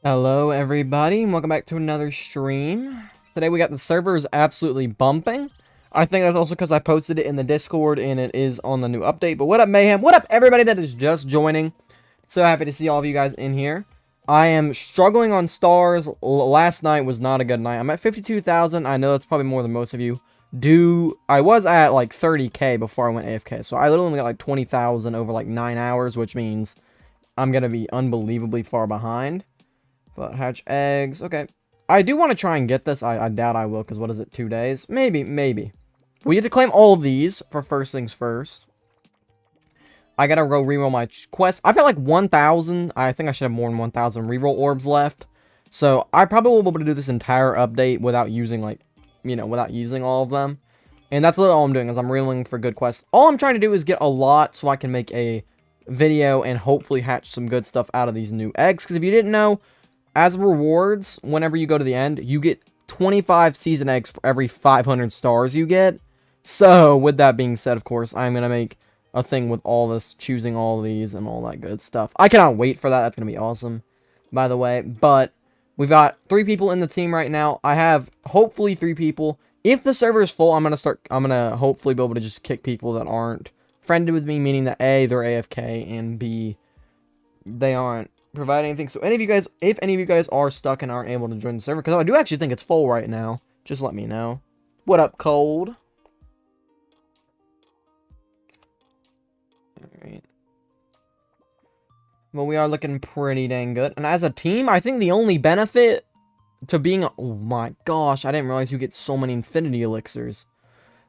Hello everybody, and welcome back to another stream. Today we got the servers absolutely bumping. I think that's also because I posted it in the Discord and it is on the new update. But what up, Mayhem? What up, everybody that is just joining? So happy to see all of you guys in here. I am struggling on stars. Last night was not a good night. I'm at 52,000. I know that's probably more than most of you do. I was at like 30k before I went AFK. So I literally only got like 20,000 over like 9 hours, which means I'm going to be unbelievably far behind. But hatch eggs. Okay. I do want to try and get this. I doubt I will, because what is it, 2 days? Maybe, maybe. We have to claim all of these for first things first. I gotta go reroll my quest. I've got like 1,000. I think I should have more than 1,000 reroll orbs left. So I probably will be able to do this entire update without using like, without using all of them. And that's literally all I'm doing, is I'm reeling for good quests. All I'm trying to do is get a lot so I can make a video and hopefully hatch some good stuff out of these new eggs. Because if you didn't know, as rewards, whenever you go to the end, you get 25 season eggs for every 500 stars you get. So, with that being said, of course, I'm going to make a thing with all this, choosing all of these and all that good stuff. I cannot wait for that. That's going to be awesome, by the way. But, we've got 3 people in the team right now. I have, hopefully, 3 people. If the server is full, I'm going to hopefully be able to just kick people that aren't friended with me, meaning that A, they're AFK, and B, they aren't provide anything. So if any of you guys are stuck and aren't able to join the server, because I do actually think it's full right now, just let me know. What up, Cold? Alright. Well, we are looking pretty dang good. And as a team, I think the only benefit to being... Oh my gosh, I didn't realize you get so many infinity elixirs.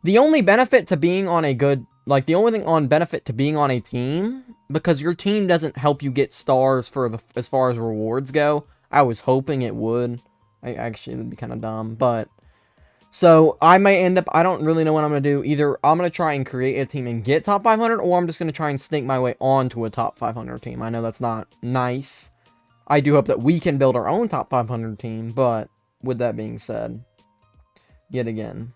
The only benefit to being on a good... Like, the only thing on benefit to being on a team, because your team doesn't help you get stars for the as far as rewards go. I was hoping it would. Actually, that'd be kind of dumb, but... So, I may end up... I don't really know what I'm going to do. Either I'm going to try and create a team and get top 500, or I'm just going to try and snake my way onto a top 500 team. I know that's not nice. I do hope that we can build our own top 500 team, but with that being said, yet again...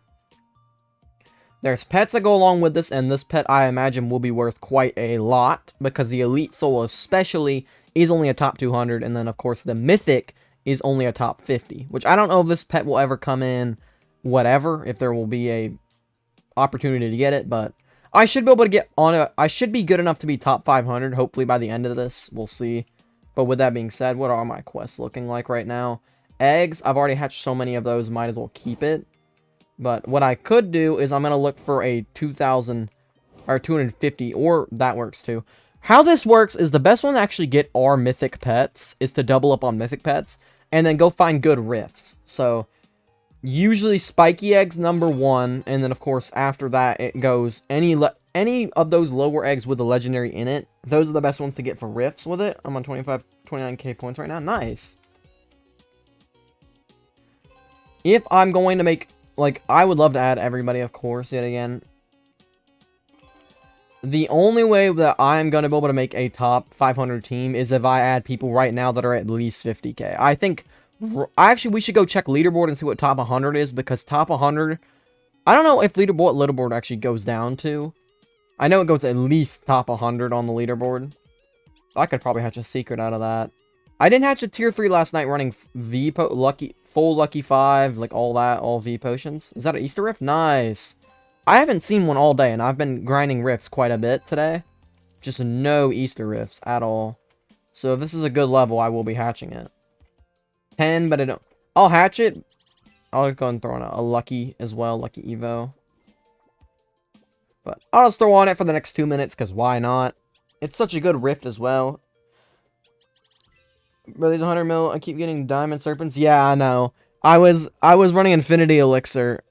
There's pets that go along with this, and this pet, I imagine, will be worth quite a lot, because the Elite Soul especially is only a top 200, and then, of course, the Mythic is only a top 50, which I don't know if this pet will ever come in, whatever, if there will be a opportunity to get it, but I should be able to get on it. I should be good enough to be top 500, hopefully by the end of this. We'll see. But with that being said, what are my quests looking like right now? Eggs, I've already hatched so many of those, might as well keep it. But what I could do is I'm going to look for a 2,000 or 250, or that works too. How this works is the best one to actually get our mythic pets is to double up on mythic pets and then go find good rifts. So usually spiky eggs _1, and then of course after that it goes any of those lower eggs with a legendary in it. Those are the best ones to get for rifts with it. I'm on 29k points right now. Nice. If I'm going to make... Like, I would love to add everybody, of course, yet again. The only way that I'm going to be able to make a top 500 team is if I add people right now that are at least 50k. I think, actually, we should go check leaderboard and see what top 100 is, because top 100, I don't know if leaderboard actually goes down to. I know it goes at least top 100 on the leaderboard. I could probably hatch a secret out of that. I didn't hatch a tier 3 last night running full lucky 5, like all V potions. Is that an Easter Rift? Nice. I haven't seen one all day, and I've been grinding rifts quite a bit today. Just no Easter Rifts at all. So if this is a good level, I will be hatching it. 10, but I'll hatch it. I'll go and throw on a lucky as well, lucky Evo. But I'll just throw on it for the next 2 minutes, because why not? It's such a good rift as well. But there's 100 mil. I keep getting diamond serpents. Yeah, I know. I was running infinity elixir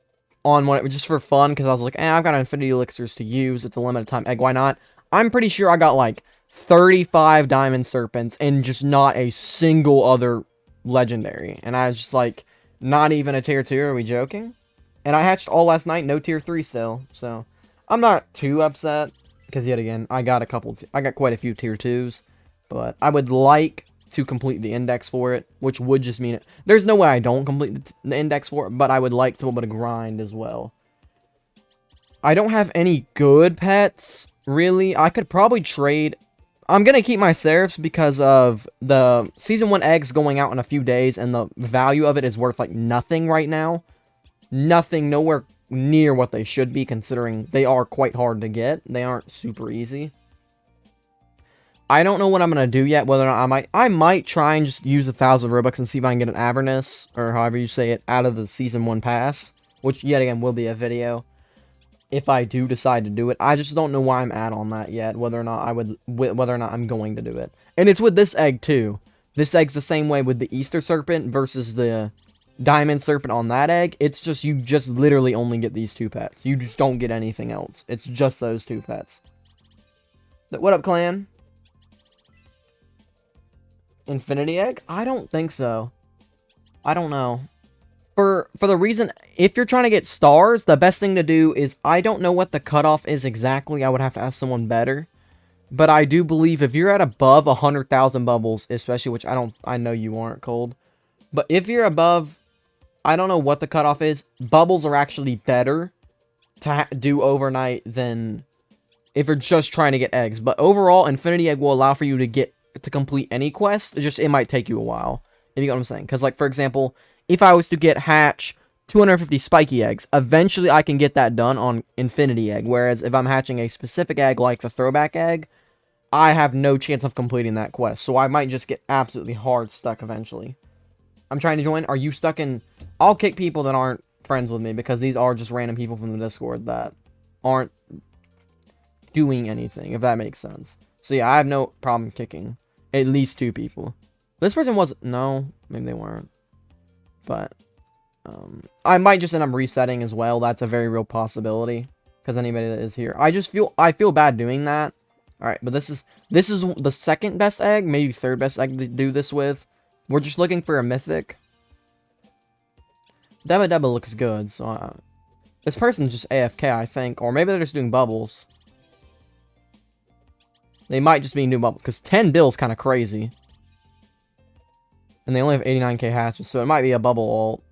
on one just for fun, because I was like, I've got infinity elixirs to use. It's a limited time egg. Why not? I'm pretty sure I got like 35 diamond serpents and just not a single other legendary. And I was just like, not even a tier 2. Are we joking? And I hatched all last night. No tier 3 still. So I'm not too upset, because yet again, I got quite a few tier 2s. But I would like to complete the index for it, which would just mean there's no way I don't complete the index for it, but I would like to be able to grind as well. I don't have any good pets, really. I could probably trade I'm gonna keep my Seraphs because of the Season 1 eggs going out in a few days, and the value of it is worth, like, nothing right now. Nothing, nowhere near what they should be, considering they are quite hard to get. They aren't super easy. I don't know what I'm gonna do yet, whether or not I might try and just use 1,000 Robux and see if I can get an Avernus, or however you say it, out of the Season 1 pass, which, yet again, will be a video. If I do decide to do it, I just don't know where I'm at on that yet, whether or not I'm going to do it. And it's with this egg too. This egg's the same way with the Easter Serpent versus the Diamond Serpent on that egg. It's just, you just literally only get these 2 pets. You just don't get anything else. It's just those 2 pets. What up, clan? Infinity egg? I don't think so. I don't know. For the reason, if you're trying to get stars, the best thing to do is, I don't know what the cutoff is exactly. I would have to ask someone better. But I do believe if you're at above 100,000 bubbles, especially, which I know you aren't, Cold. But if you're above, I don't know what the cutoff is. Bubbles are actually better to do overnight than if you're just trying to get eggs. But overall, Infinity Egg will allow for you to complete any quest. It might take you a while. If you get what I'm saying. Because, like, for example, if I was to hatch 250 spiky eggs, eventually I can get that done on Infinity Egg. Whereas if I'm hatching a specific egg like the throwback egg, I have no chance of completing that quest. So I might just get absolutely hard stuck eventually. I'm trying to join. Are you stuck in... I'll kick people that aren't friends with me, because these are just random people from the Discord that aren't doing anything, if that makes sense. So yeah, I have no problem kicking at least 2 people. This person was... No, maybe they weren't. But, I might just end up resetting as well. That's a very real possibility. Because anybody that is here. I feel bad doing that. Alright, but this is the 2nd best egg. Maybe 3rd best egg to do this with. We're just looking for a mythic. Deba Deba looks good, so... this person's just AFK, I think. Or maybe they're just doing bubbles. They might just be new bubbles. Because 10 bill's kind of crazy. And they only have 89k hatches, so it might be a bubble ult.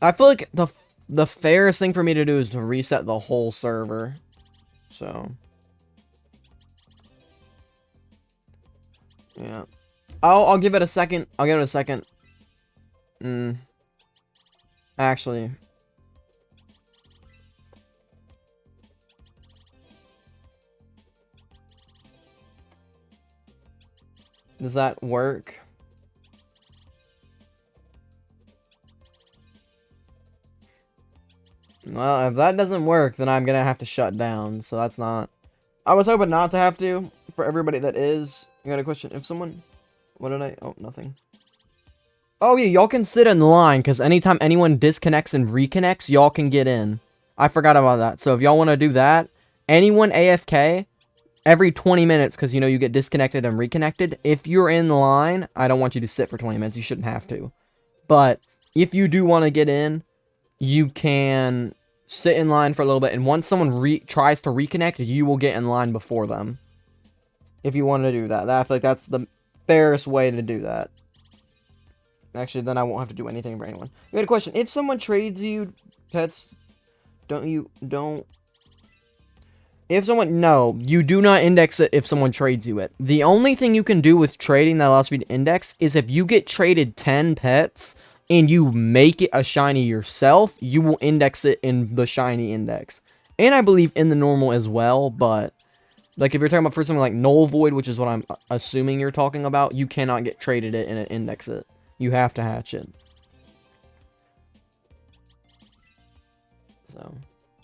I feel like the fairest thing for me to do is to reset the whole server. So. Yeah. I'll give it a second. I'll give it a second. Actually. Does that work? Well, if that doesn't work, then I'm gonna have to shut down, so that's not... I was hoping not to have to, for everybody that is. I got a question. If someone... What did I... Oh, nothing. Oh, yeah, y'all can sit in line, because anytime anyone disconnects and reconnects, y'all can get in. I forgot about that. So if y'all want to do that, anyone AFK... every 20 minutes, because, you know, you get disconnected and reconnected. If you're in line, I don't want you to sit for 20 minutes. You shouldn't have to. But if you do want to get in, you can sit in line for a little bit. And once someone tries to reconnect, you will get in line before them. If you want to do that. I feel like that's the fairest way to do that. Actually, then I won't have to do anything for anyone. We had a question. If someone trades you pets, no, you do not index it if someone trades you it. The only thing you can do with trading that allows you to index is if you get traded 10 pets and you make it a shiny yourself, you will index it in the shiny index. And I believe in the normal as well, but like if you're talking about for something like Null Void, which is what I'm assuming you're talking about, you cannot get traded it and index it. You have to hatch it. So...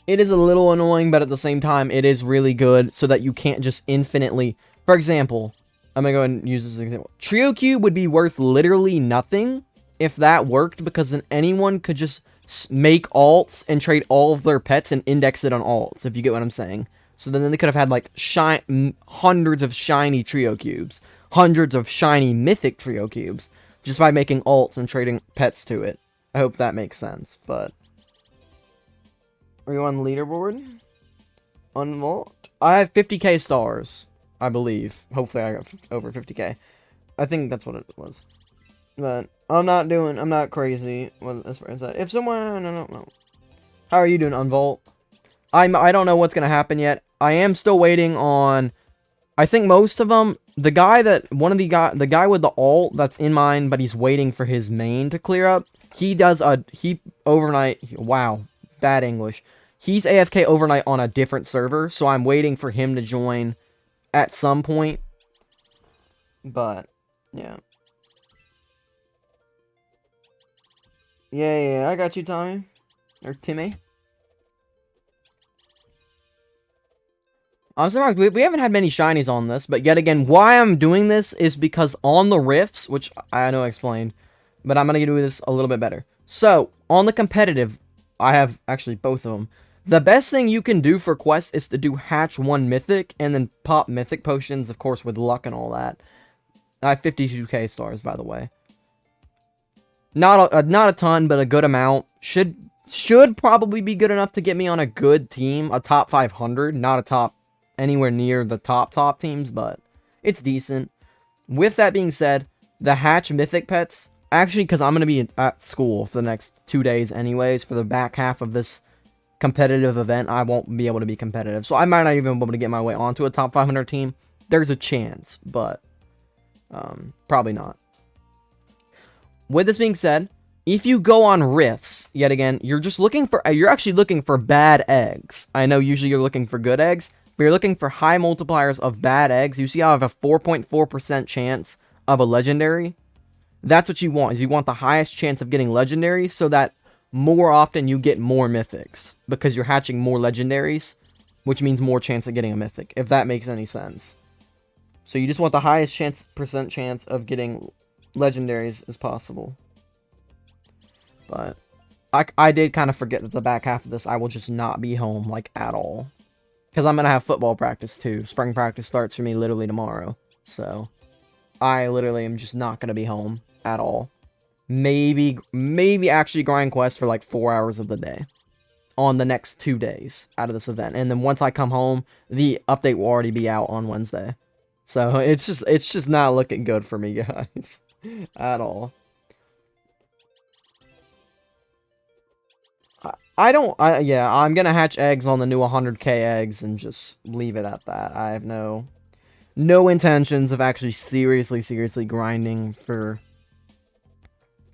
it is a little annoying, but at the same time, it is really good so that you can't just infinitely... For example, I'm going to go ahead and use this example. Trio Cube would be worth literally nothing if that worked, because then anyone could just make alts and trade all of their pets and index it on alts, if you get what I'm saying. So then they could have had, like, hundreds of shiny Trio Cubes, hundreds of shiny Mythic Trio Cubes, just by making alts and trading pets to it. I hope that makes sense, but... Are you on the leaderboard? Unlocked? I have 50k stars, I believe. Hopefully I got over 50k. I think that's what it was. But I'm not crazy as far as that. If someone, I don't know. How are you doing, Unvolt? I don't know what's gonna happen yet. I am still waiting on. I think most of them. The guy the guy with the alt that's in mine, but he's waiting for his main to clear up. He overnight. Wow, bad English. He's AFK overnight on a different server, so I'm waiting for him to join at some point. But yeah. Yeah, I got you, Tommy. Or Timmy. I'm surprised we haven't had many shinies on this, but yet again, why I'm doing this is because on the rifts, which I know I explained, but I'm gonna do this a little bit better. So, on the competitive, I have actually both of them. The best thing you can do for quests is to do hatch 1 mythic, and then pop mythic potions, of course, with luck and all that. I have 52k stars, by the way. Not a ton, but a good amount. Should probably be good enough to get me on a good team, a top 500, not a top anywhere near the top teams, but it's decent. With that being said, the hatch mythic pets, actually, because I'm going to be at school for the next 2 days anyways, for the back half of this competitive event, I won't be able to be competitive. So I might not even be able to get my way onto a top 500 team. There's a chance, but probably not. With this being said, if you go on rifts, yet again, you're actually looking for bad eggs. I know usually you're looking for good eggs, but you're looking for high multipliers of bad eggs. You see how I have a 4.4% chance of a legendary? That's what you want, is you want the highest chance of getting legendaries so that more often you get more mythics, because you're hatching more legendaries, which means more chance of getting a mythic, if that makes any sense. So you just want the highest percent chance of getting legendaries as possible. But I did kind of forget that the back half of this I will just not be home, like, at all. Because I'm going to have football practice, too. Spring practice starts for me literally tomorrow. So, I literally am just not going to be home at all. Maybe actually grind quests for, like, 4 hours of the day. On the next 2 days out of this event. And then once I come home, the update will already be out on Wednesday. So, it's just not looking good for me, guys. At all. Yeah, I'm gonna hatch eggs on the new 100k eggs and just leave it at that. I have no intentions of actually seriously grinding for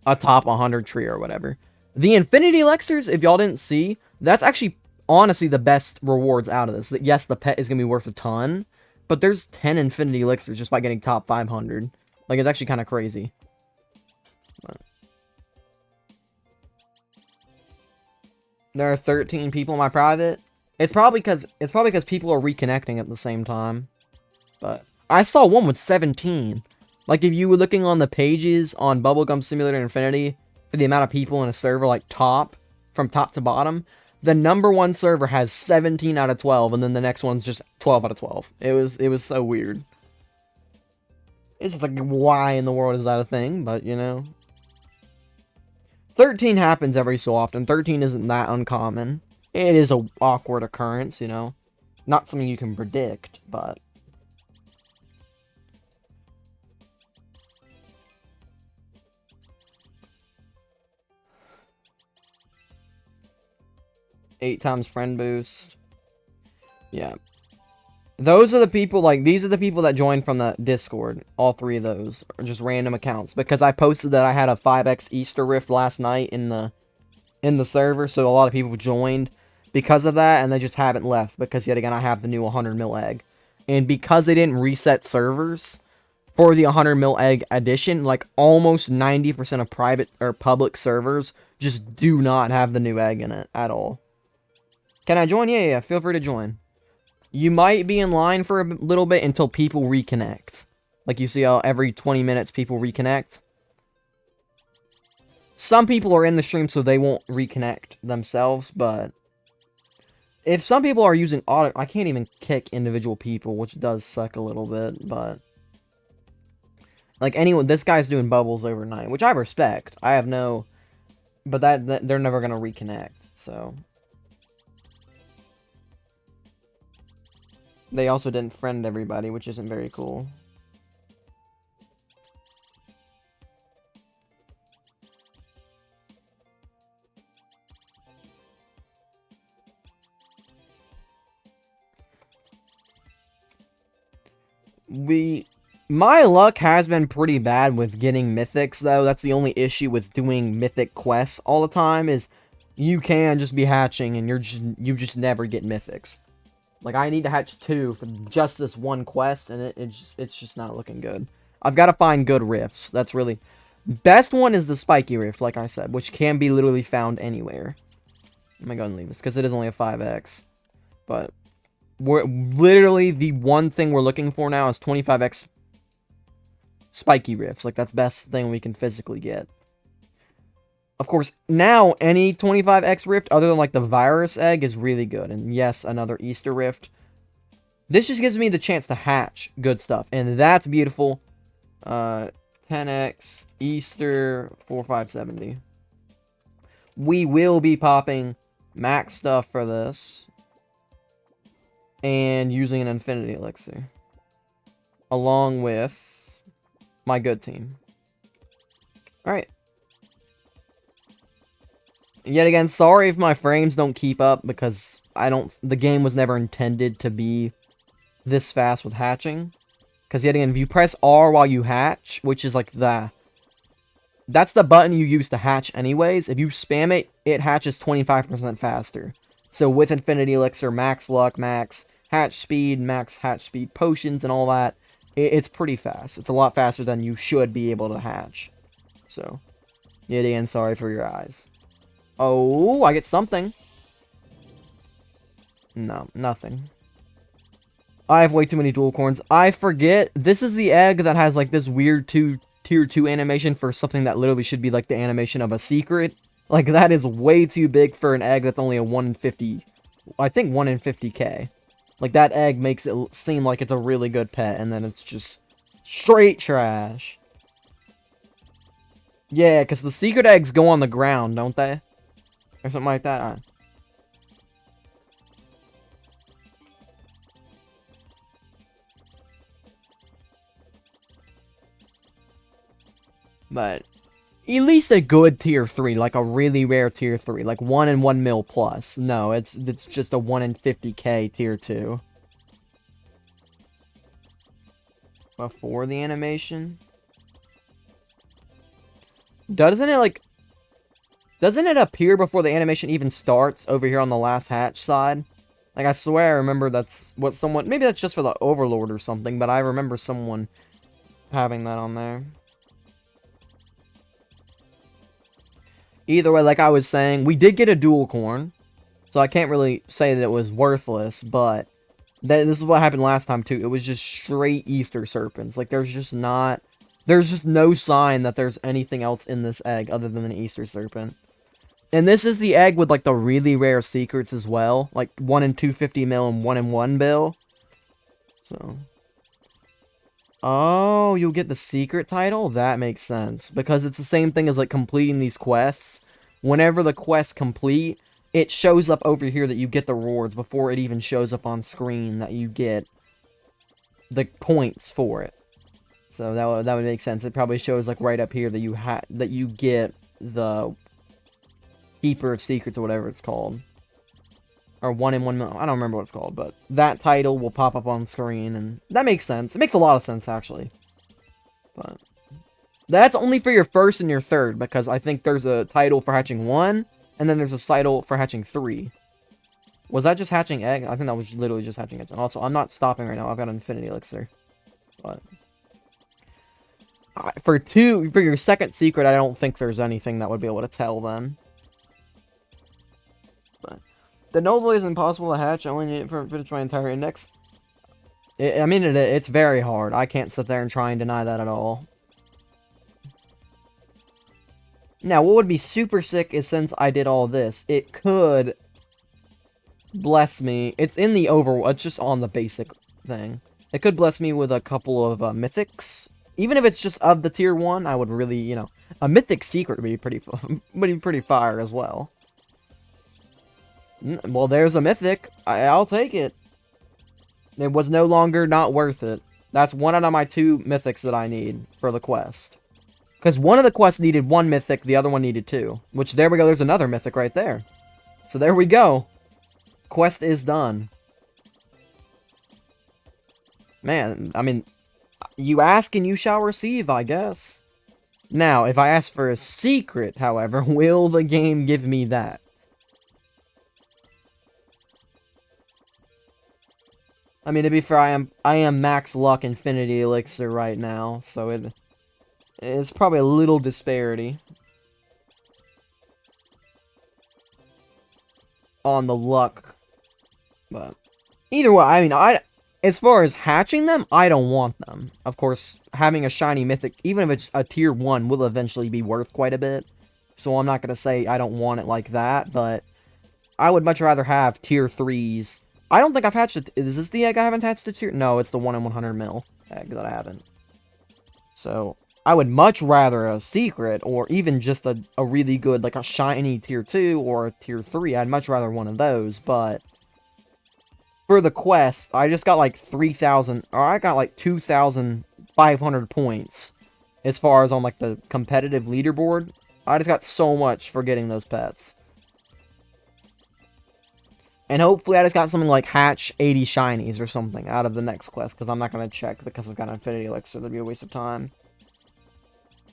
a top 100 tree or whatever. The Infinity Elixirs, if y'all didn't see, that's actually honestly the best rewards out of this. Yes, the pet is gonna be worth a ton, but there's 10 Infinity Elixirs just by getting top 500. Like, it's actually kind of crazy. But there are 13 people in my private. It's probably because people are reconnecting at the same time. But I saw one with 17. Like, if you were looking on the pages on Bubblegum Simulator Infinity for the amount of people in a server, like from top to bottom, the number 1 server has 17 out of 12, and then the next one's just 12 out of 12. It was so weird. It's just like, why in the world is that a thing? But, you know. 13 happens every so often. 13 isn't that uncommon. It is a awkward occurrence, you know. Not something you can predict, but... Eight times friend boost. Yeah. Those are the people, like, these are the people that joined from the Discord. All 3 of those are just random accounts. Because I posted that I had a 5x Easter Rift last night in the server. So a lot of people joined because of that. And they just haven't left. Because, yet again, I have the new 100 mil egg. And because they didn't reset servers for the 100 mil egg edition, like, almost 90% of private or public servers just do not have the new egg in it at all. Can I join? Yeah. Feel free to join. You might be in line for a little bit until people reconnect. Like, you see how every 20 minutes people reconnect? Some people are in the stream so they won't reconnect themselves, but... if some people are using auto... I can't even kick individual people, which does suck a little bit, but... like, anyone... this guy's doing bubbles overnight, which I respect. I have no... but that they're never gonna reconnect, so... they also didn't friend everybody, which isn't very cool. My luck has been pretty bad with getting mythics, though. That's the only issue with doing mythic quests all the time, is you can just be hatching and you just never get mythics. Like, I need to hatch 2 for just this one quest, and it's just not looking good. I've got to find good rifts. That's really... Best one is the spiky rift, like I said, which can be literally found anywhere. I'm gonna go and leave this, because it is only a 5x. But, literally, the one thing we're looking for now is 25x spiky rifts. Like, that's the best thing we can physically get. Of course, now, any 25x rift, other than, like, the virus egg, is really good. And yes, another Easter rift. This just gives me the chance to hatch good stuff. And that's beautiful. 10x, Easter, 4570. We will be popping max stuff for this. And using an infinity elixir. Along with my good team. Alright. Yet again, sorry if my frames don't keep up, because the game was never intended to be this fast with hatching. Because yet again, if you press R while you hatch, which is like that's the button you use to hatch anyways. If you spam it, it hatches 25% faster. So with Infinity Elixir, max luck, max hatch speed potions and all that, it's pretty fast. It's a lot faster than you should be able to hatch. So, yet again, sorry for your eyes. Oh, I get something. No, nothing. I have way too many dual corns. I forget. This is the egg that has, like, this weird tier 2 animation for something that literally should be, like, the animation of a secret. Like, that is way too big for an egg that's only a 1 in 50... I think 1 in 50k. Like, that egg makes it seem like it's a really good pet, and then it's just straight trash. Yeah, because the secret eggs go on the ground, don't they? Or something like that. But at least a good tier 3, like a really rare tier 3, like 1 in 1 mil plus. No, it's just a 1 in 50k tier 2. Before the animation? Doesn't it appear before the animation even starts over here on the last hatch side? Like, I swear I remember that's what someone... Maybe that's just for the Overlord or something, but I remember someone having that on there. Either way, like I was saying, we did get a dual corn. So I can't really say that it was worthless, but... this is what happened last time, too. It was just straight Easter serpents. Like, there's just no sign that there's anything else in this egg other than an Easter serpent. And this is the egg with, like, the really rare secrets as well. Like, 1 in 250 mil and 1 in 1 bill. So. Oh, you'll get the secret title? That makes sense. Because it's the same thing as, like, completing these quests. Whenever the quests complete, it shows up over here that you get the rewards before it even shows up on screen that you get the points for it. So that would make sense. It probably shows, like, right up here that you get the Keeper of Secrets or whatever it's called. Or 1 in 1 mil. I don't remember what it's called, but that title will pop up on screen, and that makes sense. It makes a lot of sense, actually. But that's only for your first and your third, because I think there's a title for hatching 1, and then there's a title for hatching 3. Was that just hatching egg? I think that was literally just hatching egg. And also, I'm not stopping right now. I've got an Infinity Elixir. But for your second secret, I don't think there's anything that would be able to tell then. But the Nova is impossible to hatch. I only need it for finish my entire index. I mean, it's very hard. I can't sit there and try and deny that at all. Now, what would be super sick is since I did all this, it could bless me. It's in the overworld. It's just on the basic thing. It could bless me with a couple of mythics. Even if it's just of the tier 1, I would really, you know, a mythic secret would be pretty fire as well. Well, there's a mythic. I'll take it. It was no longer not worth it. That's 1 out of my 2 mythics that I need for the quest. Because one of the quests needed 1 mythic, the other one needed 2. Which, there we go, there's another mythic right there. So there we go. Quest is done. Man, I mean, You ask and you shall receive, I guess. Now, if I ask for a secret, however, will the game give me that? I mean, to be fair, I am max luck infinity elixir right now, so it's probably a little disparity on the luck. But either way, I mean, as far as hatching them, I don't want them. Of course, having a shiny mythic, even if it's a tier 1, will eventually be worth quite a bit. So I'm not going to say I don't want it like that, but I would much rather have tier 3s. I don't think I've hatched it. Is this the egg I haven't hatched it to? No, it's the 1 in 100 mil egg that I haven't. So I would much rather a secret, or even just a really good, like a shiny tier 2 or a tier 3. I'd much rather one of those, but for the quest, I just got like 3,000, or I got like 2,500 points as far as on like the competitive leaderboard. I just got so much for getting those pets. And hopefully I just got something like hatch 80 shinies or something out of the next quest, because I'm not going to check because I've got an infinity elixir. That'd be a waste of time.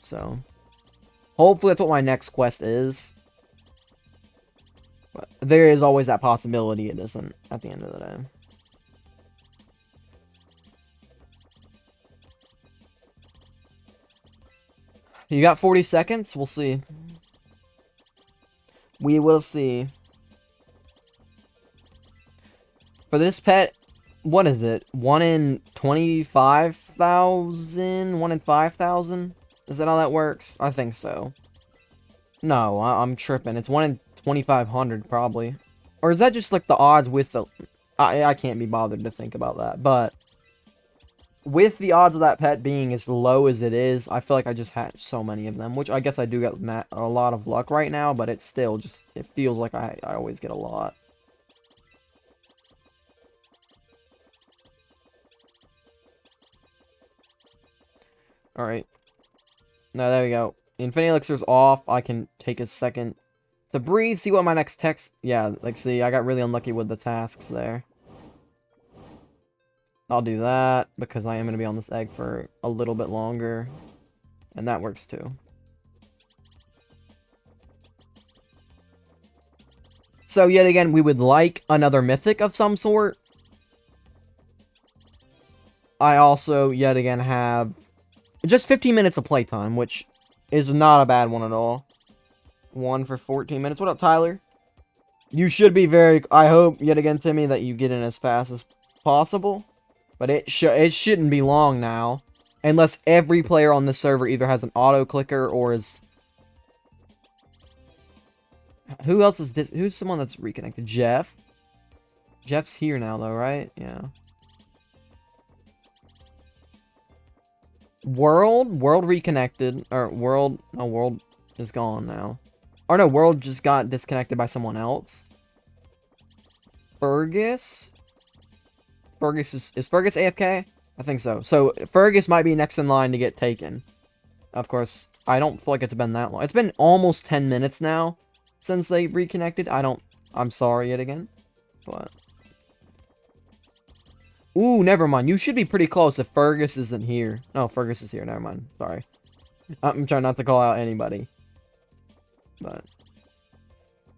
So, hopefully that's what my next quest is. But there is always that possibility it isn't at the end of the day. You got 40 seconds? We'll see. We will see. For this pet, what is it? 1 in 25,000? 1 in 5,000? Is that how that works? I think so. No, I'm tripping. It's 1 in 2,500, probably. Or is that just, like, the odds with the... I can't be bothered to think about that. But with the odds of that pet being as low as it is, I feel like I just hatched so many of them. Which I guess I do get a lot of luck right now, but it's still just... It feels like I always get a lot. Alright. No, there we go. Infinity Elixir's off. I can take a second to breathe, see what my next text... Yeah, like, see, I got really unlucky with the tasks there. I'll do that, because I am going to be on this egg for a little bit longer. And that works, too. So, yet again, we would like another mythic of some sort. I also, yet again, have just 15 minutes of playtime, which is not a bad one at all. 1 for 14 minutes. What up, Tyler? You should be very... I hope, yet again, Timmy, that you get in as fast as possible. But it shouldn't be long now. Unless every player on this server either has an auto-clicker or is... Who else is this? Who's someone that's reconnected? Jeff? Jeff's here now, though, right? Yeah. World reconnected, or World is gone now. Or no, World just got disconnected by someone else. Fergus is Fergus AFK? I think so. So Fergus might be next in line to get taken. Of course, I don't feel like it's been that long. It's been almost 10 minutes now since they reconnected. I'm sorry yet again, but... Ooh, never mind. You should be pretty close if Fergus isn't here. No, Fergus is here. Never mind. Sorry. I'm trying not to call out anybody. But...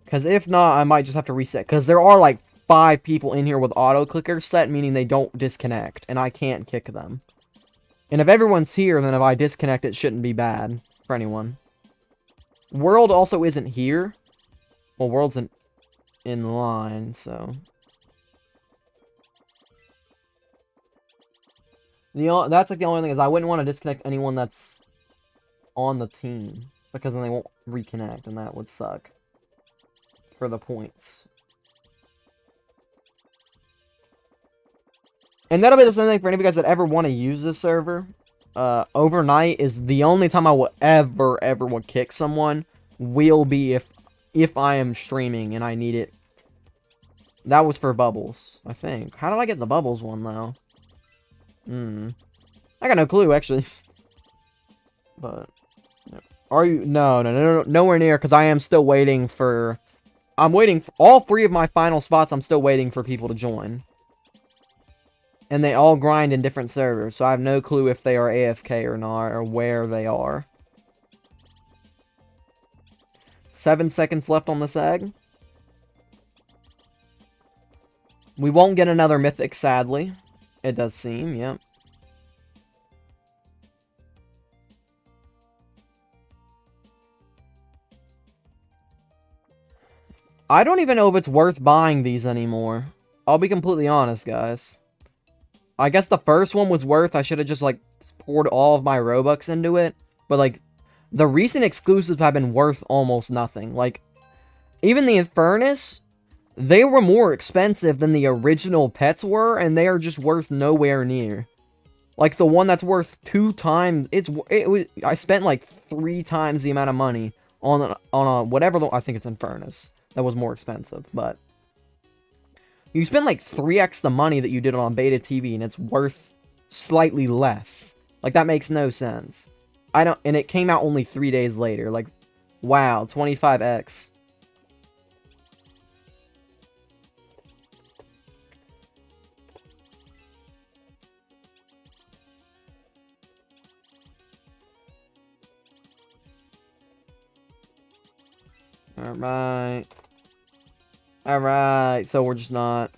Because if not, I might just have to reset. Because there are like 5 people in here with auto-clickers set, meaning they don't disconnect. And I can't kick them. And if everyone's here, then if I disconnect, it shouldn't be bad for anyone. World also isn't here. Well, World's in line, so... That's like the only thing is I wouldn't want to disconnect anyone that's on the team, because then they won't reconnect, and that would suck for the points. And that'll be the same thing for any of you guys that ever want to use this server. Overnight is the only time I will ever would kick someone. Will be if I am streaming and I need it. That was for bubbles, I think. How did I get the bubbles one though? I got no clue, actually. But... Are you... No, nowhere near, because I am still waiting for... I'm waiting for... All 3 of my final spots, I'm still waiting for people to join. And they all grind in different servers, so I have no clue if they are AFK or not, or where they are. 7 seconds left on this egg. We won't get another mythic, sadly. It does seem, yep. I don't even know if it's worth buying these anymore. I'll be completely honest, guys. I guess the first one was worth. I should have just, like, poured all of my Robux into it. But, like, the recent exclusives have been worth almost nothing. Like, even the Infernus, they were more expensive than the original pets were, and they are just worth nowhere near. Like, the one that's worth 2 times, I spent, like, 3 times the amount of money on a whatever, I think it's Infernus. That was more expensive, but you spend like 3x the money that you did on beta TV, and it's worth slightly less. Like, that makes no sense. And it came out only 3 days later. Like, wow, 25x. Alright. Alright, so we're just not...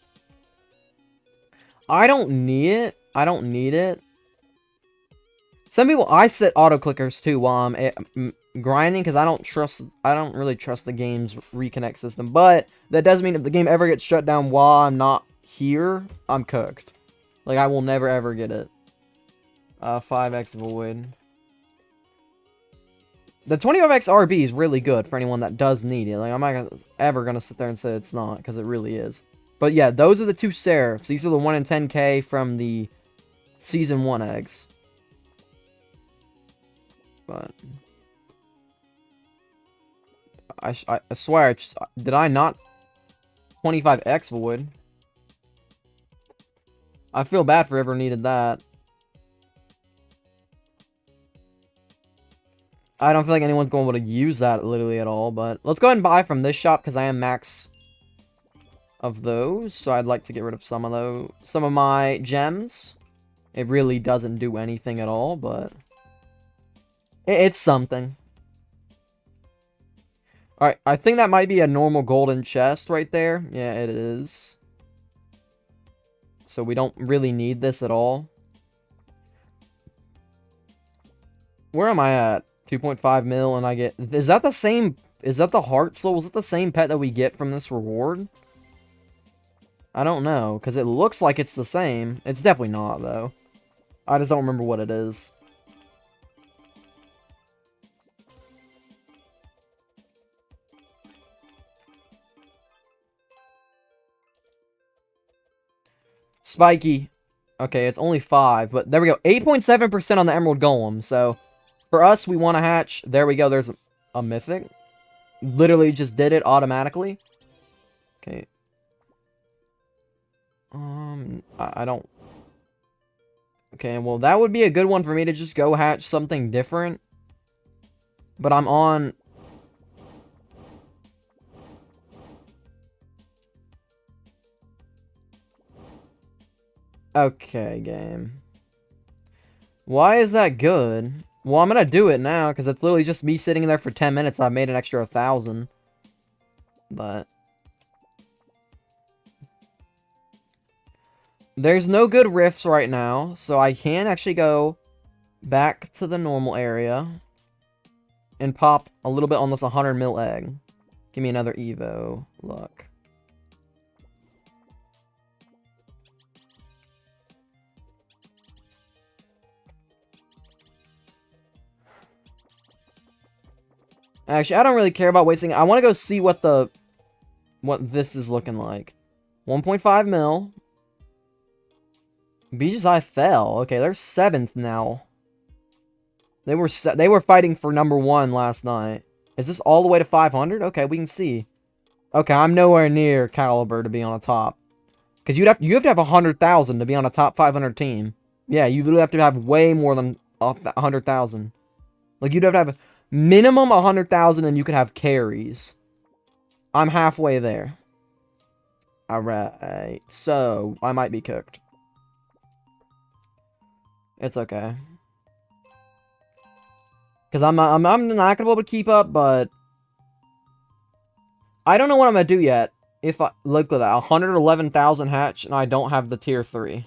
I don't need it. I don't need it. Some people... I set auto-clickers too while I'm grinding, because I don't really trust the game's reconnect system. But that doesn't mean if the game ever gets shut down while I'm not here, I'm cooked. Like, I will never ever get it. 5x void. The 25x RB is really good for anyone that does need it. Like, I'm not ever gonna sit there and say it's not, because it really is. But yeah, those are the 2 Seraphs. These are the 1 in 10k from the Season 1 eggs. But... I swear, did I not 25x void? I feel bad for whoever needed that. I don't feel like anyone's going to be able to use that literally at all, but let's go ahead and buy from this shop because I am max of those, so I'd like to get rid of some of those. Some of my gems. It really doesn't do anything at all, but it's something. Alright, I think that might be a normal golden chest right there. Yeah, it is. So we don't really need this at all. Where am I at? 2.5 mil, and I get... Is that the same... Is that the heart soul? Is it the same pet that we get from this reward? I don't know, because it looks like it's the same. It's definitely not, though. I just don't remember what it is. Spiky. Okay, it's only 5, but there we go. 8.7% on the Emerald Golem, so... For us, we want to hatch. There we go. There's a mythic. Literally just did it automatically. Okay. I don't... Okay, well, that would be a good one for me to just go hatch something different. But I'm on... Okay, game. Why is that good? Well, I'm gonna do it now, because it's literally just me sitting there for 10 minutes. I've made an extra 1,000. But... There's no good rifts right now, so I can actually go back to the normal area and pop a little bit on this 100 mil egg. Give me another Evo. Look. Actually, I don't really care about wasting... I want to go see what this is looking like. 1.5 mil. Beach's Eye fell. Okay, they're 7th now. They were fighting for number 1 last night. Is this all the way to 500? Okay, we can see. Okay, I'm nowhere near caliber to be on a top. Because you have to have 100,000 to be on a top 500 team. Yeah, you literally have to have way more than 100,000. Like, you'd have to have minimum 100,000 and you could have carries. I'm halfway there. Alright, so I might be cooked. It's okay. Because I'm not gonna be able to keep up, but I don't know what I'm gonna do yet. If I look at that, 111,000 hatch, and I don't have the tier 3.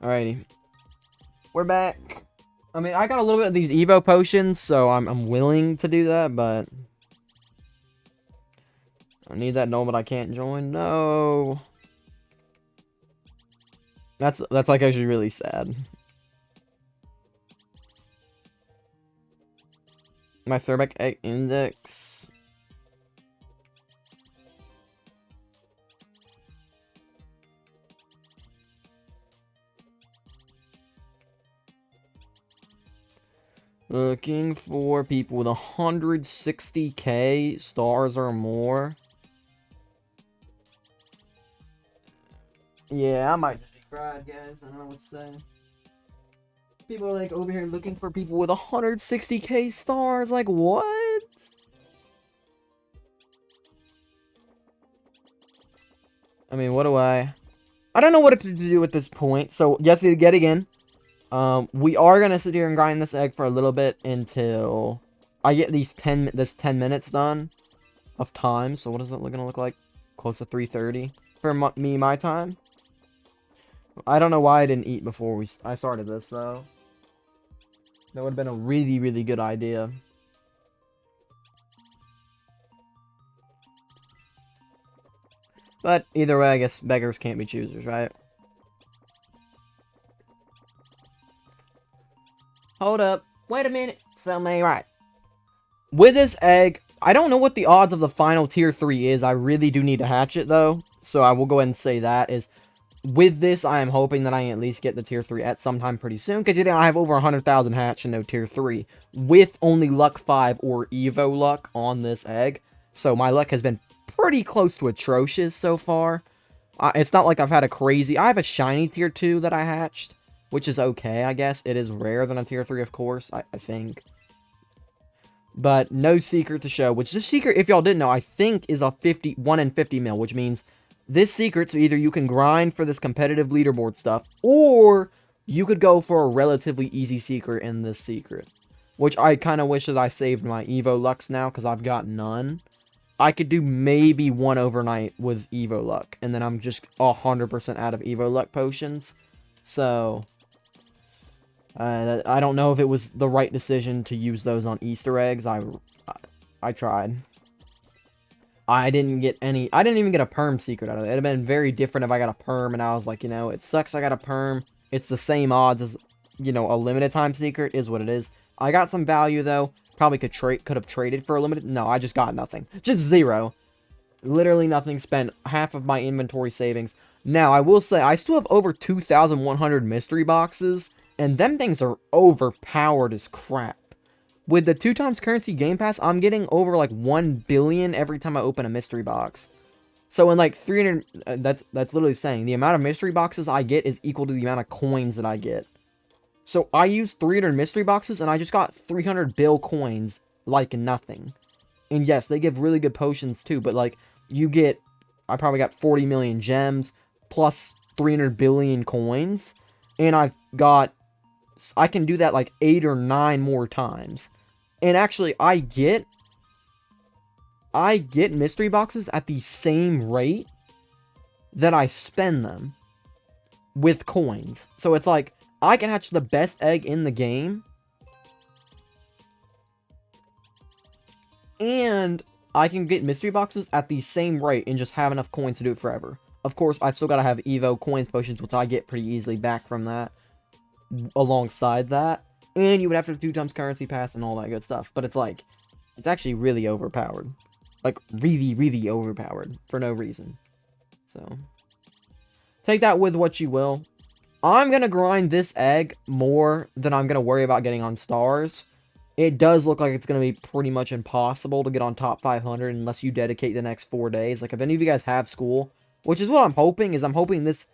Alrighty. We're back. I mean, I got a little bit of these Evo potions, so I'm willing to do that, but I need that no, but I can't join. No. That's like actually really sad. My throwback egg index. Looking for people with 160k stars or more. Yeah, I might just be fried, guys. I don't know what to say. People are like over here looking for people with 160k stars. Like, what? I mean, what do I don't know what to do at this point. So, yes, yet again. We are gonna sit here and grind this egg for a little bit until I get this 10 minutes done of time. So what is it gonna look like? Close to 3:30 for my time. I don't know why I didn't eat before I started this though. That would have been a really, really good idea. But either way, I guess beggars can't be choosers, right? Hold up. Wait a minute. Something ain't right. With this egg, I don't know what the odds of the final tier 3 is. I really do need to hatch it, though. So I will go ahead and say that is... With this, I am hoping that I at least get the tier 3 at some time pretty soon. Because, you know, I have over 100,000 hatch and no tier 3. With only luck 5 or Evo luck on this egg. So my luck has been pretty close to atrocious so far. It's not like I've had a crazy... I have a shiny tier 2 that I hatched. Which is okay, I guess. It is rarer than a tier 3, of course, I think. But no secret to show. Which this secret, if y'all didn't know, I think is a 1 in 50 mil. Which means this secret, so either you can grind for this competitive leaderboard stuff, or you could go for a relatively easy secret in this secret. Which I kind of wish that I saved my Evo Lux now, because I've got none. I could do maybe one overnight with Evo Luck, and then I'm just 100% out of Evo Luck potions. So... I don't know if it was the right decision to use those on Easter eggs. I tried. I didn't get any... I didn't even get a perm secret out of it. It'd have been very different if I got a perm and I was like, you know, it sucks I got a perm. It's the same odds as, you know, a limited time secret is what it is. I got some value, though. Probably could have traded for a limited... No, I just got nothing. Just 0. Literally nothing. Spent half of my inventory savings. Now, I will say, I still have over 2,100 mystery boxes... And them things are overpowered as crap. With the 2x currency game pass, I'm getting over like 1 billion every time I open a mystery box. So in like 300, that's literally saying the amount of mystery boxes I get is equal to the amount of coins that I get. So I used 300 mystery boxes and I just got 300 bill coins like nothing. And yes, they give really good potions too, but like you get, I probably got 40 million gems plus 300 billion coins. And I've got... I can do that like 8 or 9 more times. And actually, I get mystery boxes at the same rate that I spend them with coins. So it's like, I can hatch the best egg in the game. And I can get mystery boxes at the same rate and just have enough coins to do it forever. Of course, I've still got to have Evo coins potions, which I get pretty easily back from that. Alongside that, and you would have to do 2x currency pass and all that good stuff. But it's like, it's actually really overpowered, like really, really overpowered for no reason. So take that with what you will. I'm gonna grind this egg more than I'm gonna worry about getting on stars, it does look like it's going to be pretty much impossible to get on top 500 unless you dedicate the next 4 days. Like, if any of you guys have school, which is what I'm hoping, is I'm hoping this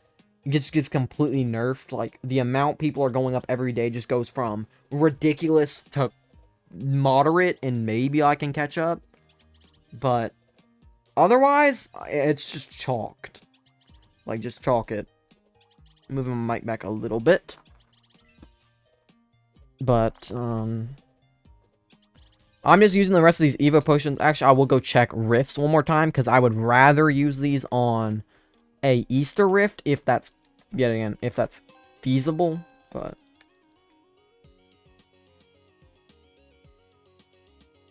gets completely nerfed. Like, the amount people are going up every day just goes from ridiculous to moderate, and maybe I can catch up. But otherwise, it's just chalked. Like, just chalk it. Moving my mic back a little bit. But, I'm just using the rest of these Evo potions. Actually, I will go check rifts one more time, because I would rather use these on a Easter rift, if that's, yet again, if that's feasible, but...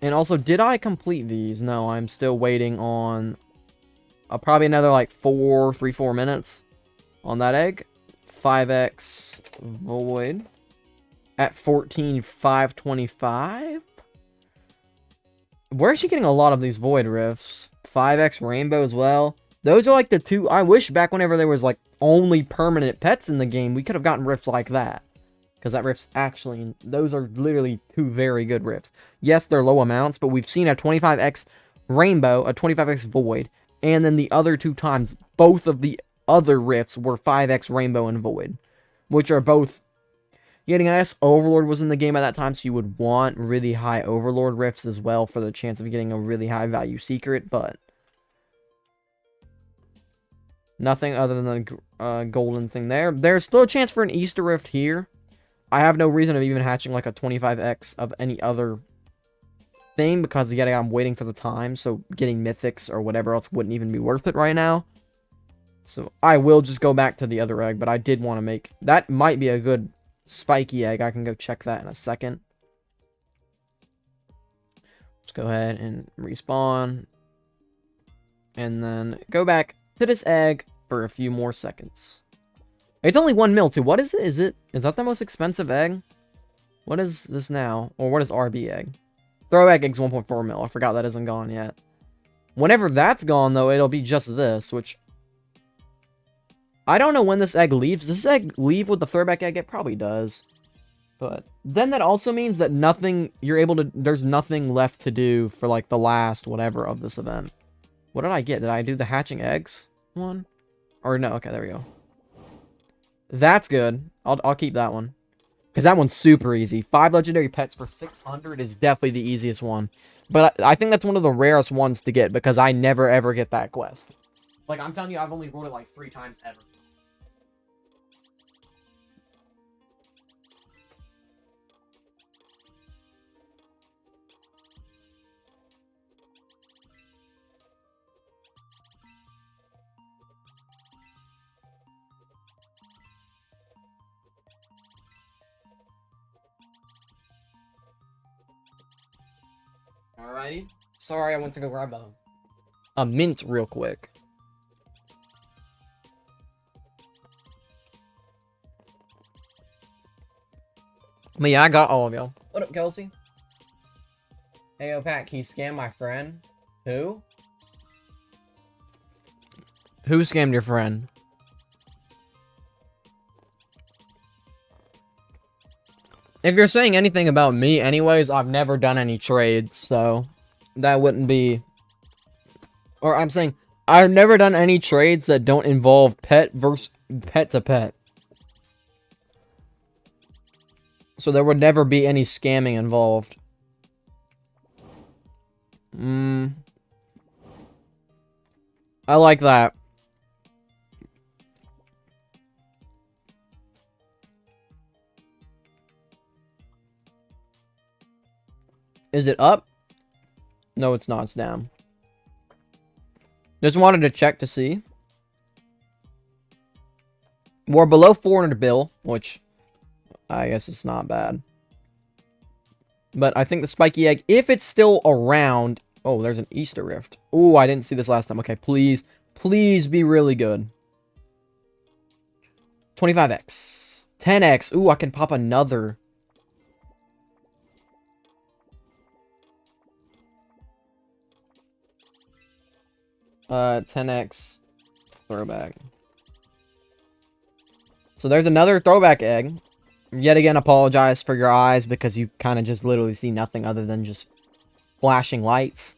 And also, did I complete these? No, I'm still waiting on probably another, like, 3-4 minutes on that egg. 5x void at 14,525. Where is she getting a lot of these void rifts? 5x rainbow as well. Those are like the two. I wish back whenever there was like only permanent pets in the game, we could have gotten rifts like that. Because that rift's actually, those are literally two very good rifts. Yes, they're low amounts, but we've seen a 25x rainbow, a 25x void, and then the other 2 times, both of the other rifts were 5x rainbow and void, which are both. Yet again, I guess Overlord was in the game at that time, so you would want really high Overlord rifts as well for the chance of getting a really high value secret, but nothing other than the golden thing there. There's still a chance for an Easter rift here. I have no reason of even hatching like a 25x of any other thing, because yet again, I'm waiting for the time, so getting mythics or whatever else wouldn't even be worth it right now. So I will just go back to the other egg, but I did want to make, that might be a good spiky egg. I can go check that in a second. Let's go ahead and respawn. And then go back to this egg for a few more seconds. It's only 1 mil too. What is it? Is that the most expensive egg? What is this now? Or what is RB egg? Throwback egg's 1.4 mil. I forgot that isn't gone yet. Whenever that's gone though, it'll be just this, which I don't know when this egg leaves. Does this egg leave with the throwback egg? It probably does. But then that also means that nothing, there's nothing left to do for like the last whatever of this event. What did I get? Did I do the hatching eggs one? Or no, okay, there we go. That's good. I'll keep that one. Because that one's super easy. 5 legendary pets for 600 is definitely the easiest one. But I think that's one of the rarest ones to get, because I never ever get that quest. Like, I'm telling you, I've only rolled it like 3 times ever. Alrighty. Sorry, I went to go grab a mint real quick. But yeah, I got all of y'all. What up, Kelsey? Hey, yo, Pat, can you scam my friend? Who? Who scammed your friend? If you're saying anything about me anyways, I've never done any trades, so that wouldn't be... Or I'm saying, I've never done any trades that don't involve pet versus pet to pet. So there would never be any scamming involved. I like that. Is it up? No, it's not. It's down. Just wanted to check to see. We're below 400 bill, which I guess it's not bad. But I think the spiky egg, if it's still around... Oh, there's an Easter rift. Oh, I didn't see this last time. Okay, please. Please be really good. 25x. 10x. Ooh, I can pop another... 10x throwback. So there's another throwback egg. Yet again, apologize for your eyes because you kind of just literally see nothing other than just flashing lights.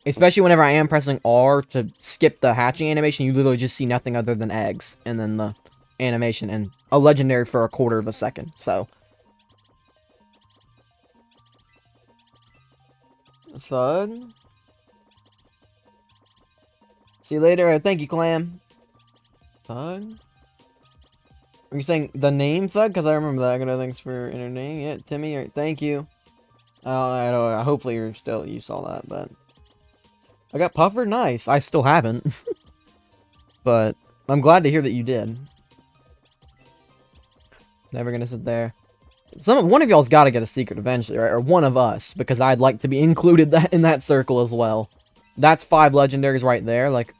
Especially whenever I am pressing R to skip the hatching animation, you literally just see nothing other than eggs. And then the animation and a legendary for a quarter of a second. So. Thug. See you later. Thank you, Clam. Thug. Are you saying the name Thug? Because I remember that. Thanks for entertaining it. Timmy, thank you. I don't, hopefully you saw that, but I got Puffer. Nice. I still haven't. But I'm glad to hear that you did. Never gonna sit there. One of y'all's got to get a secret eventually, right? Or one of us, because I'd like to be included in that circle as well. That's 5 legendaries right there, like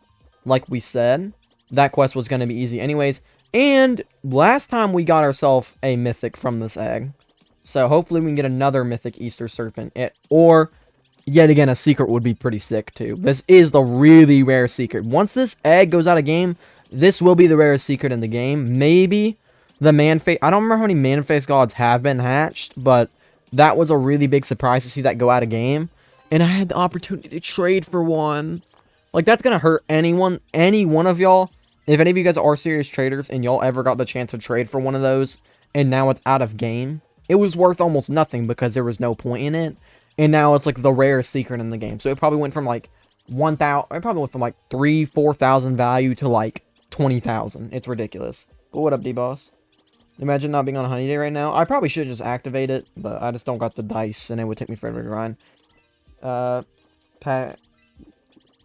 we said. That quest was going to be easy anyways. And last time we got ourselves a mythic from this egg. So hopefully we can get another mythic Easter Serpent. Or, yet again, a secret would be pretty sick too. This is the really rare secret. Once this egg goes out of game, this will be the rarest secret in the game. Maybe the man-face... I don't remember how many man-face gods have been hatched, but that was a really big surprise to see that go out of game. And I had the opportunity to trade for one. Like, that's gonna hurt any one of y'all. If any of you guys are serious traders and y'all ever got the chance to trade for one of those, and now it's out of game, it was worth almost nothing because there was no point in it. And now it's like the rarest secret in the game. So it probably went from like 1,000, it probably went from like 3,000-4,000 value to like 20,000. It's ridiculous. But what up, D-Boss? Imagine not being on a honey day right now. I probably should just activate it, but I just don't got the dice, and it would take me forever to grind.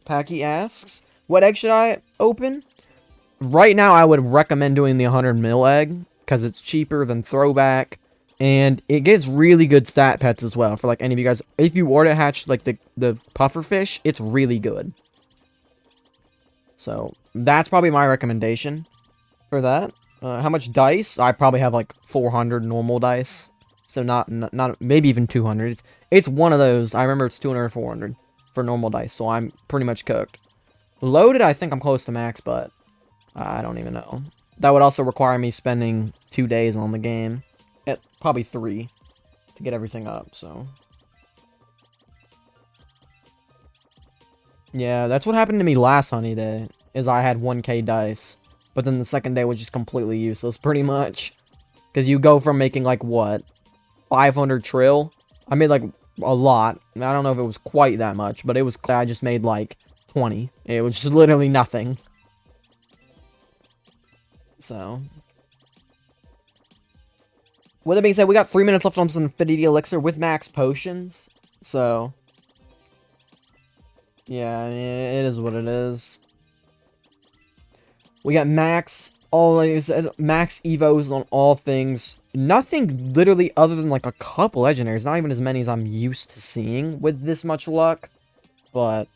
Packy asks, what egg should I open? Right now, I would recommend doing the 100 mil egg, because it's cheaper than Throwback, and it gives really good stat pets as well, for like any of you guys. If you were to hatch like the puffer fish, it's really good. So, that's probably my recommendation for that. How much dice? I probably have like 400 normal dice. So not maybe even 200. It's one of those. I remember it's 200 or 400 for normal dice. So I'm pretty much cooked. Loaded, I think I'm close to max, but I don't even know. That would also require me spending 2 days on the game. Probably 3 to get everything up, so. Yeah, that's what happened to me last honey day, is I had 1k dice. But then the second day was just completely useless, pretty much. Because you go from making, like, what? 500 trill? I made, like, a lot. I don't know if it was quite that much, but it was... I just made, like, 20. It was just literally nothing. So... With that being said, we got 3 minutes left on some Infinity Elixir with max potions. So... yeah, it is what it is. We got max evos on all things. Nothing literally other than like a couple legendaries. Not even as many as I'm used to seeing with this much luck. But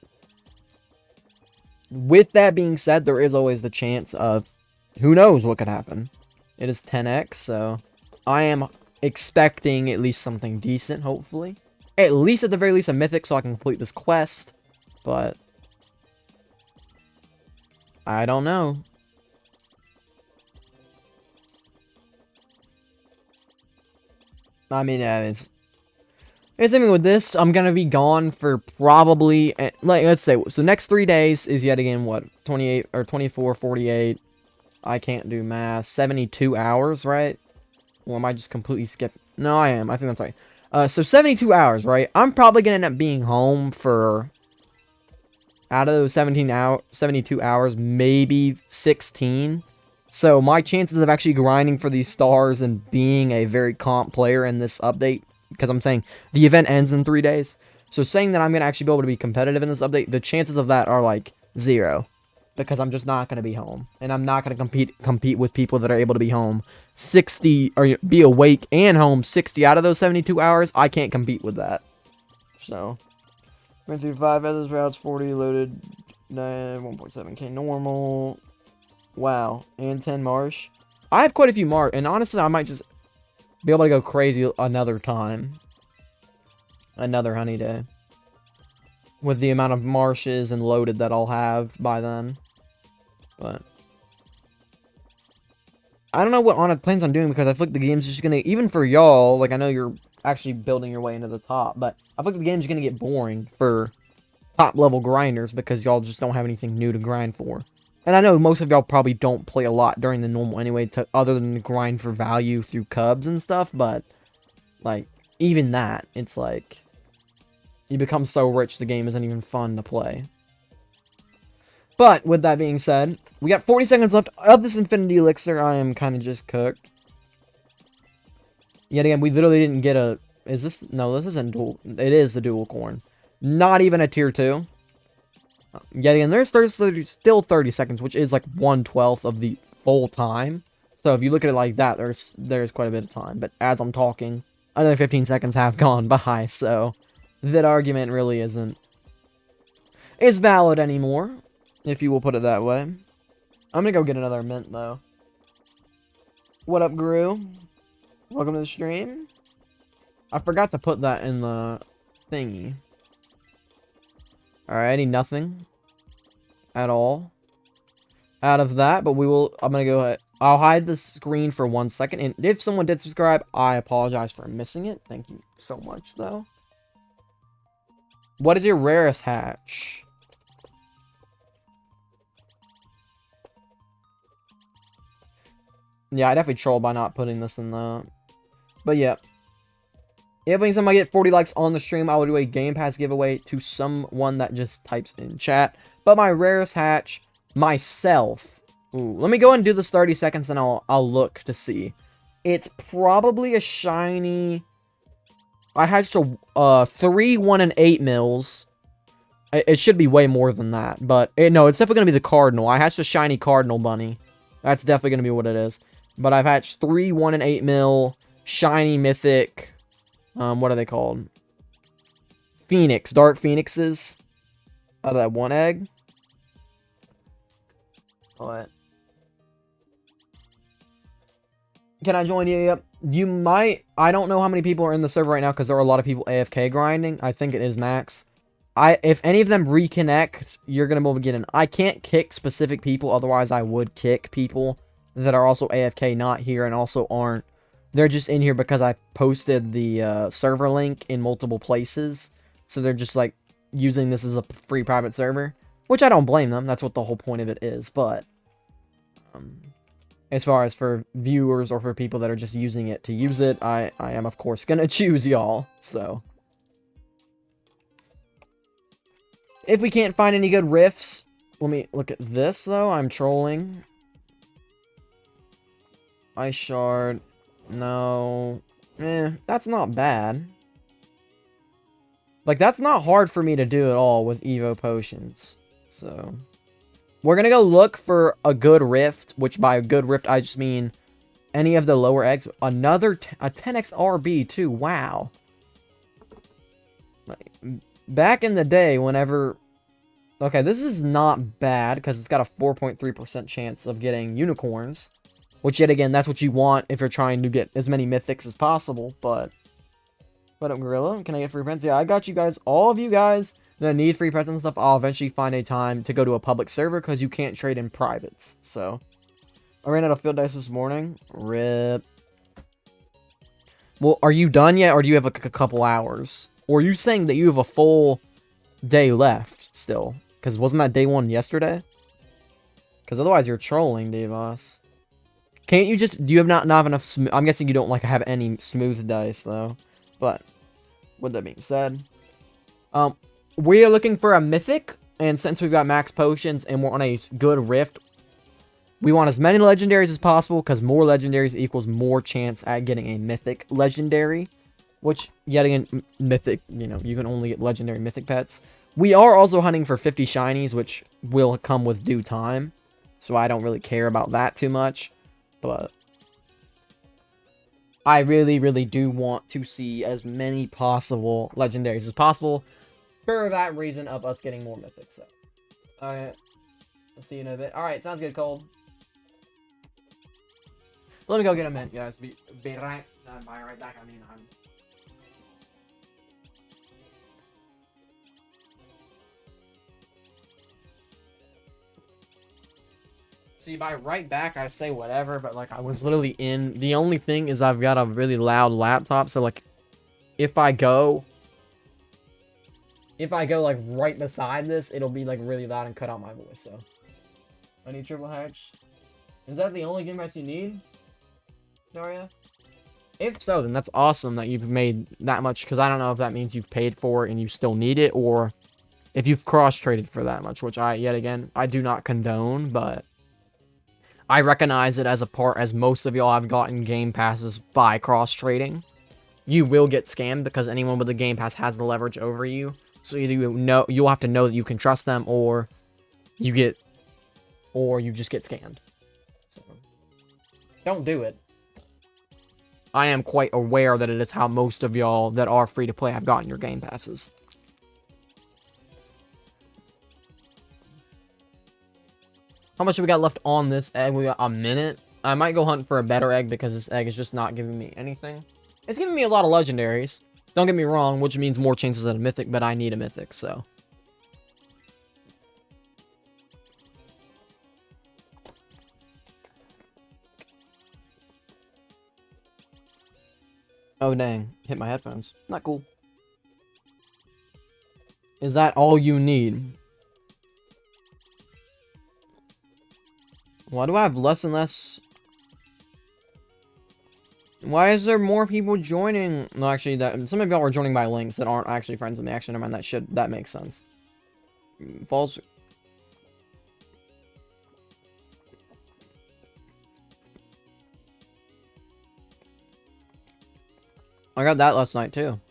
with that being said, there is always the chance of who knows what could happen. It is 10x, so I am expecting at least something decent, hopefully. At least, at the very least, a mythic so I can complete this quest. But I don't know. I mean, yeah, it's something with this. I'm gonna be gone for probably, like, let's say, so next 3 days is yet again, what, 28, or 24, 48, I can't do math, 72 hours, right? Or am I just completely skipping? No, I am, I think that's right. So 72 hours, right? I'm probably gonna end up being home for, out of those 72 hours, maybe 16. So my chances of actually grinding for these stars and being a very comp player in this update, because I'm saying the event ends in 3 days. So saying that I'm going to actually be able to be competitive in this update, the chances of that are like 0. Because I'm just not going to be home. And I'm not going to compete with people that are able to be home 60, or be awake and home 60 out of those 72 hours. I can't compete with that. So, went through 5 others routes, 40 loaded, 1.7k normal. Wow, and 10 marsh. I have quite a few marsh, and honestly, I might just be able to go crazy another time. Another honey day. With the amount of marshes and loaded that I'll have by then. But I don't know what Onnit plans on doing, because I feel like the game's just gonna, even for y'all, like, I know you're actually building your way into the top, but I feel like the game's gonna get boring for top level grinders because y'all just don't have anything new to grind for. And I know most of y'all probably don't play a lot during the normal anyway, other than to grind for value through cubs and stuff, but, like, even that, it's like, you become so rich the game isn't even fun to play. But, with that being said, we got 40 seconds left of this Infinity Elixir. I am kind of just cooked. Yet again, we literally didn't get a... Is this... No, this isn't dual... It is the dual corn. Not even a tier 2. Yet again, there's still 30 seconds, which is like 1/12 of the full time. So if you look at it like that, there's quite a bit of time. But as I'm talking, another 15 seconds have gone by, so that argument really isn't valid anymore, if you will put it that way. I'm gonna go get another mint, though. What up, Gru? Welcome to the stream. I forgot to put that in the thingy. Alrighty, nothing at all out of that, but I'm gonna go ahead. I'll hide the screen for 1 second, and if someone did subscribe, I apologize for missing it. Thank you so much, though. What is your rarest hatch? Yeah, I definitely trolled by not putting this in the... But yeah. If somebody get 40 likes on the stream, I will do a Game Pass giveaway to someone that just types in chat. But my rarest hatch, myself. Ooh, let me go and do this 30 seconds, and I'll look to see. It's probably a shiny... I hatched a 3, 1, and 8 mils. It should be way more than that, but... no, it's definitely going to be the Cardinal. I hatched a shiny Cardinal bunny. That's definitely going to be what it is. But I've hatched 3, 1, and 8 mil, shiny mythic... what are they called? Phoenix. Dark Phoenixes. Out of that one egg. What? Can I join you? Yep. You might... I don't know how many people are in the server right now, because there are a lot of people AFK grinding. I think it is max. If any of them reconnect, you're going to be able to get in. I can't kick specific people, otherwise I would kick people that are also AFK, not here, and also aren't. They're just in here because I posted the server link in multiple places. So they're just, like, using this as a free private server. Which I don't blame them. That's what the whole point of it is. But, as far as for viewers or for people that are just using it to use it, I am, of course, going to choose y'all. So, if we can't find any good riffs, let me look at this, though. I'm trolling. Ice Shard... No. That's not bad. Like, that's not hard for me to do at all with Evo Potions. So, we're gonna go look for a good rift, which by a good rift, I just mean any of the lower eggs. A 10x RB, too. Wow. Like, back in the day, whenever... Okay, this is not bad, because it's got a 4.3% chance of getting unicorns. Which, yet again, that's what you want if you're trying to get as many mythics as possible, but... What up, Gorilla? Can I get free pets? Yeah, I got you guys. All of you guys that need free pets and stuff, I'll eventually find a time to go to a public server, because you can't trade in privates, so... I ran out of field dice this morning. RIP. Well, are you done yet, or do you have like a couple hours? Or are you saying that you have a full day left, still? Because wasn't that day 1 yesterday? Because otherwise you're trolling, Devos. Can't you just... Do you have not have enough smooth... I'm guessing you don't, like, have any smooth dice, though. But, with that being said... we are looking for a mythic. And since we've got max potions and we're on a good rift... We want as many legendaries as possible, because more legendaries equals more chance at getting a mythic legendary. Which, yet again, mythic... You know, you can only get legendary mythic pets. We are also hunting for 50 shinies, which will come with due time. So I don't really care about that too much. But I really, really do want to see as many possible legendaries as possible for that reason of us getting more mythics. So, alright. I'll see you in a bit. Alright, sounds good, Cole. Let me go get a mint, guys. Be right back. I mean, I'm... See, by right back, I say whatever, but, like, I was literally in... The only thing is I've got a really loud laptop, so, like, if I go, like, right beside this, it'll be, like, really loud and cut out my voice, so. I need triple hatch. Is that the only game pass you need, Daria? If so, then that's awesome that you've made that much, because I don't know if that means you've paid for it and you still need it, or if you've cross-traded for that much, which yet again, I do not condone, but I recognize it as a part, as most of y'all have gotten game passes by cross-trading. You will get scammed because anyone with a game pass has the leverage over you. So either you'll have to know that you can trust them, or you just get scammed. So don't do it. I am quite aware that it is how most of y'all that are free to play have gotten your game passes. How much have we got left on this egg? We got a minute. I might go hunt for a better egg because this egg is just not giving me anything. It's giving me a lot of legendaries. Don't get me wrong, which means more chances at a mythic, but I need a mythic, so. Oh, dang. Hit my headphones. Not cool. Is that all you need? Why do I have less and less? Why is there more people joining? No, actually, some of y'all are joining by links that aren't actually friends with me. Actually, never mind. That makes sense. False. I got that last night too.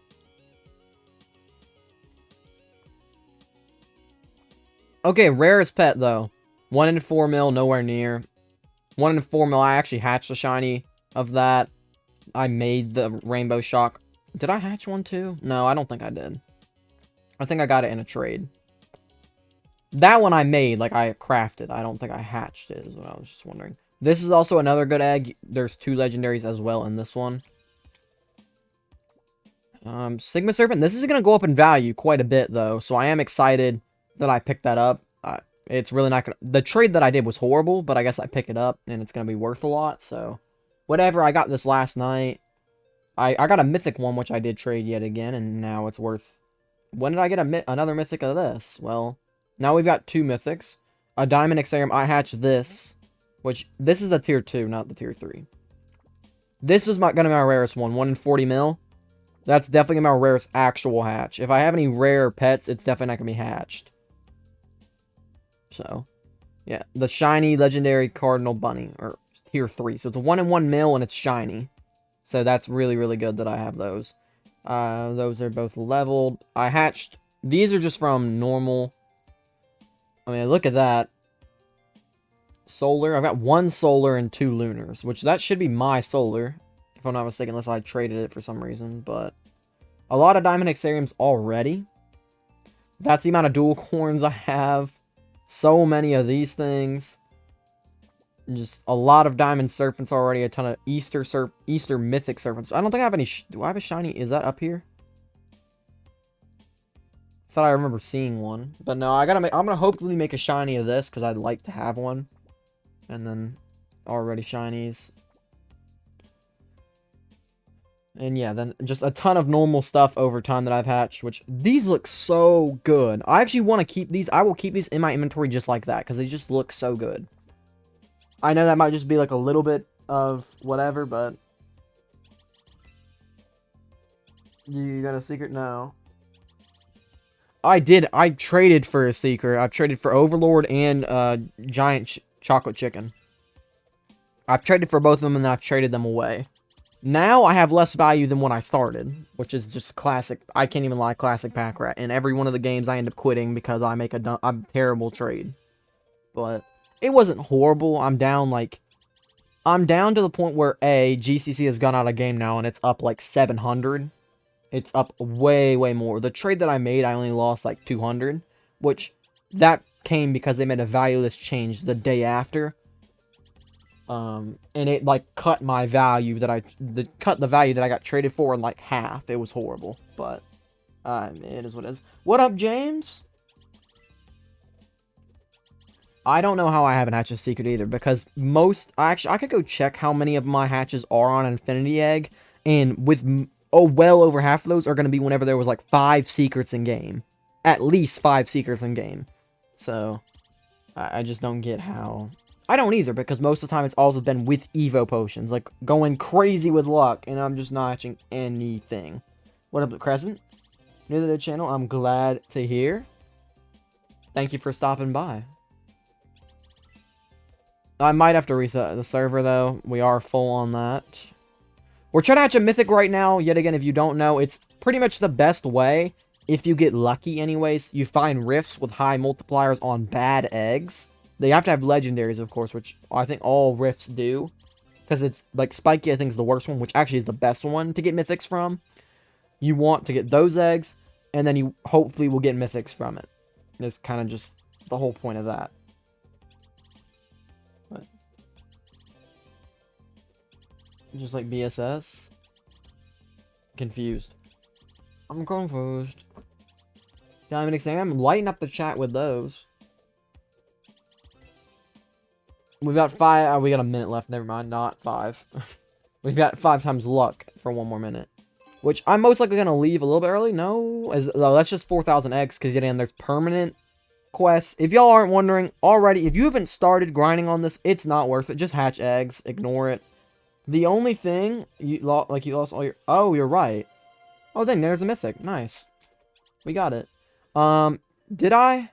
Okay, rarest pet though. 1 in 4 mil, nowhere near. 1 in 4 mil. I actually hatched a shiny of that. I made the Rainbow Shock. Did I hatch one too? No, I don't think I did. I think I got it in a trade. That one I made, like I crafted. I don't think I hatched it, is what I was just wondering. This is also another good egg. There's 2 legendaries as well in this one. Sigma Serpent. This is going to go up in value quite a bit, though. So I am excited that I picked that up. It's really not going to... The trade that I did was horrible, but I guess I pick it up, and it's going to be worth a lot, so... Whatever, I got this last night. I got a mythic one, which I did trade yet again, and now it's worth... When did I get another mythic of this? Well, now we've got 2 mythics. A Diamond Exarium. I hatched this, which... This is a tier 2, not the tier 3. This is going to be my rarest one. 1 in 40 mil. That's definitely my rarest actual hatch. If I have any rare pets, it's definitely not going to be hatched. So, yeah. The shiny legendary Cardinal Bunny, or tier 3. So it's a 1 in 1 mil and it's shiny. So that's really, really good that I have those. Those are both leveled. I hatched... These are just from normal... I mean, look at that. Solar. I've got 1 solar and 2 lunars, which that should be my solar. If I'm not mistaken, unless I traded it for some reason, but a lot of Diamond Exariums already. That's the amount of dual corns I have. So many of these things. Just a lot of Diamond Serpents already. A ton of Easter Mythic Serpents. I don't think I have any... Do I have a shiny? Is that up here? Thought I remember seeing one. But no, I'm gonna hopefully make a shiny of this, because I'd like to have one. And then already shinies. And yeah, then just a ton of normal stuff over time that I've hatched, which these look so good. I actually want to keep these. I will keep these in my inventory just like that, because they just look so good. I know that might just be like a little bit of whatever, but... You got a secret? No. I did. I traded for a secret. I've traded for Overlord and Giant Chocolate Chicken. I've traded for both of them, and then I've traded them away. Now I have less value than when I started, which is just classic. I can't even lie, classic pack rat. In every one of the games, I end up quitting because I make a terrible trade. But it wasn't horrible. I'm down to the point where GCC has gone out of game now, and it's up like 700. It's up way, way more. The trade that I made, I only lost like 200, which that came because they made a valueless change the day after. And it like cut my value that cut the value that I got traded for in like half. It was horrible, but it is what it is. What up, James? I don't know how I haven't hatched a secret either, because actually, I could go check how many of my hatches are on Infinity Egg, and well over half of those are going to be whenever there was, like, 5 secrets in game. At least 5 secrets in game. So, I just don't get how... I don't either, because most of the time it's also been with Evo potions, like, going crazy with luck, and I'm just not hatching anything. What up, Crescent? New to the channel, I'm glad to hear. Thank you for stopping by. I might have to reset the server, though. We are full on that. We're trying to hatch a mythic right now. Yet again, if you don't know, it's pretty much the best way. If you get lucky anyways, you find rifts with high multipliers on bad eggs. They have to have legendaries, of course, which I think all rifts do. Because it's, like, Spiky, I think, is the worst one, which actually is the best one to get mythics from. You want to get those eggs, and then you hopefully will get mythics from it. It's kind of just the whole point of that. Just like BSS. Confused. I'm confused. Diamond Exam. I'm lighting up the chat with those. We've got 5. We got a minute left. Never mind. Not 5. We've got 5 times luck for 1 more minute. Which I'm most likely going to leave a little bit early. No. That's just 4,000 eggs. Because yet again, there's permanent quests. If y'all aren't wondering already, if you haven't started grinding on this, it's not worth it. Just hatch eggs. Ignore it. The only thing, you lost all your... Oh, you're right. Oh, dang, there's a mythic. Nice. We got it. Did I?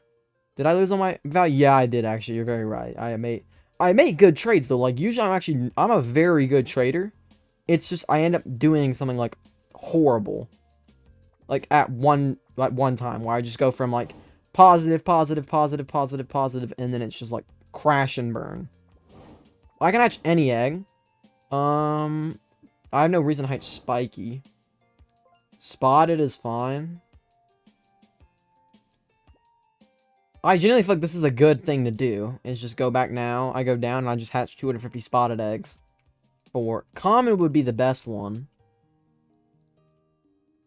Did I lose on my value? Yeah, I did, actually. You're very right. I made good trades, though. Like, usually I'm a very good trader. It's just, I end up doing something, like, horrible. Like, at one time, where I just go from, like, positive, positive, positive, positive, positive, and then it's just, like, crash and burn. I can hatch any egg. I have no reason to hatch Spiky. Spotted is fine. I genuinely feel like this is a good thing to do. Is just go back now. I go down and I just hatch 250 spotted eggs. For common would be the best one.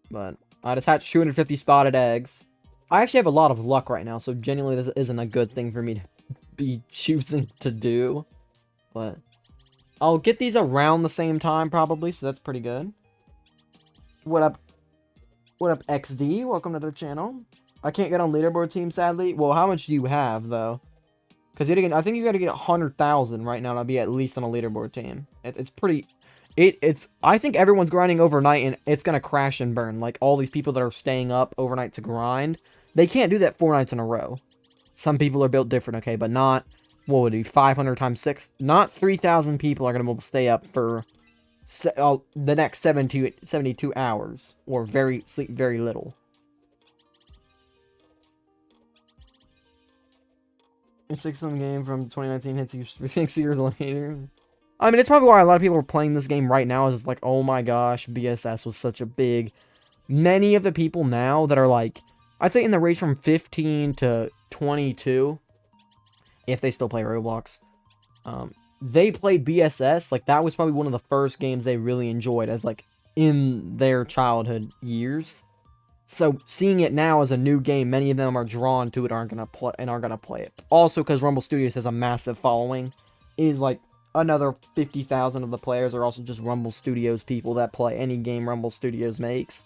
But I just hatched 250 spotted eggs. I actually have a lot of luck right now, so genuinely this isn't a good thing for me to be choosing to do. But I'll get these around the same time, probably, so that's pretty good. What up? What up, XD? Welcome to the channel. I can't get on leaderboard team, sadly. Well, how much do you have, though? Because I think you got to get 100,000 right now to be at least on a leaderboard team. It's pretty... I think everyone's grinding overnight, and it's going to crash and burn. Like, all these people that are staying up overnight to grind, they can't do that 4 nights in a row. Some people are built different, okay, but not... What would it be? 500 times 6? Not 3,000 people are going to be able to stay up for the next 72 hours. Or sleep very little. It's like some game from 2019 hits you 6 years later. I mean, it's probably why a lot of people are playing this game right now. Is it's like, oh my gosh, BSS was such a big... Many of the people now that are like... I'd say in the range from 15 to 22... If they still play Roblox. They played BSS. Like, that was probably one of the first games they really enjoyed as, like, in their childhood years. So, seeing it now as a new game, many of them are drawn to it aren't gonna play it. Also, because Rumble Studios has a massive following, is, like, another 50,000 of the players are also just Rumble Studios people that play any game Rumble Studios makes.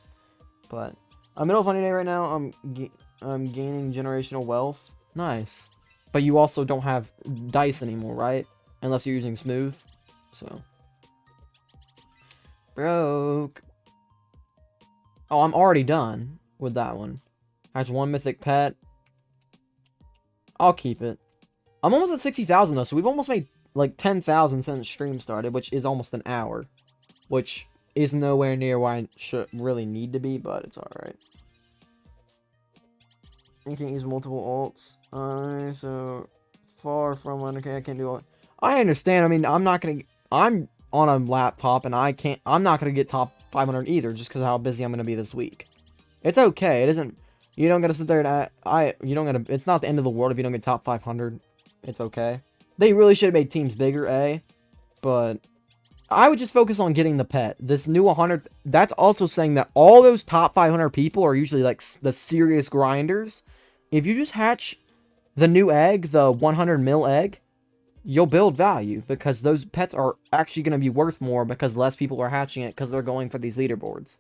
But, I'm middle of funny day right now. I'm gaining generational wealth. Nice. But you also don't have dice anymore, right? Unless you're using smooth. So. Broke. Oh, I'm already done with that one. That's one mythic pet. I'll keep it. I'm almost at 60,000 though, so we've almost made like 10,000 since stream started, which is almost an hour. Which is nowhere near where I should really need to be, but it's alright. You can't use multiple alts. So far from one. Okay, I can't do all. I understand. I mean, I'm on a laptop and I'm not gonna get top 500 either, just because of how busy I'm gonna be this week. It's okay. It isn't. You don't gotta sit there and you don't gotta. It's not the end of the world if you don't get top 500. It's okay. They really should have made teams bigger, but I would just focus on getting the pet. This new 100. That's also saying that all those top 500 people are usually like the serious grinders. If you just hatch the new egg, the 100 mil egg, you'll build value because those pets are actually going to be worth more because less people are hatching it because they're going for these leaderboards.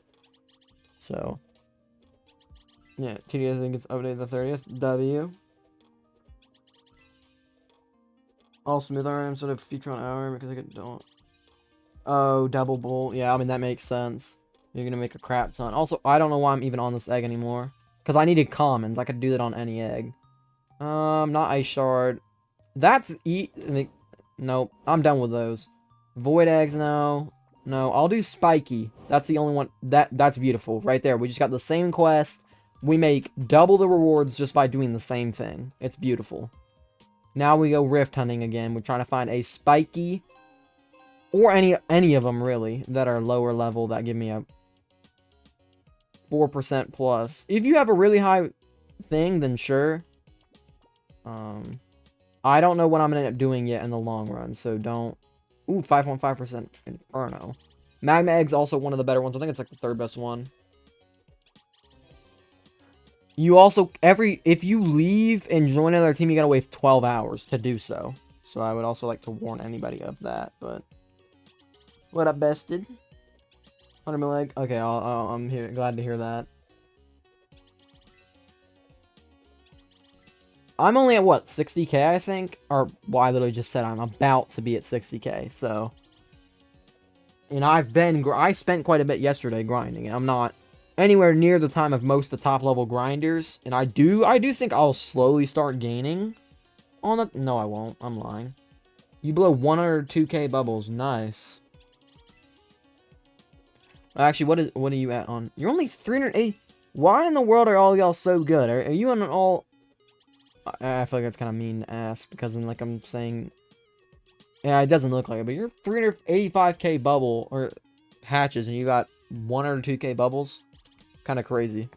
So, yeah, TDS gets updated the 30th. W. All smooth RM sort of feature on hour because I don't. Oh, double bull. Yeah, I mean, that makes sense. You're going to make a crap ton. Also, I don't know why I'm even on this egg anymore. Because I needed commons. I could do that on any egg. Not Ice Shard. That's nope. I'm done with those. Void eggs, no. No, I'll do Spiky. That's the only one. That's beautiful. Right there. We just got the same quest. We make double the rewards just by doing the same thing. It's beautiful. Now we go rift hunting again. We're trying to find a Spiky. Or any of them, really, that are lower level that give me a 4% plus. If you have a really high thing, then sure. I don't know what I'm going to end up doing yet in the long run, so don't... Ooh, 5.5% Inferno. Magma Egg's also one of the better ones. I think it's like the third best one. You also... If you leave and join another team, you gotta wait 12 hours to do so. So I would also like to warn anybody of that, but... What up, bested? 100 mil egg? Okay, I'm here. Glad to hear that. I'm only at, what, 60k, I think? Or, well, I literally just said I'm about to be at 60k, so... And I spent quite a bit yesterday grinding, and I'm not anywhere near the time of most of the top-level grinders. And I do think I'll slowly start gaining on the... No, I won't. I'm lying. You blow 102k bubbles. Nice. Actually, what are you at on? You're only 380. Why in the world are all y'all so good? Are you on an all... I feel like that's kind of mean to ask because then, like, I'm saying... Yeah, it doesn't look like it, but you're 385k bubble, or hatches, and you got 102k bubbles? Kind of crazy.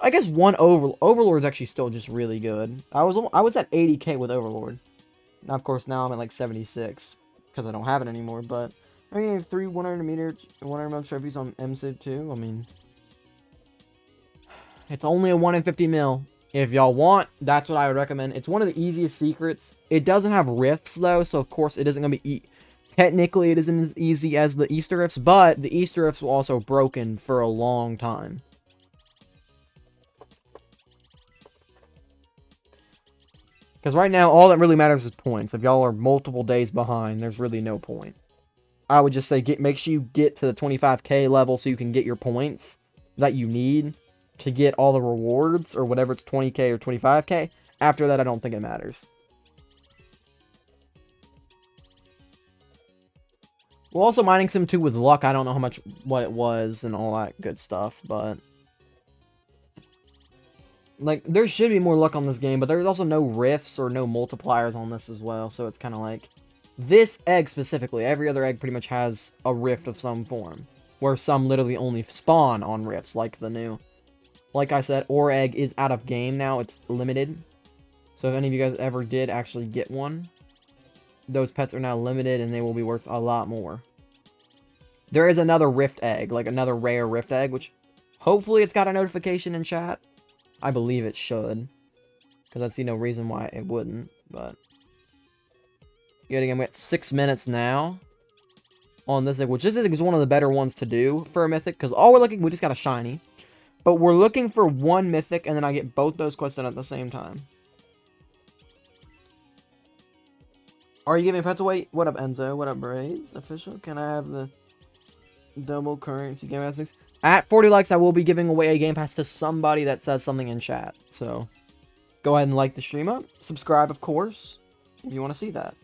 I guess Overlord's actually still just really good. I was at 80k with Overlord. Now, of course, now I'm at, like, 76, because I don't have it anymore, but... I mean, 3 100 mil trophies on MSID too. I mean, it's only a 1 in 50 mil. If y'all want, that's what I would recommend. It's one of the easiest secrets. It doesn't have rifts though, so of course it isn't gonna be technically it isn't as easy as the Easter rifts, but the Easter rifts were also broken for a long time. Because right now, all that really matters is points. If y'all are multiple days behind, there's really no point. I would just say make sure you get to the 25k level so you can get your points that you need to get all the rewards, or whatever it's 20k or 25k. After that, I don't think it matters. Well, also mining sim 2 with luck, I don't know what it was and all that good stuff, but... Like, there should be more luck on this game, but there's also no rifts or no multipliers on this as well, so it's kind of like... This egg specifically, every other egg pretty much has a rift of some form. Where some literally only spawn on rifts, like the new. Like I said, Ore Egg is out of game now, it's limited. So if any of you guys ever did actually get one, those pets are now limited and they will be worth a lot more. There is another Rift Egg, like another rare Rift Egg, which hopefully it's got a notification in chat. I believe it should. Because I see no reason why it wouldn't, but... Yet again, we got 6 minutes now on this egg, which this is one of the better ones to do for a mythic, because all we're looking, we just got a shiny. But we're looking for one mythic, and then I get both those quests done at the same time. Are you giving pets away? What up, Enzo? What up, Braids? Official? Can I have the double currency Game Pass 6? At 40 likes, I will be giving away a Game Pass to somebody that says something in chat. So, go ahead and like the stream up. Subscribe, of course, if you want to see that.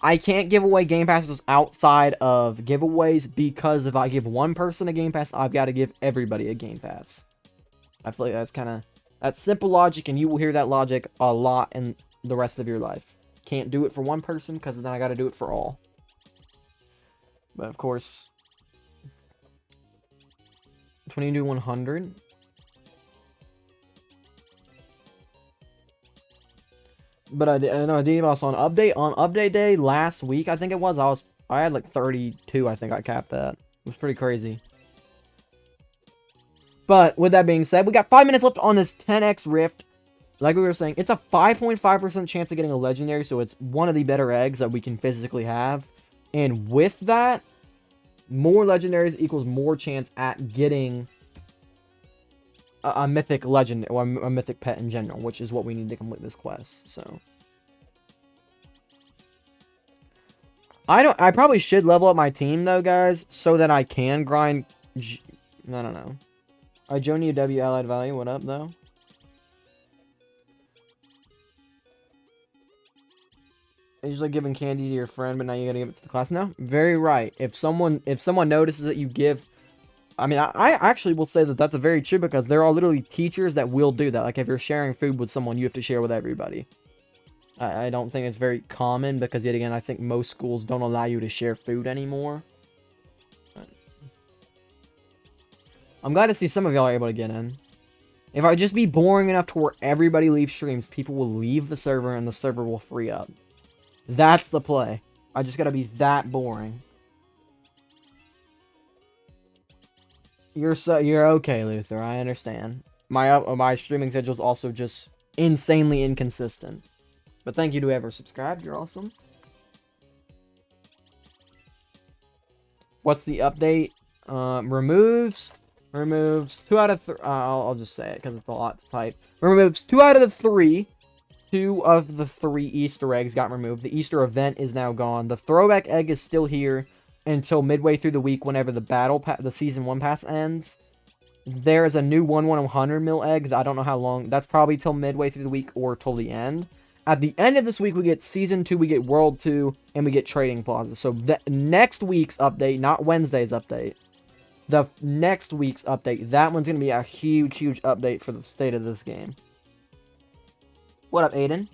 I can't give away Game Passes outside of giveaways because if I give one person a Game Pass, I've got to give everybody a Game Pass. I feel like that's simple logic, and you will hear that logic a lot in the rest of your life. Can't do it for one person because then I got to do it for all. But of course, 20 to 100. But I know I did also on update day last week, I think it was, I had like 32, I think I capped at. It was pretty crazy. But with that being said, we got 5 minutes left on this 10x rift. like we were saying, it's a 5.5% chance of getting a legendary, so it's one of the better eggs that we can physically have. And with that, more legendaries equals more chance at getting a mythic legend or a mythic pet in general, which is what we need to complete this quest. So I probably should level up my team though, guys, so that I can grind. No, no, no. I join you, W Allied Value. What up, though? Usually giving candy to your friend, but now you gotta give it to the class. No, very right. If someone notices that you give, I mean, I actually will say that that's a very true, because there are literally teachers that will do that. Like if you're sharing food with someone, you have to share with everybody. I don't think it's very common, because yet again, I think most schools don't allow you to share food anymore. I'm glad to see some of y'all are able to get in. If I just be boring enough to where everybody leaves streams, people will leave the server and the server will free up. That's the play. I just gotta be that boring. You're okay, Luther. I understand. My streaming schedule is also just insanely inconsistent. But thank you to whoever subscribed. You're awesome. What's the update? Removes 2 out of 3. I'll just say it because it's a lot to type. Removes 2 out of the 3. 2 of the 3 Easter eggs got removed. The Easter event is now gone. The throwback egg is still here until midway through the week, whenever the season 1 pass ends. There is a new 1/100 mil egg that I don't know how long. That's probably till midway through the week or till the end. At the end of this week, we get Season 2, we get World 2, and we get Trading Plaza. So next week's update, not Wednesday's update, the next week's update, that one's going to be a huge, huge update for the state of this game. What up, Aiden?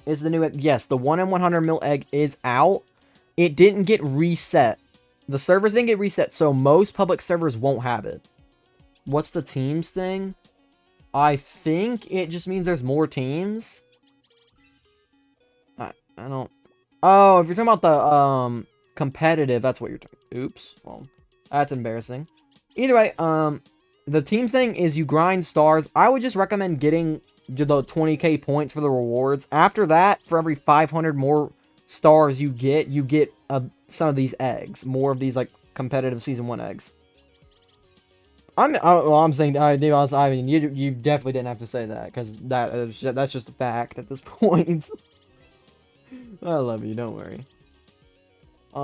Is the new... Yes, the 1/100 mil egg is out. It didn't get reset. The servers didn't get reset, so most public servers won't have it. What's the teams thing? I think it just means there's more teams. I don't... Oh, if you're talking about the competitive, that's what you're talking... Oops. Well, that's embarrassing. Either way, the teams thing is you grind stars. I would just recommend getting the 20k points for the rewards. After that, for every 500 more stars you get some of these eggs. More of these, like, competitive Season 1 eggs. I'm saying, I mean, you definitely didn't have to say that, because that's just a fact at this point. I love you, don't worry.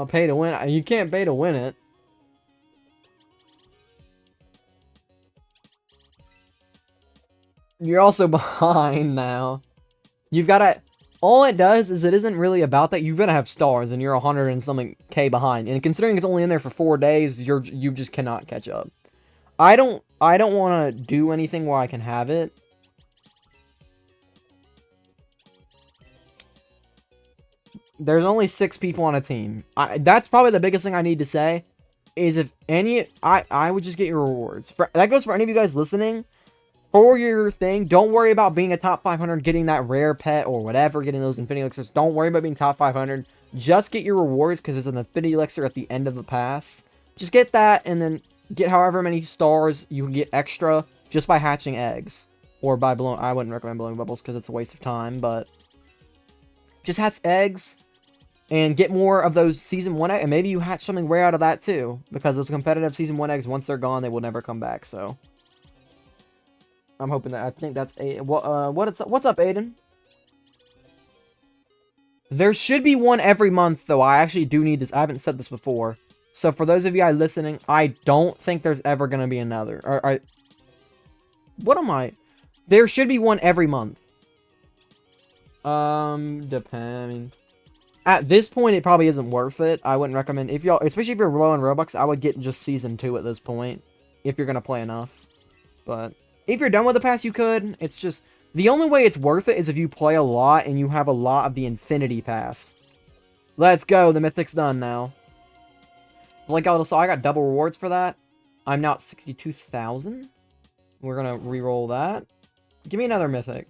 Pay to win. You can't pay to win it. You're also behind now. You've got to... All it does is it isn't really about that. You're going to have stars, and you're 100 and something K behind. And considering it's only in there for 4 days, you just cannot catch up. I don't want to do anything where I can have it. There's only 6 people on a team. That's probably the biggest thing I need to say. Is if any... I would just get your rewards. That goes for any of you guys listening. For your thing, don't worry about being a top 500, getting that rare pet or whatever, getting those Infinity Elixirs. Don't worry about being top 500. Just get your rewards, because there's an Infinity Elixir at the end of the pass. Just get that, and then get however many stars you can get extra just by hatching eggs. Or by blowing... I wouldn't recommend blowing bubbles, because it's a waste of time, but... Just hatch eggs, and get more of those Season 1 eggs, and maybe you hatch something rare out of that, too. Because those competitive Season 1 eggs, once they're gone, they will never come back, so... I'm hoping that... I think that's... what's up, Aiden? There should be one every month, though. I actually do need this. I haven't said this before. So, for those of you guys listening, I don't think there's ever going to be another. What am I... There should be one every month. Depending... At this point, it probably isn't worth it. I wouldn't recommend... Especially if you're low on Robux, I would get just Season 2 at this point. If you're going to play enough. But... If you're done with the pass, you could. It's just... The only way it's worth it is if you play a lot and you have a lot of the Infinity Pass. Let's go. The Mythic's done now. Like I saw, I got double rewards for that. I'm now at 62,000. We're going to re-roll that. Give me another Mythic.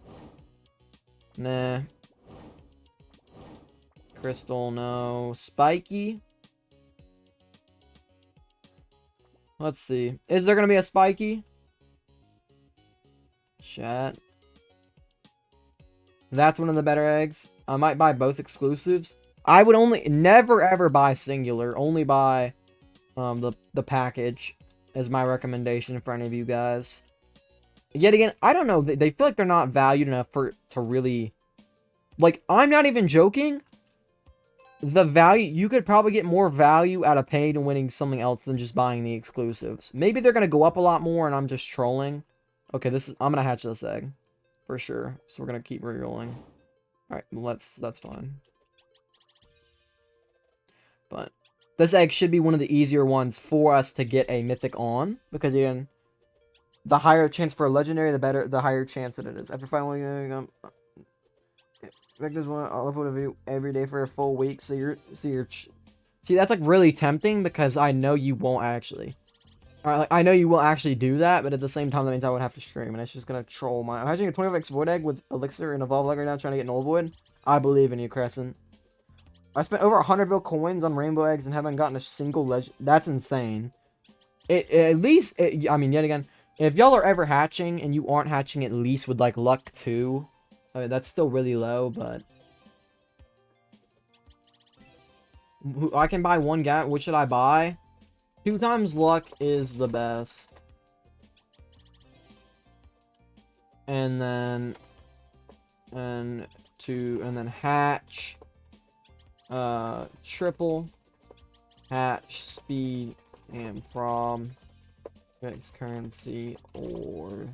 Nah. Crystal, no. Spiky. Let's see. Is there going to be a Spiky? Chat. That's one of the better eggs. I might buy both exclusives. I would only never ever buy singular. Only buy the package as my recommendation for any of you guys. Yet again, I don't know. They feel like they're not valued enough to really... Like, I'm not even joking. The value... You could probably get more value out of paying to winning something else than just buying the exclusives. Maybe they're going to go up a lot more and I'm just trolling. Okay, this is... I'm going to hatch this egg. For sure. So we're going to keep re-rolling. Alright, that's fine. But this egg should be one of the easier ones for us to get a mythic on. Because again... The higher chance for a legendary, the higher chance that it is. After finally this one, I'll upload a video every day for a full week. See, that's like really tempting because I know you won't actually. Alright, like, I know you won't actually do that, but at the same time, that means I would have to stream, and it's just gonna troll my. I'm hatching a 25x void egg with elixir and evolve egg right now, trying to get null void. I believe in you, Crescent. I spent over 100 bill coins on rainbow eggs and haven't gotten a single legend. That's insane. At least, I mean, yet again. If y'all are ever hatching, and you aren't hatching at least with, like, luck 2, I mean, that's still really low, but... I can buy one gap. What should I buy? 2 times luck is the best. And then... And then hatch. Triple. Hatch, speed, and prom. Currency or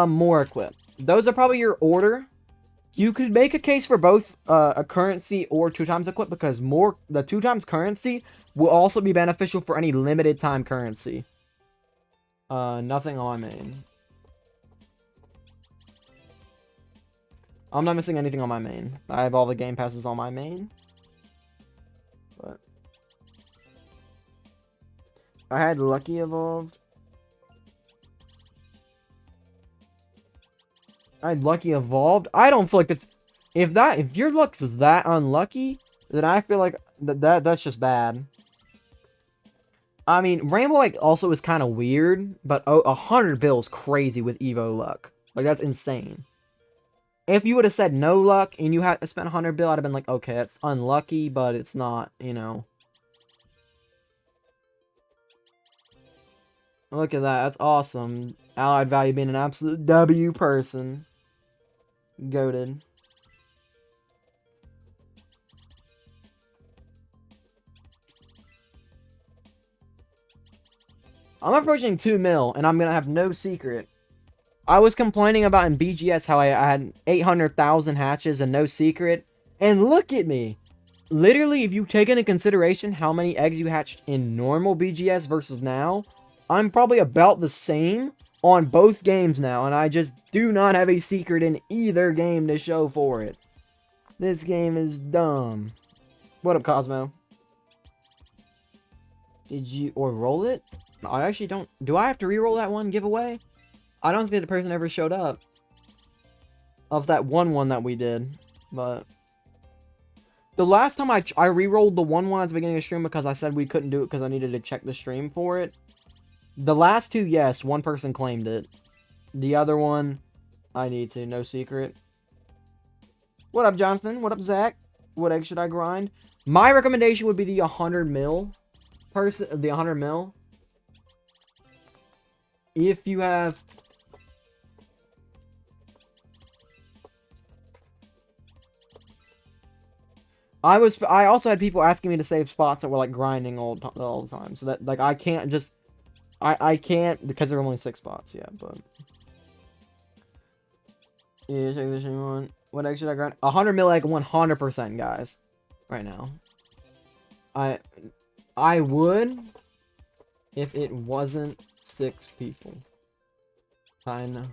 more equip. Those are probably your order. You could make a case for both a currency or 2 times equip because the 2 times currency will also be beneficial for any limited time currency. Nothing on my main. I'm not missing anything on my main. I have all the game passes on my main. But I had Lucky evolved. I had Lucky evolved. I don't feel like it's... If your luck is that unlucky, then I feel like that's just bad. I mean, Rainbow Egg also is kind of weird, but 100 bill is crazy with Evo luck. Like, that's insane. If you would have said no luck and you had to spend 100 bill, I'd have been like, okay, that's unlucky, but it's not, you know... Look at that. That's awesome. Allied value being an absolute W person. Goated. I'm approaching 2 mil, and I'm going to have no secret. I was complaining about in BGS how I had 800,000 hatches and no secret. And look at me. Literally, if you take into consideration how many eggs you hatched in normal BGS versus now... I'm probably about the same on both games now, and I just do not have a secret in either game to show for it. This game is dumb. What up, Cosmo? Did you... Or roll it? I actually don't... Do I have to reroll that one giveaway? I don't think the person ever showed up. Of that one that we did. But... The last time I rerolled the one at the beginning of the stream because I said we couldn't do it because I needed to check the stream for it. The last 2, yes, one person claimed it. The other one, I need to, no secret. What up, Jonathan? What up, Zach? What egg should I grind? My recommendation would be the 100 mil. The 100 mil. If you have... I also had people asking me to save spots that were, like, grinding all the time. So that, like, I can't just... I can't, because there are only 6 spots, yeah, but... Yeah, check this one. What egg should I grind? 100 mil egg, 100%, guys. Right now. I would, if it wasn't 6 people. I know.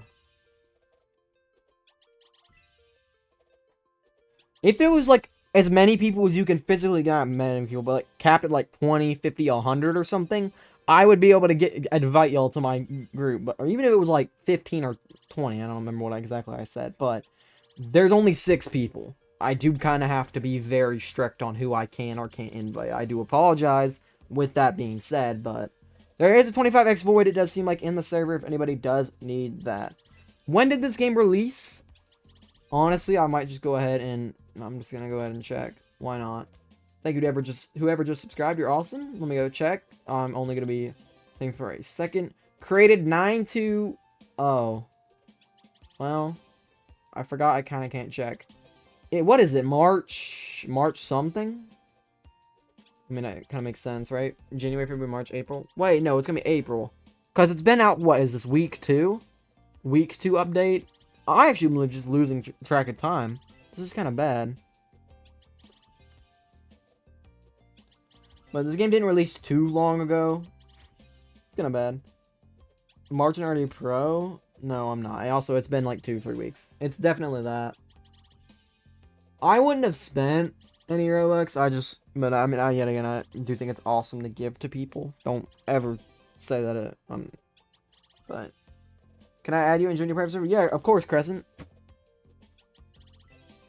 If it was, like, as many people as you can physically get, not many people, but, like, capped at, like, 20, 50, 100 or something... I would be able to invite y'all to my group, but or even if it was like 15 or 20, I don't remember what exactly I said, but there's only 6 people. I do kind of have to be very strict on who I can or can't invite. I do apologize with that being said, but there is a 25x void, it does seem like, in the server if anybody does need that. When did this game release? Honestly, I might just go ahead and... I'm just gonna go ahead and check. Why not? Thank you to whoever just subscribed. You're awesome. Let me go check. I'm only gonna be thinking for a second. Created 9-2... Oh. Well, I forgot I kind of can't check. What is it? March something? I mean, it kind of makes sense, right? January, February, March, April. Wait, no, it's gonna be April. Because it's been out, what is this, week 2? Week 2 update? I actually am just losing track of time. This is kind of bad. But this game didn't release too long ago. It's kind of bad. March and already pro? No, I'm not. It's been like 2-3 weeks. It's definitely that. I wouldn't have spent any Robux. But I mean, yet again, I do think it's awesome to give to people. Don't ever say that. But can I add you in Junior Private Server? Yeah, of course, Crescent.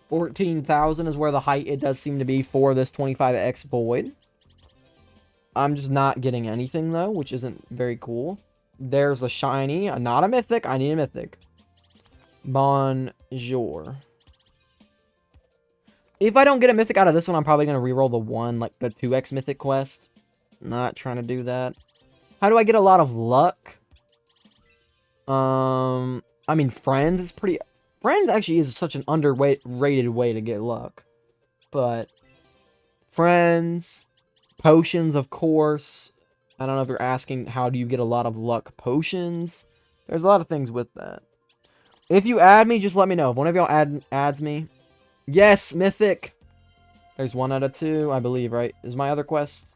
14,000 is where the height it does seem to be for this 25x void. I'm just not getting anything though, which isn't very cool. There's a shiny, not a mythic. I need a mythic. Bonjour. If I don't get a mythic out of this one, I'm probably going to reroll the one, like the 2x mythic quest. Not trying to do that. How do I get a lot of luck? I mean, Friends is pretty... Friends actually is such an underrated way to get luck. But Friends, potions, of course. I don't know if you're asking how do you get a lot of luck potions. There's a lot of things with that. If you add me, just let me know. If one of y'all adds me. Yes, mythic. There's 1 out of 2, I believe, right? Is my other quest?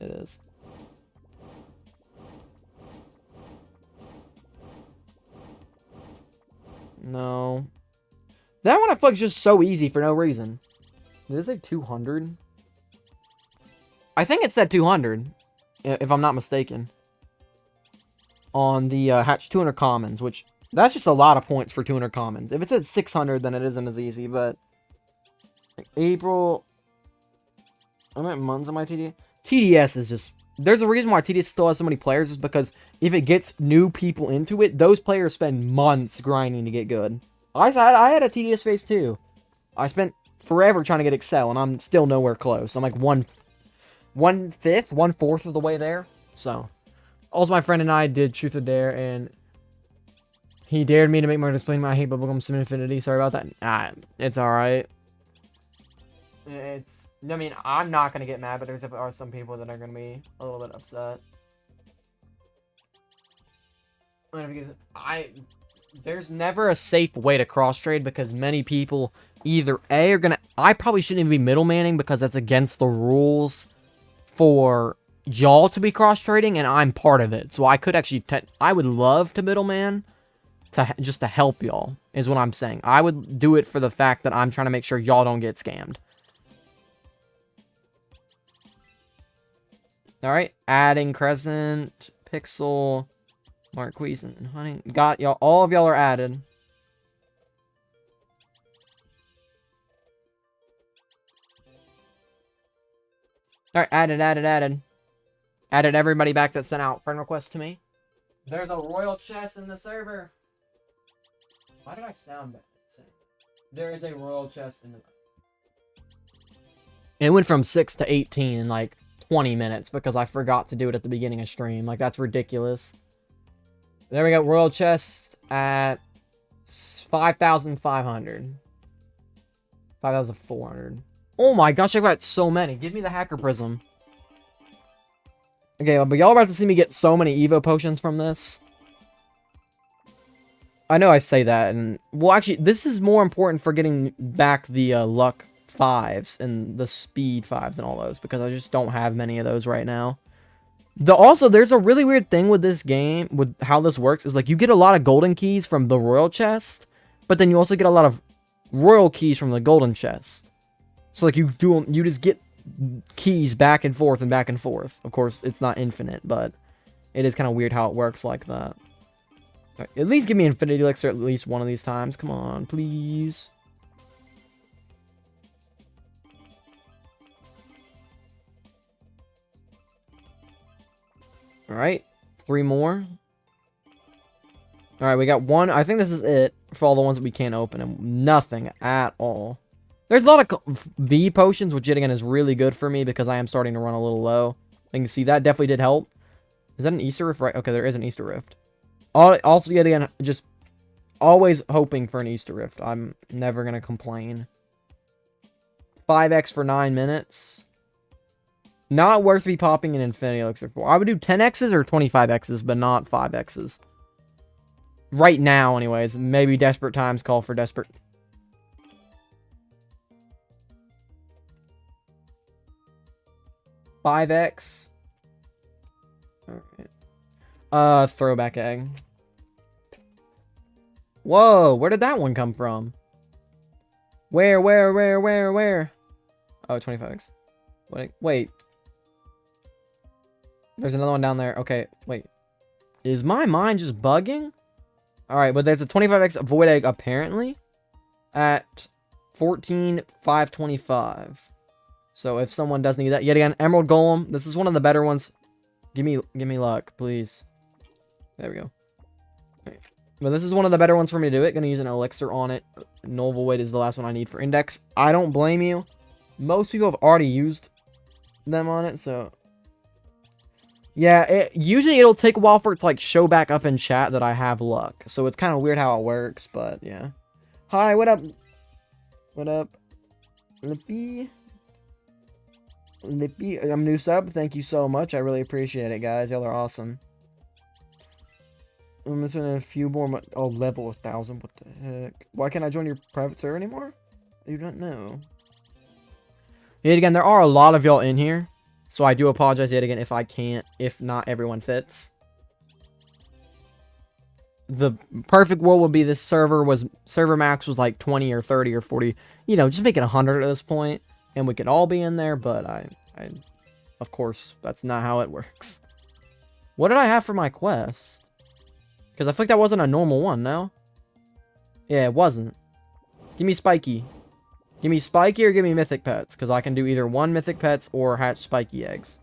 It is. No. That one I feel like is just so easy for no reason. Did it say 200? I think it said 200, if I'm not mistaken. On the hatch 200 commons, which that's just a lot of points for 200 commons. If it said 600, then it isn't as easy, but April, I'm at months on my TDS. TDS is just, there's a reason why TDS still has so many players, is because if it gets new people into it, those players spend months grinding to get good. I had a TDS phase too. I spent forever trying to get Excel, and I'm still nowhere close. I'm like 1/4 of the way there. So, also my friend and I did Truth or Dare, and he dared me to make my display my hate bubblegum sim infinity. Sorry about that. It's alright. I mean, I'm not gonna get mad, but there are some people that are gonna be a little bit upset. There's never a safe way to cross trade, because many people either are gonna... I probably shouldn't even be middlemaning, because that's against the rules for y'all to be cross trading, and I'm part of it. So I could actually... I would love to middleman just to help y'all, is what I'm saying. I would do it for the fact that I'm trying to make sure y'all don't get scammed. Alright, adding Crescent, Pixel, Marquise, and Honey. Got y'all. All of y'all are added. Alright, added. Added everybody back that sent out friend requests to me. There's a royal chest in the server. Why did I sound bad? There is a royal chest in the... It went from 6 to 18 in like 20 minutes because I forgot to do it at the beginning of stream. Like, that's ridiculous. There we go. Royal chest at 5,500. 5,400. Oh my gosh, I got so many. Give me the hacker prism. Okay, but y'all are about to see me get so many Evo potions from this. I know I say that, and... Well, actually, this is more important for getting back the luck 5s and the speed 5s and all those, because I just don't have many of those right now. Also, there's a really weird thing with this game, with how this works, is like you get a lot of golden keys from the royal chest, but then you also get a lot of royal keys from the golden chest. So like you just get keys back and forth and back and forth. Of course, it's not infinite, but it is kind of weird how it works like that. Right, at least give me Infinity Elixir at least one of these times. Come on, please. Alright, 3 more. Alright, we got one. I think this is it. for all the ones that we can't open, and nothing at all. There's a lot of V potions, which yet again is really good for me because I am starting to run a little low. You can see that definitely did help. Is that an Easter rift? Right. Okay, there is an Easter rift. Also, yet again, just always hoping for an Easter rift. I'm never going to complain. 5x for 9 minutes. Not worth me popping an Infinity Elixir for. I would do 10x's or 25x's, but not 5x's. Right now, anyways. Maybe desperate times call for desperate. $5x. Alright. Throwback egg. Whoa, where did that one come from? Where? Oh, 25x. Wait. There's another one down there. Okay, wait. Is my mind just bugging? Alright, but there's a 25x void egg apparently at 14,525. So if someone does need that, yet again, Emerald Golem. This is one of the better ones. Give me luck, please. There we go. Right. But this is one of the better ones for me to do it. Gonna use an elixir on it. Null Void is the last one I need for index. I don't blame you. Most people have already used them on it, so yeah, usually it'll take a while for it to like show back up in chat that I have luck. So it's kind of weird how it works, but yeah. Hi, what up? What up? Lippy, I'm new sub. Thank you so much. I really appreciate it, guys. Y'all are awesome. I'm missing a few more. Oh, level 1,000. What the heck? Why can't I join your private server anymore? You don't know. Yet again, there are a lot of y'all in here. So I do apologize yet again if I can't, if not everyone fits. The perfect world would be this server max was like 20 or 30 or 40. You know, just make it 100 at this point. And we could all be in there, but I of course, that's not how it works. What did I have for my quest? Because I feel like that wasn't a normal one, no? Yeah, it wasn't. Give me Spiky. Give me Spiky or give me Mythic Pets. Because I can do either 1 Mythic Pets or hatch Spiky eggs.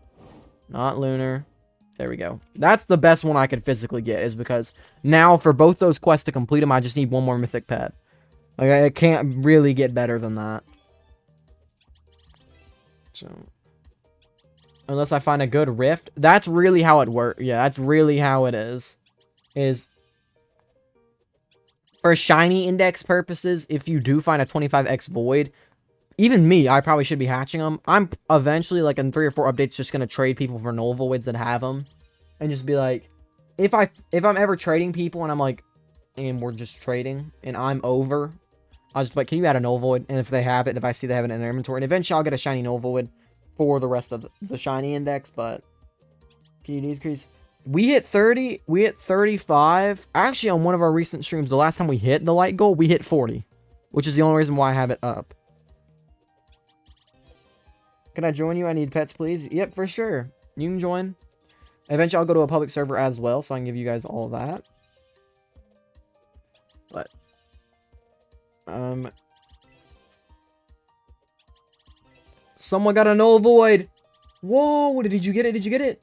Not Lunar. There we go. That's the best one I could physically get. Is because now for both those quests to complete them, I just need 1 more Mythic Pet. Like, I can't really get better than that. So, unless I find a good rift. That's really how it works. Yeah, that's really how it is. For shiny index purposes, if you do find a 25x void, even me, I probably should be hatching them. I'm eventually, like in 3 or 4 updates, just going to trade people for null voids that have them. And just be like, if I'm ever trading people and I'm like, and we're just trading, and I'm over, I'll just be like, can you add a null void? And if they have it, if I see they have it in their inventory, and eventually I'll get a shiny null void for the rest of the shiny index, but PUDs increase. We hit 30, we hit 35. Actually, on one of our recent streams, the last time we hit the light goal, we hit 40. Which is the only reason why I have it up. Can I join you? I need pets, please. Yep, for sure. You can join. Eventually, I'll go to a public server as well, so I can give you guys all of that. But someone got a null void. Whoa, did you get it? Did you get it?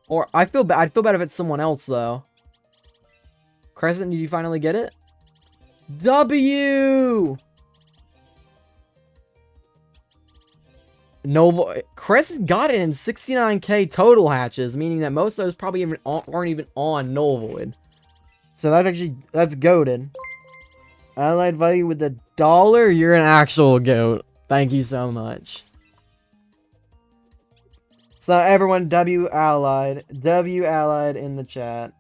Or I'd feel bad if it's someone else though. Crescent, did you finally get it? W. No, Crescent got it in 69k total hatches, meaning that most of those probably aren't even on null void. So that's goated. Allied value with $1. You're an actual goat. Thank you so much. So everyone, W allied in the chat.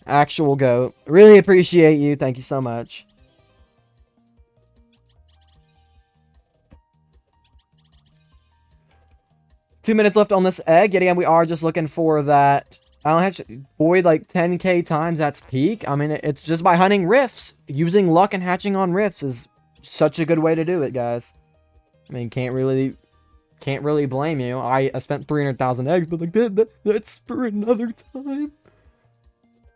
Actual goat. Really appreciate you. Thank you so much. Two minutes left on this egg. Yet again, we are just looking for that. I don't have to void like 10k times. That's peak. I mean, it's just by hunting rifts. Using luck and hatching on rifts is such a good way to do it, guys. I mean, can't really blame you. I spent 300,000 eggs, but like that's for another time.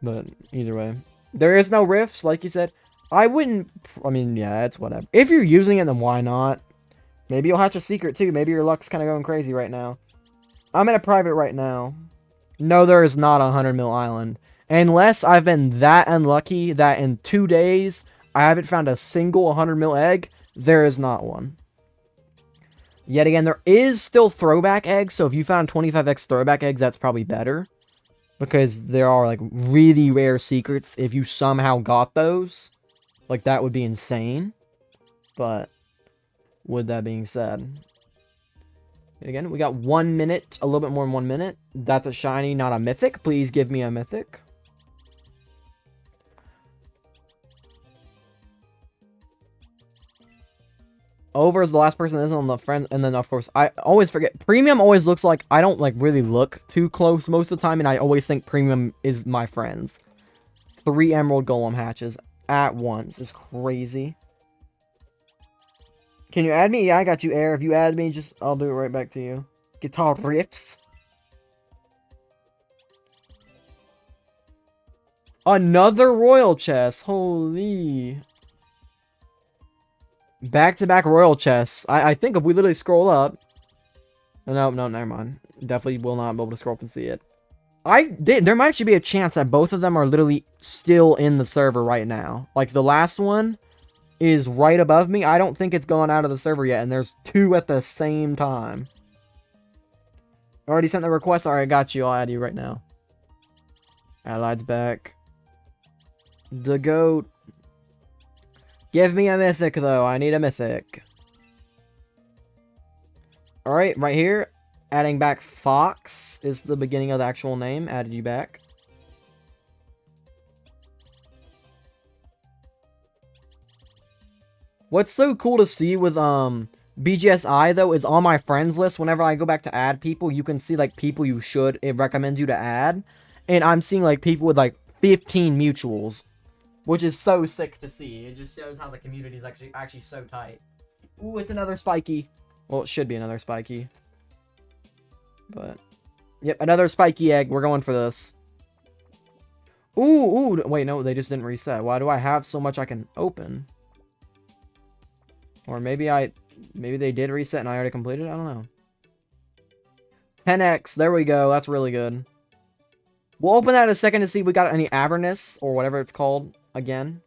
But either way, there is no rifts, like you said. I mean, yeah, it's whatever. If you're using it, then why not? Maybe you'll hatch a secret too. Maybe your luck's kind of going crazy right now. I'm in a private right now. No, there is not a 100 mil island. Unless I've been that unlucky that in 2 days I haven't found a single 100 mil egg, there is not one. Yet again, there is still throwback eggs, so if you found 25x throwback eggs, that's probably better. Because there are, like, really rare secrets. If you somehow got those, like, that would be insane. But, with that being said... Again, we got 1 minute, a little bit more than 1 minute. That's a shiny, not a mythic. Please give me a mythic. Over is the last person that isn't on the friend, and then of course I always forget. Premium always looks like I don't like really look too close most of the time, and I always think premium is my friends. 3 emerald golem hatches at once is crazy. Can you add me? Yeah, I got you, Air. If you add me, just I'll do it right back to you. Guitar riffs. Another royal chest. Holy. Back-to-back royal chests. I think if we literally scroll up... No, never mind. Definitely will not be able to scroll up and see it. There might actually be a chance that both of them are literally still in the server right now. Like, the last one is right above me. I don't think it's gone out of the server yet, and there's 2 at the same time. Already sent the request? Alright, I got you. I'll add you right now. Allied's back. The goat. Give me a mythic, though. I need a mythic. Alright, right here. Adding back Fox is the beginning of the actual name. Added you back. What's so cool to see with BGSI, though, is on my friends list. Whenever I go back to add people, you can see, like, people you should. It recommends you to add. And I'm seeing, like, people with, like, 15 mutuals. Which is so sick to see. It just shows how the community is actually so tight. Ooh, it's another spiky. Well, it should be another spiky. But, yep, another spiky egg. We're going for this. Ooh, wait, no, they just didn't reset. Why do I have so much I can open? Or maybe they did reset and I already completed it? I don't know. 10x, there we go. That's really good. We'll open that in a second to see if we got any Avernus, or whatever it's called, again.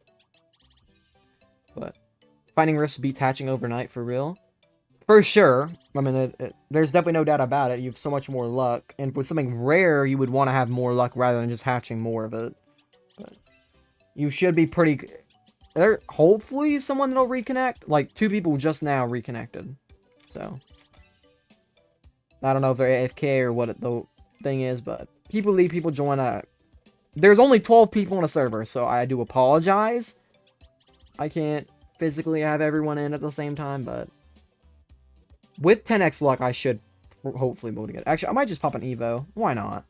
But, finding rifts beats hatching overnight, for real. For sure. I mean, there's definitely no doubt about it. You have so much more luck. And with something rare, you would want to have more luck rather than just hatching more of it. But, you should be pretty... hopefully someone that'll reconnect. Like, 2 people just now reconnected. So. I don't know if they're AFK or what the thing is, but... People join there's only 12 people on a server, so I do apologize. I can't physically have everyone in at the same time, but... With 10x luck, I should hopefully be able to get it. Actually, I might just pop an Evo. Why not?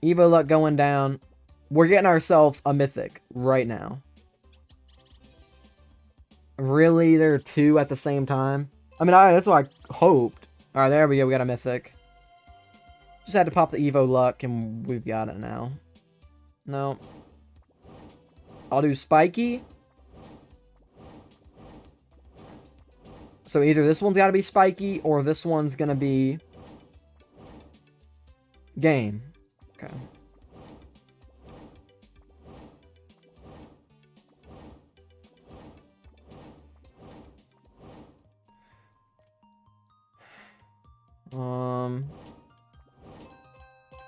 Evo luck going down. We're getting ourselves a mythic right now. Really? There are 2 at the same time? I mean, that's what I hoped. Alright, there we go. We got a mythic. Just had to pop the Evo luck, and we've got it now. No. I'll do spiky. So either this one's got to be spiky, or this one's going to be... game. Okay.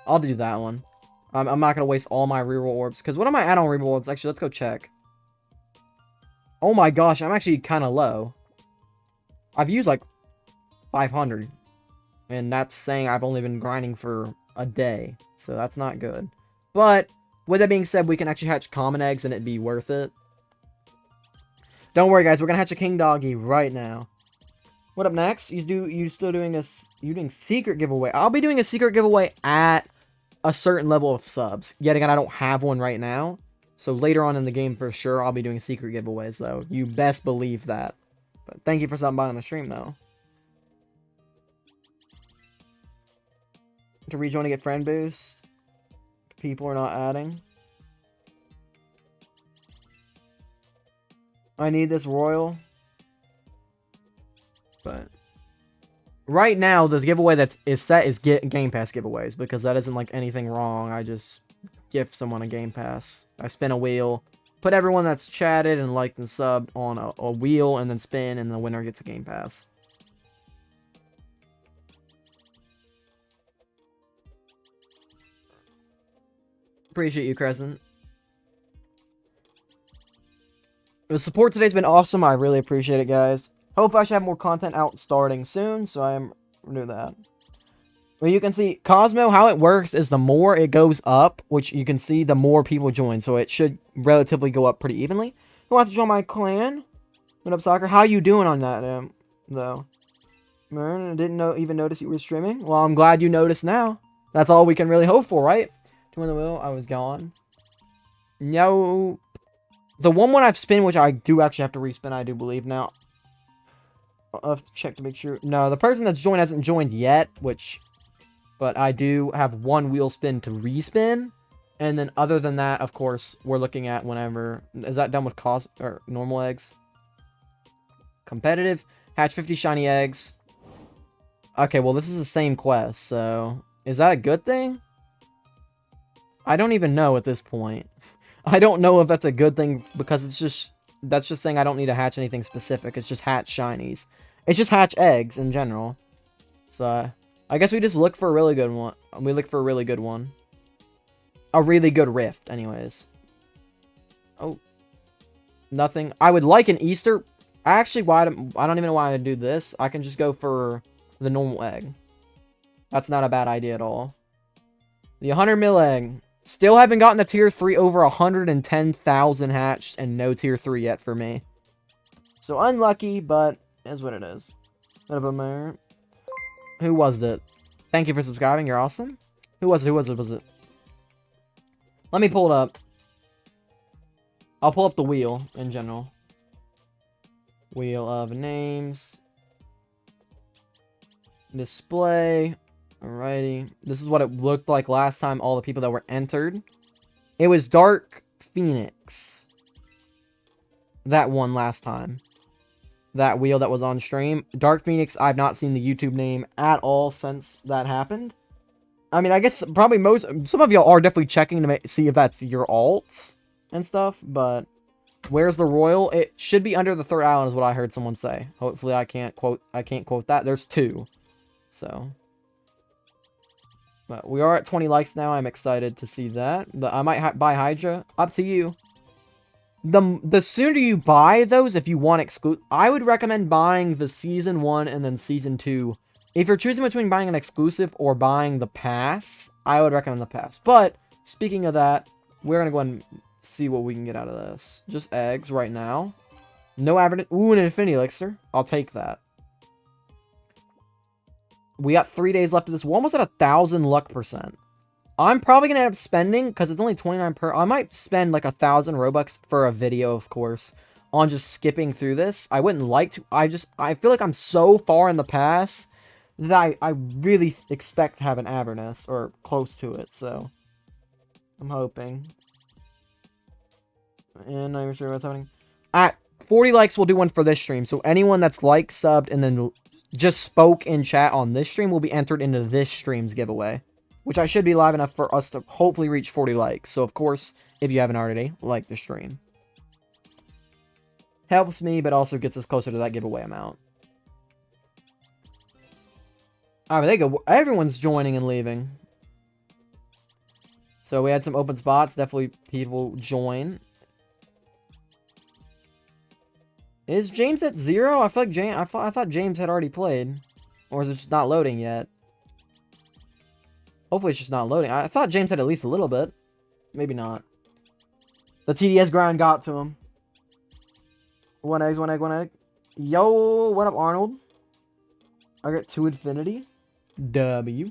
I'll do that one. I'm not going to waste all my reroll orbs. Because what am I at on reroll orbs? Actually, let's go check. Oh my gosh, I'm actually kind of low. I've used like 500. And that's saying I've only been grinding for a day. So that's not good. But, with that being said, we can actually hatch common eggs and it'd be worth it. Don't worry, guys. We're going to hatch a king doggy right now. What up next? You still doing you doing secret giveaway? I'll be doing a secret giveaway at a certain level of subs. Yet again, I don't have one right now. So later on in the game, for sure, I'll be doing secret giveaways, though. You best believe that. But thank you for stopping by on the stream, though. To rejoin to get friend boost. People are not adding. I need this royal. But right now, this giveaway is set is Game Pass giveaways, because that isn't like anything wrong. I just gift someone a Game Pass. I spin a wheel, put everyone that's chatted and liked and subbed on a wheel, and then spin, and the winner gets a Game Pass. Appreciate you, Crescent. The support today's been awesome. I really appreciate it, guys. Hopefully I should have more content out starting soon, so I am renew that. Well, you can see Cosmo, how it works is the more it goes up, which you can see, the more people join, so it should relatively go up pretty evenly. Who wants to join my clan? What up, Soccer? How you doing on that, though? Man, I didn't even notice you were streaming. Well, I'm glad you noticed now. That's all we can really hope for, right? To win the wheel, I was gone. No. The one I've spun, which I do actually have to respin, I do believe now. I'll have to check to make sure. No, the person that's joined hasn't joined yet, but I do have one wheel spin to respin. And then other than that, of course, we're looking at whenever. Is that done with or normal eggs? Competitive. Hatch 50 shiny eggs. Okay, well, this is the same quest, so is that a good thing? I don't even know at this point. I don't know if that's a good thing, because that's just saying I don't need to hatch anything specific. It's just hatch shinies. It's just hatch eggs in general. So I guess we just look for a really good one. We look for a really good one. A really good rift, anyways. Oh, nothing. I would like an Easter. Actually, I don't even know why I do this. I can just go for the normal egg. That's not a bad idea at all. The 100 mil egg. Still haven't gotten a tier 3 over 110,000 hatched, and no tier 3 yet for me. So unlucky, but is what it is. Who was it? Thank you for subscribing, you're awesome. Who was it? Let me pull it up. I'll pull up the wheel in general. Wheel of names. Display. Alrighty. This is what it looked like last time, all the people that were entered. It was Dark Phoenix. That one last time. That wheel that was on stream. Dark Phoenix, I've not seen the YouTube name at all since that happened. I mean, I guess probably some of y'all are definitely checking to see if that's your alts and stuff, but where's the royal? It should be under the third island is what I heard someone say. Hopefully I can't quote that. There's 2. So, but we are at 20 likes now. I'm excited to see that. But I might buy Hydra. Up to you. The sooner you buy those, if you want exclusive, I would recommend buying the Season 1 and then Season 2. If you're choosing between buying an exclusive or buying the pass, I would recommend the pass. But, speaking of that, we're going to go ahead and see what we can get out of this. Just eggs right now. No average. Ooh, an Infinity Elixir. I'll take that. We got 3 days left of this. We're almost at 1,000 luck percent. I'm probably going to end up spending, because it's only 29 per... I might spend like 1,000 Robux for a video, of course, on just skipping through this. I wouldn't like to. I feel like I'm so far in the past that I really expect to have an Avernus, or close to it, so I'm hoping. And I'm sure what's happening. At 40 likes, we'll do one for this stream, so anyone that's liked, subbed, and then just spoke in chat on this stream will be entered into this stream's giveaway, which I should be live enough for us to hopefully reach 40 likes. So, of course, if you haven't already, like the stream. Helps me, but also gets us closer to that giveaway amount. Alright, there you go. Everyone's joining and leaving. So, we had some open spots. Definitely people join. Is James at 0? I feel like I thought James had already played. Or is it just not loading yet? Hopefully it's just not loading. I thought James had at least a little bit. Maybe not. The TDS grind got to him. 1 egg, 1 egg, 1 egg. Yo, what up, Arnold? I got 2 infinity. W.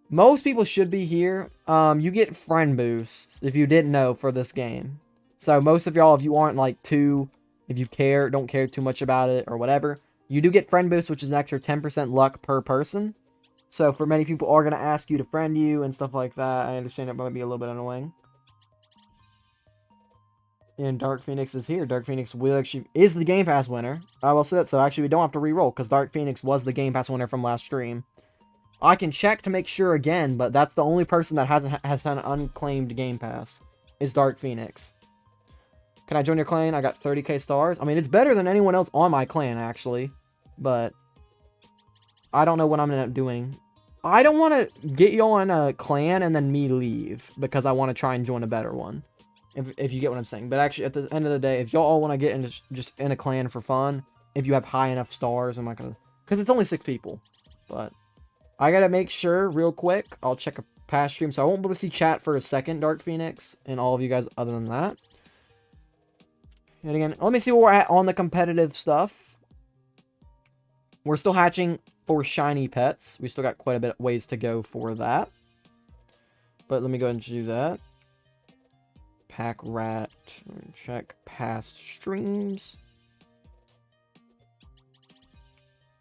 Most people should be here. You get friend boost, if you didn't know, for this game. So most of y'all, if you aren't like if you don't care too much about it or whatever, you do get friend boost, which is an extra 10% luck per person. So for many people are going to ask you to friend you and stuff like that. I understand it might be a little bit annoying. And Dark Phoenix is here. Dark Phoenix will actually is the Game Pass winner. I will say that, so actually we don't have to re-roll, because Dark Phoenix was the Game Pass winner from last stream. I can check to make sure again, but that's the only person that has an unclaimed Game Pass, is Dark Phoenix. Can I join your clan? I got 30k stars. I mean, it's better than anyone else on my clan, actually. But I don't know what I'm going to end up doing. I don't want to get you on a clan and then me leave, because I want to try and join a better one. If you get what I'm saying. But actually, at the end of the day, if y'all all want to get in just in a clan for fun, if you have high enough stars, I'm not going to... Because it's only 6 people. But I got to make sure real quick. I'll check a past stream. So I won't be able to see chat for a second, Dark Phoenix, and all of you guys other than that. And again, let me see where we're at on the competitive stuff. We're still hatching for shiny pets. We still got quite a bit of ways to go for that. But let me go ahead and do that. Pack rat. Check past streams.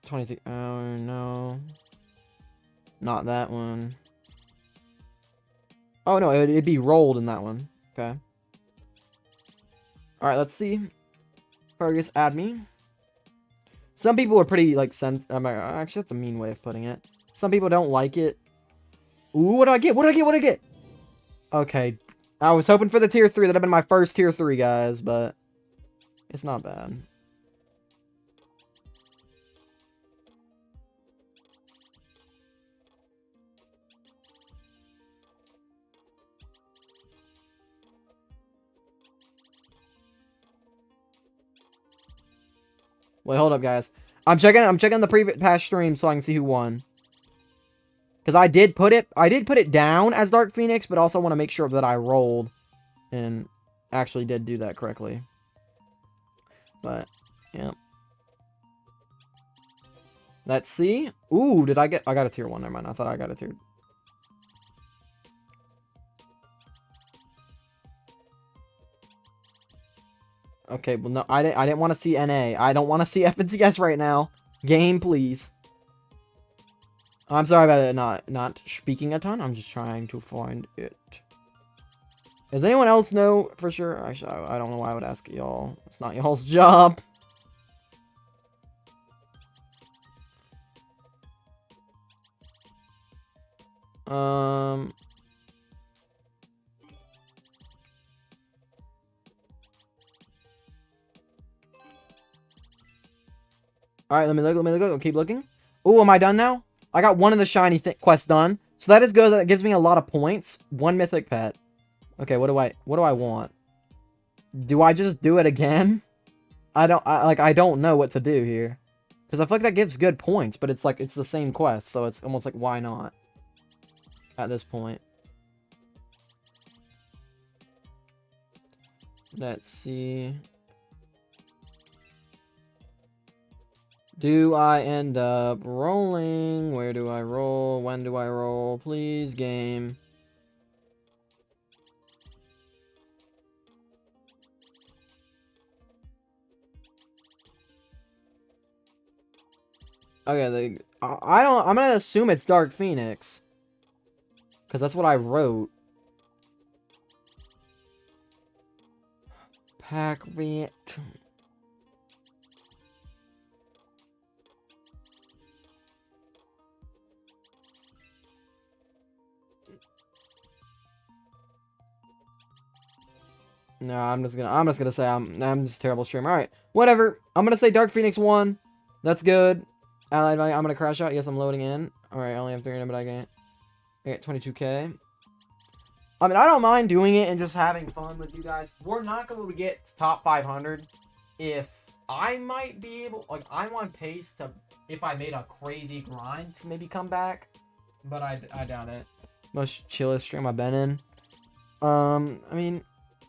23. Oh no. Not that one. Oh no, it'd be rolled in that one. Okay. Alright, let's see. Fergus, add me. Some people are pretty, like, actually, that's a mean way of putting it. Some people don't like it. Ooh, what do I get? What do I get? What do I get? Okay. I was hoping for the tier 3. That'd have been my first tier 3, guys, but it's not bad. Wait, hold up, guys. I'm checking the previous past stream so I can see who won. Because I did put it down as Dark Phoenix, but also want to make sure that I rolled and actually did do that correctly. But yeah. Let's see. Ooh, I got a tier 1, never mind. I thought I got a tier. Okay, well no, I didn't want to see NA. I don't want to see FNCS right now. Game, please. I'm sorry about it not speaking a ton. I'm just trying to find it. Does anyone else know for sure? Actually, I don't know why I would ask y'all. It's not y'all's job. Alright, let me look. I'll keep looking. Ooh, am I done now? I got one of the shiny quests done. So that is good. That gives me a lot of points. 1 mythic pet. Okay, what do I want? Do I just do it again? I don't know what to do here. Because I feel like that gives good points, but it's like, it's the same quest, so it's almost like, why not? At this point. Let's see. Do I end up rolling? Where do I roll? When do I roll? Please, game. Okay, I'm gonna assume it's Dark Phoenix. Because that's what I wrote. Pack reaction. No, I'm just gonna say I'm just a terrible streamer. Alright, whatever. I'm gonna say Dark Phoenix won. That's good. I'm gonna crash out. Yes, I'm loading in. Alright, I only have 300, but I get 22k. I mean, I don't mind doing it and just having fun with you guys. We're not going to get to top 500 if I might be able... Like, I'm on pace to, if I made a crazy grind, to maybe come back. But I doubt it. Most chillest stream I've been in. I mean,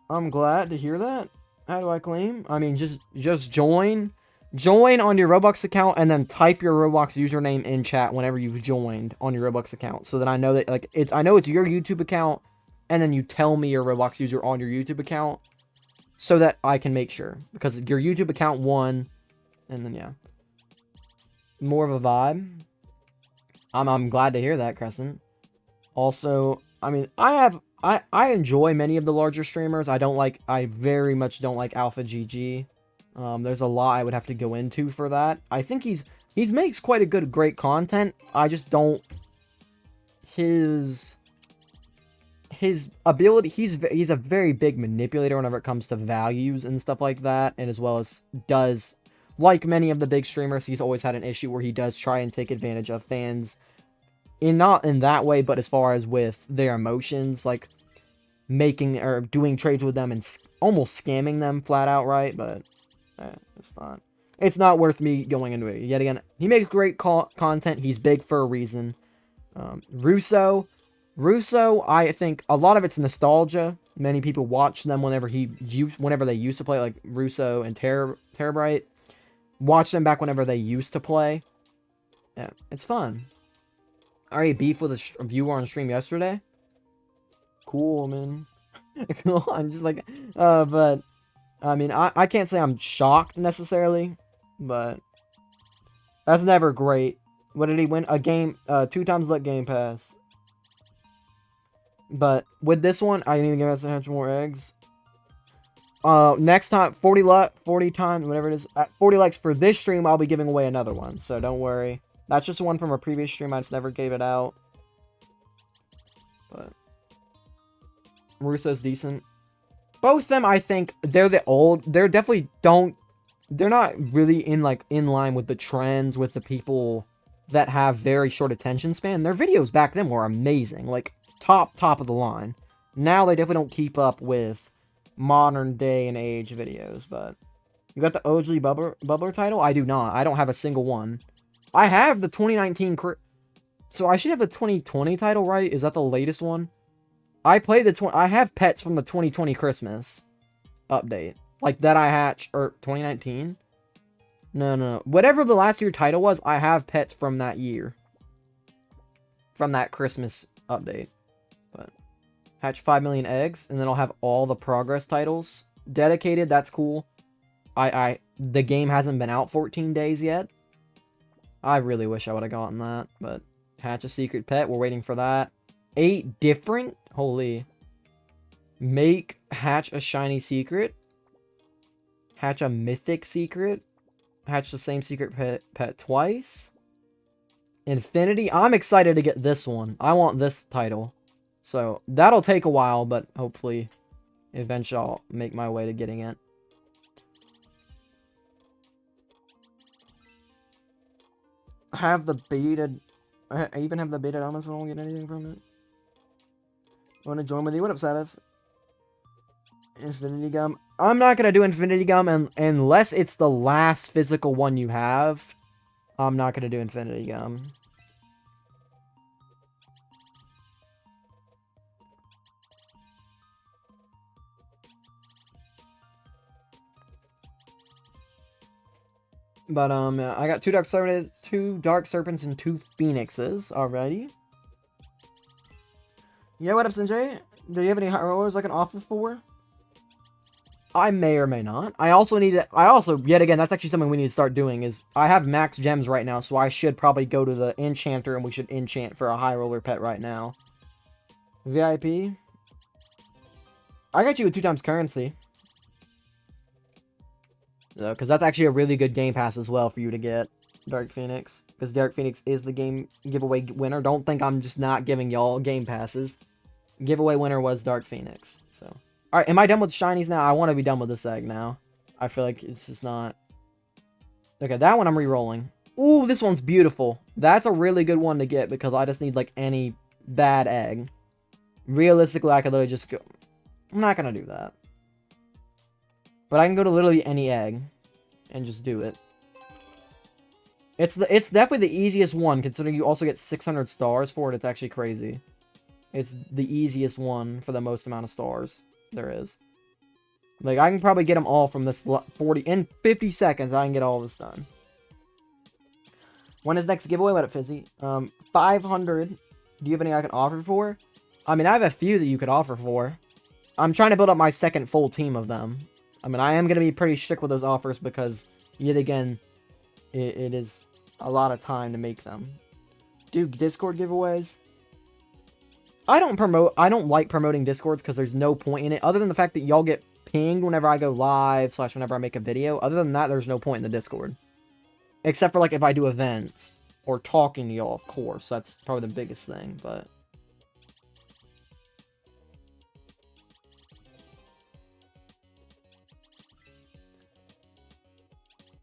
I'm glad to hear that. How do I claim? I mean, just join. Join on your Roblox account and then type your Roblox username in chat whenever you've joined on your Roblox account. So that I know that, like, I know it's your YouTube account. And then you tell me your Roblox user on your YouTube account so that I can make sure. Because your YouTube account won. And then, yeah. More of a vibe. I'm glad to hear that, Crescent. Also, I mean, I I enjoy many of the larger streamers. I very much don't like Alpha GG. There's a lot I would have to go into for that. I think he makes quite a great content. I just don't his ability. He's a very big manipulator whenever it comes to values and stuff like that, and as well as does, like many of the big streamers, he's always had an issue where he does try and take advantage of fans, not in that way, but as far as with their emotions, like making or doing trades with them and almost scamming them flat out, right? But it's not worth me going into it. Yet again, he makes great content. He's big for a reason. Russo, I think a lot of it's nostalgia. Many people watch them whenever they used to play, like Russo and Terabyte. Watch them back whenever they used to play. Yeah, it's fun. I already beefed with a viewer on stream yesterday. Cool, man. Cool. I'm just like, but I mean, I can't say I'm shocked necessarily, but that's never great. What did he win? A game, 2 times let Game Pass. But with this one, I need to give us a hatch more eggs. Next time, 40 times, whatever it is, at 40 likes for this stream, I'll be giving away another one, so don't worry. That's just one from a previous stream, I just never gave it out. But Russo's decent. Both of them, I think, they're definitely they're not really in line with the trends with the people that have very short attention span. Their videos back then were amazing, like top of the line. Now they definitely don't keep up with modern day and age videos, but you got the OG Bubbler title? I do not. I don't have a single one. I have the 2019 so I should have the 2020 title, right? Is that the latest one? I have pets from the 2020 Christmas update. Like that I hatched, or 2019? No. Whatever the last year title was, I have pets from that year. From that Christmas update. But hatch 5 million eggs, and then I'll have all the progress titles. Dedicated, that's cool. The game hasn't been out 14 days yet. I really wish I would have gotten that, but hatch a secret pet, we're waiting for that. 8 different? Holy. Hatch a shiny secret. Hatch a mythic secret. Hatch the same secret pet twice. Infinity. I'm excited to get this one. I want this title. So, that'll take a while, but hopefully, eventually I'll make my way to getting it. Have the beta... I even have the beta elements, but I won't get anything from it. Want to join with you? What up, Sabbath? Infinity Gum. I'm not going to do Infinity Gum unless it's the last physical one you have. I'm not going to do Infinity Gum. But, I got 2 Dark Serpents, and 2 Phoenixes already. Yeah, what up, Sanjay? Do you have any high rollers I can offer for? I may or may not. Yet again, that's actually something we need to start doing, is I have max gems right now, so I should probably go to the enchanter and we should enchant for a high roller pet right now. VIP? I got you with 2 times currency. Because that's actually a really good game pass as well for you to get, Dark Phoenix. Because Dark Phoenix is the game giveaway winner. Don't think I'm just not giving y'all game passes. Giveaway winner was Dark Phoenix. So, alright, am I done with shinies now? I want to be done with this egg now. I feel like it's just not... Okay, that one I'm re-rolling. Ooh, this one's beautiful. That's a really good one to get because I just need, like, any bad egg. Realistically, I could literally just go... I'm not going to do that. But I can go to literally any egg and just do it. It's definitely the easiest one, considering you also get 600 stars for it. It's actually crazy. It's the easiest one for the most amount of stars there is. Like, I can probably get them all from this 40... In 50 seconds, I can get all this done. When is next giveaway? What up, Fizzy? 500. Do you have any I can offer for? I mean, I have a few that you could offer for. I'm trying to build up my second full team of them. I mean, I am going to be pretty strict with those offers because, yet again, it is a lot of time to make them. Do Discord giveaways? I don't like promoting Discords because there's no point in it, other than the fact that y'all get pinged whenever I go live, / whenever I make a video. Other than that, there's no point in the Discord. Except for, like, if I do events, or talking to y'all, of course. That's probably the biggest thing, but...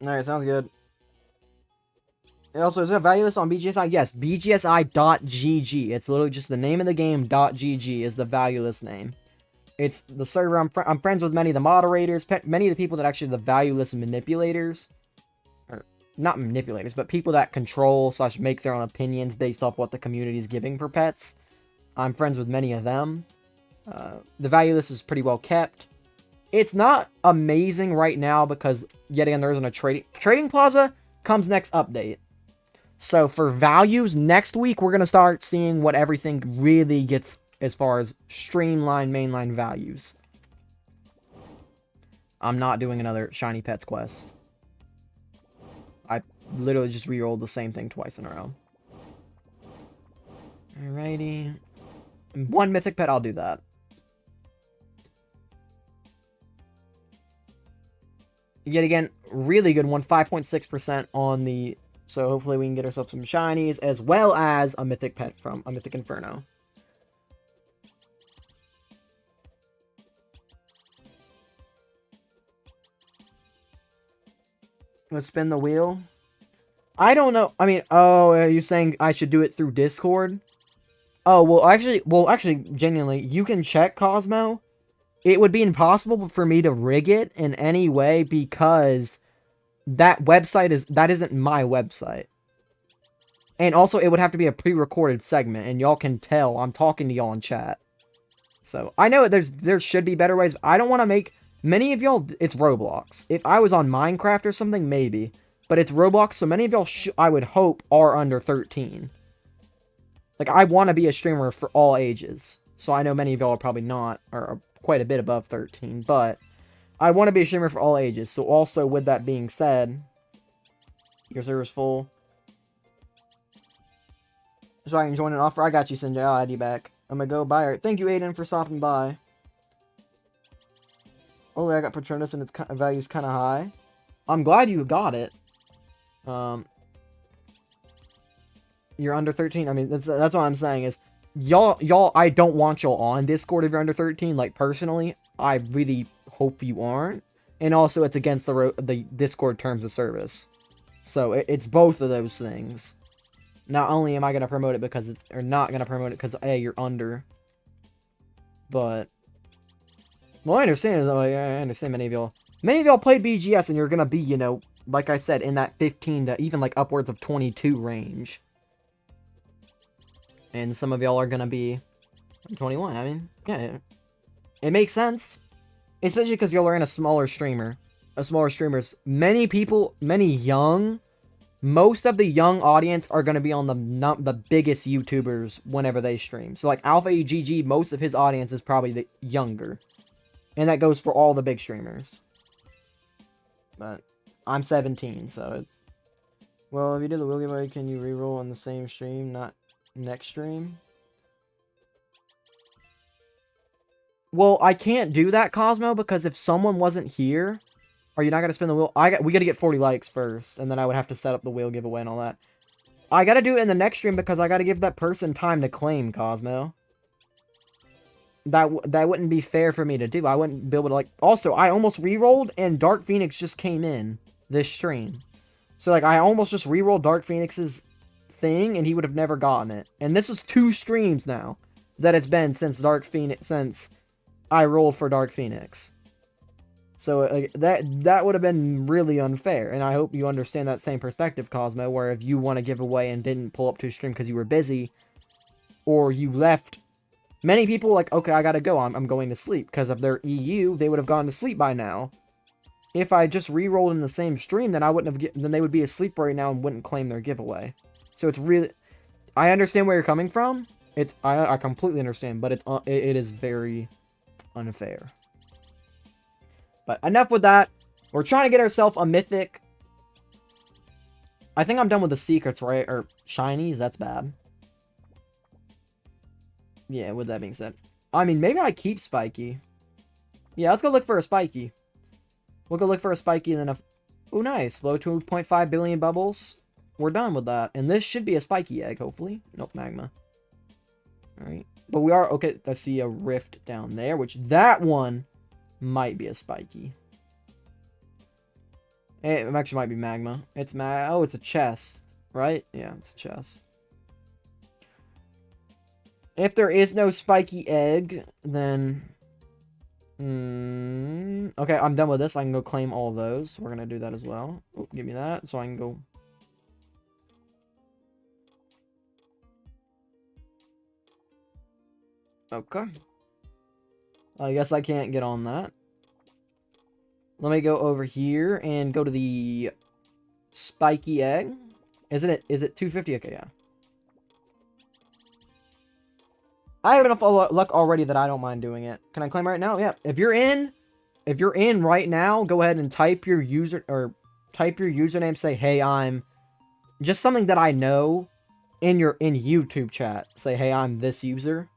Alright, sounds good. And also, is there a value list on BGSI? Yes, BGSI.gg. It's literally just the name of the game, .gg is the value list name. It's the server. I'm friends with many of the moderators, many of the people that actually the value list manipulators. Or, not manipulators, but people that control / make their own opinions based off what the community is giving for pets. I'm friends with many of them. The value list is pretty well kept. It's not amazing right now because, yet again, there isn't a trading plaza comes next update. So for values, next week we're going to start seeing what everything really gets as far as streamlined mainline values. I'm not doing another Shiny Pets quest. I literally just re-rolled the same thing twice in a row. Alrighty. One mythic pet, I'll do that. Yet again, really good one, 5.6% on the... So hopefully we can get ourselves some shinies, as well as a mythic pet from a Mythic Inferno. Let's spin the wheel. I don't know. I mean, oh, are you saying I should do it through Discord? Oh, well, actually, genuinely, you can check, Cosmo. It would be impossible for me to rig it in any way because that isn't my website. And also, it would have to be a pre-recorded segment, and y'all can tell I'm talking to y'all in chat. So, I know there should be better ways, but I don't want to make... Many of y'all, it's Roblox. If I was on Minecraft or something, maybe. But it's Roblox, so many of y'all, I would hope, are under 13. Like, I want to be a streamer for all ages. So I know many of y'all are probably not, or are quite a bit above 13, but... I want to be a streamer for all ages, so also, with that being said... Your server's full. So I can join an offer. I got you, Sinjay. I'll add you back. I'm gonna go buy it. Thank you, Aiden, for stopping by. Only I got Patronus and its value's kind of high. I'm glad you got it. You're under 13. I mean, that's what I'm saying is, y'all. I don't want y'all on Discord if you're under 13. Like personally, I really hope you aren't. And also, it's against the Discord terms of service. So it's both of those things. Not only am I gonna promote it because or not gonna promote it because hey, you're under. But well, I understand. I understand many of y'all played BGS and you're gonna be, you know, like I said, in that 15 to even like upwards of 22 range. And some of y'all are gonna be 21. I mean, yeah, it makes sense, especially because y'all are in a smaller streamer. Smaller streamers. Many people, most of the young audience are going to be on the biggest YouTubers whenever they stream. So, like, Alpha EGG, most of his audience is probably the younger. And that goes for all the big streamers. But I'm 17, so it's... Well, if you did the wheel giveaway, can you reroll on the same stream, not next stream? Well, I can't do that, Cosmo, because if someone wasn't here... Are you not going to spin the wheel? We got to get 40 likes first, and then I would have to set up the wheel giveaway and all that. I got to do it in the next stream because I got to give that person time to claim, Cosmo. That wouldn't be fair for me to do. I wouldn't be able to, like... Also, I almost re-rolled, and Dark Phoenix just came in this stream. So, like, I almost just re-rolled Dark Phoenix's thing, and he would have never gotten it. And this was 2 streams now that it's been since since I rolled for Dark Phoenix. So that would have been really unfair, and I hope you understand that same perspective, Cosmo, where if you want to give away and didn't pull up to a stream because you were busy, or you left, many people like, okay, I gotta go, I'm going to sleep, because of their EU, they would have gone to sleep by now. If I just re-rolled in the same stream, then then they would be asleep right now and wouldn't claim their giveaway. So it's really, I understand where you're coming from, I completely understand, but it is very unfair. But enough with that. We're trying to get ourselves a mythic. I think I'm done with the secrets, right? Or shinies. That's bad. Yeah, with that being said. I mean, maybe I keep Spiky. Yeah, let's go look for a Spiky. We'll go look for a Spiky and then a... Oh, nice. Low 2.5 billion bubbles. We're done with that. And this should be a Spiky egg, hopefully. Nope, magma. Alright. But we are... Okay, I see a rift down there, which that one might be a Spiky. It actually might be magma. It's Oh, it's a chest, right? Yeah, it's a chest. If there is no spiky egg, then... okay, I'm done with this. I can go claim all those. We're going to do that as well. Oh, give me that so I can go... Okay. I guess I can't get on that. Let me go over here and go to the spiky egg. Is it 250? Okay, yeah. I have enough luck already that I don't mind doing it. Can I claim right now? Yeah. If you're in right now, go ahead and type your username. Say, hey, I'm just something that I know in YouTube chat. Say, hey, I'm this user,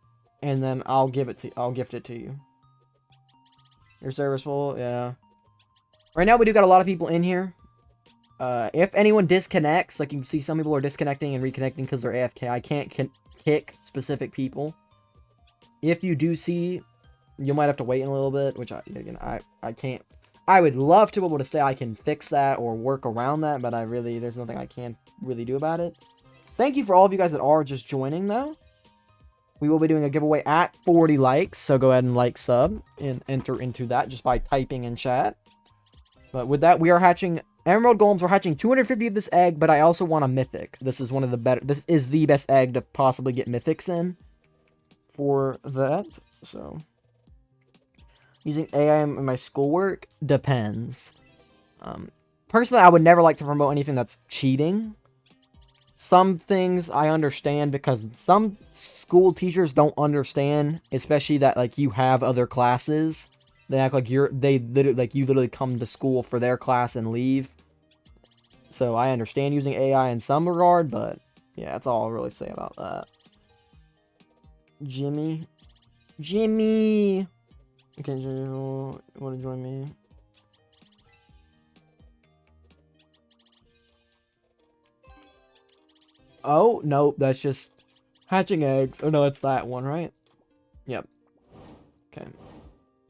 and then I'll gift it to you. Your server's full, yeah. Right now we do got a lot of people in here. If anyone disconnects, like you can see, some people are disconnecting and reconnecting because they're AFK. I can't kick specific people. If you do see, you might have to wait in a little bit, which I can't. I would love to be able to say I can fix that or work around that, but there's nothing I can really do about it. Thank you for all of you guys that are just joining, though. We will be doing a giveaway at 40 likes, so go ahead and like, sub, and enter into that just by typing in chat. But with that, we are hatching Emerald Golems. We're hatching 250 of this egg, but I also want a Mythic. This is one of the better... This is the best egg to possibly get Mythics in for that, so... Using AI in my schoolwork? Depends. Personally, I would never like to promote anything that's cheating. Some things I understand because some school teachers don't understand, especially that, like, you have other classes. They act like you literally come to school for their class and leave. So I understand using AI in some regard, but yeah, that's all I'll really say about that. Jimmy. Okay, you want to join me? Oh, no, that's just hatching eggs. Oh, no, it's that one, right? Yep. Okay.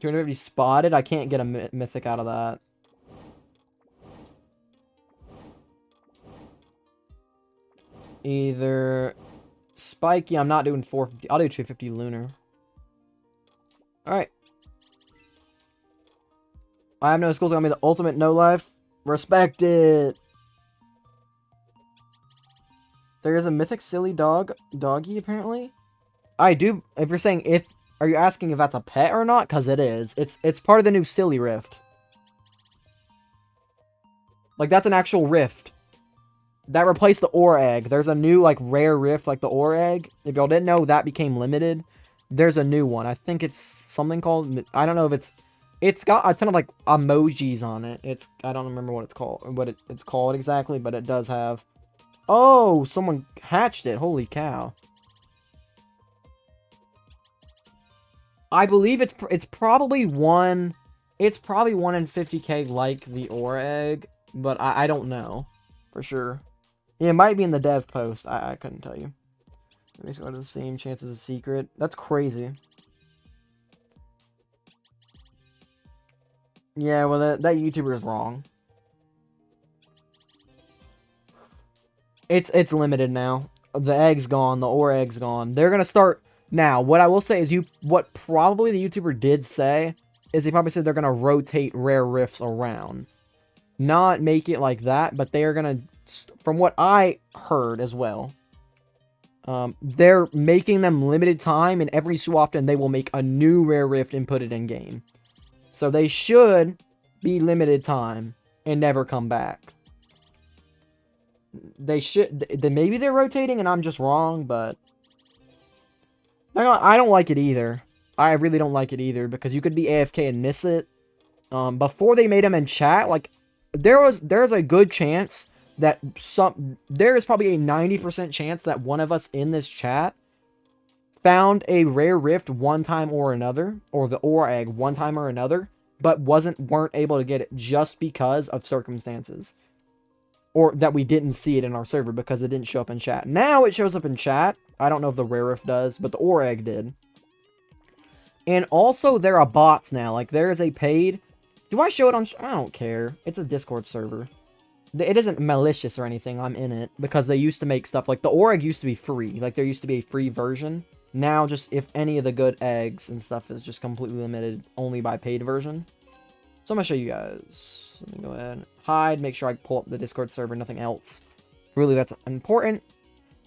250 spotted. I can't get a mythic out of that. Either spiky. I'm not doing 450. I'll do 250 lunar. Alright. I have no schools. Gonna be the ultimate no life. Respect it. There is a mythic silly doggy apparently. I do. If you're saying are you asking if that's a pet or not? Because it is. It's part of the new silly rift. Like that's an actual rift. That replaced the ore egg. There's a new like rare rift like the ore egg. If y'all didn't know, that became limited. There's a new one. I think it's something called. I don't know if it's got a ton of like emojis on it. I don't remember what it's called, it's called exactly, but it does have. Oh, someone hatched it. Holy cow. I believe it's probably one. It's probably 1 in 50k like the ore egg, but I don't know for sure. Yeah, it might be in the dev post. I couldn't tell you. Let me go to the same chance as a secret. That's crazy. Yeah, well, that YouTuber is wrong. It's limited now. The egg's gone. The ore egg's gone. They're gonna start now. What I will say is what probably the YouTuber did say is he probably said they're gonna rotate rare rifts around, not make it like that, but they are gonna, from what I heard as well, they're making them limited time, and every so often they will make a new rare rift and put it in game. So they should be limited time and never come back. They should. Maybe they're rotating and I'm just wrong, but I don't like it either. I really don't like it either because you could be AFK and miss it. Before they made them in chat, like there's a good chance that there is probably a 90% chance that one of us in this chat found a rare rift one time or another, or the ore egg one time or another, but weren't able to get it just because of circumstances. Or that we didn't see it in our server because it didn't show up in chat. Now it shows up in chat. I don't know if the rare rift does, but the ore egg did. And also, there are bots now. Like, there is a paid... Do I show it on... I don't care. It's a Discord server. It isn't malicious or anything. I'm in it. Because they used to make stuff... Like, the ore egg used to be free. Like, there used to be a free version. Now, just if any of the good eggs and stuff is just completely limited only by paid version. So I'm going to show you guys. Let me go ahead. Hide. Make sure I pull up the Discord server. Nothing else. Really, that's important.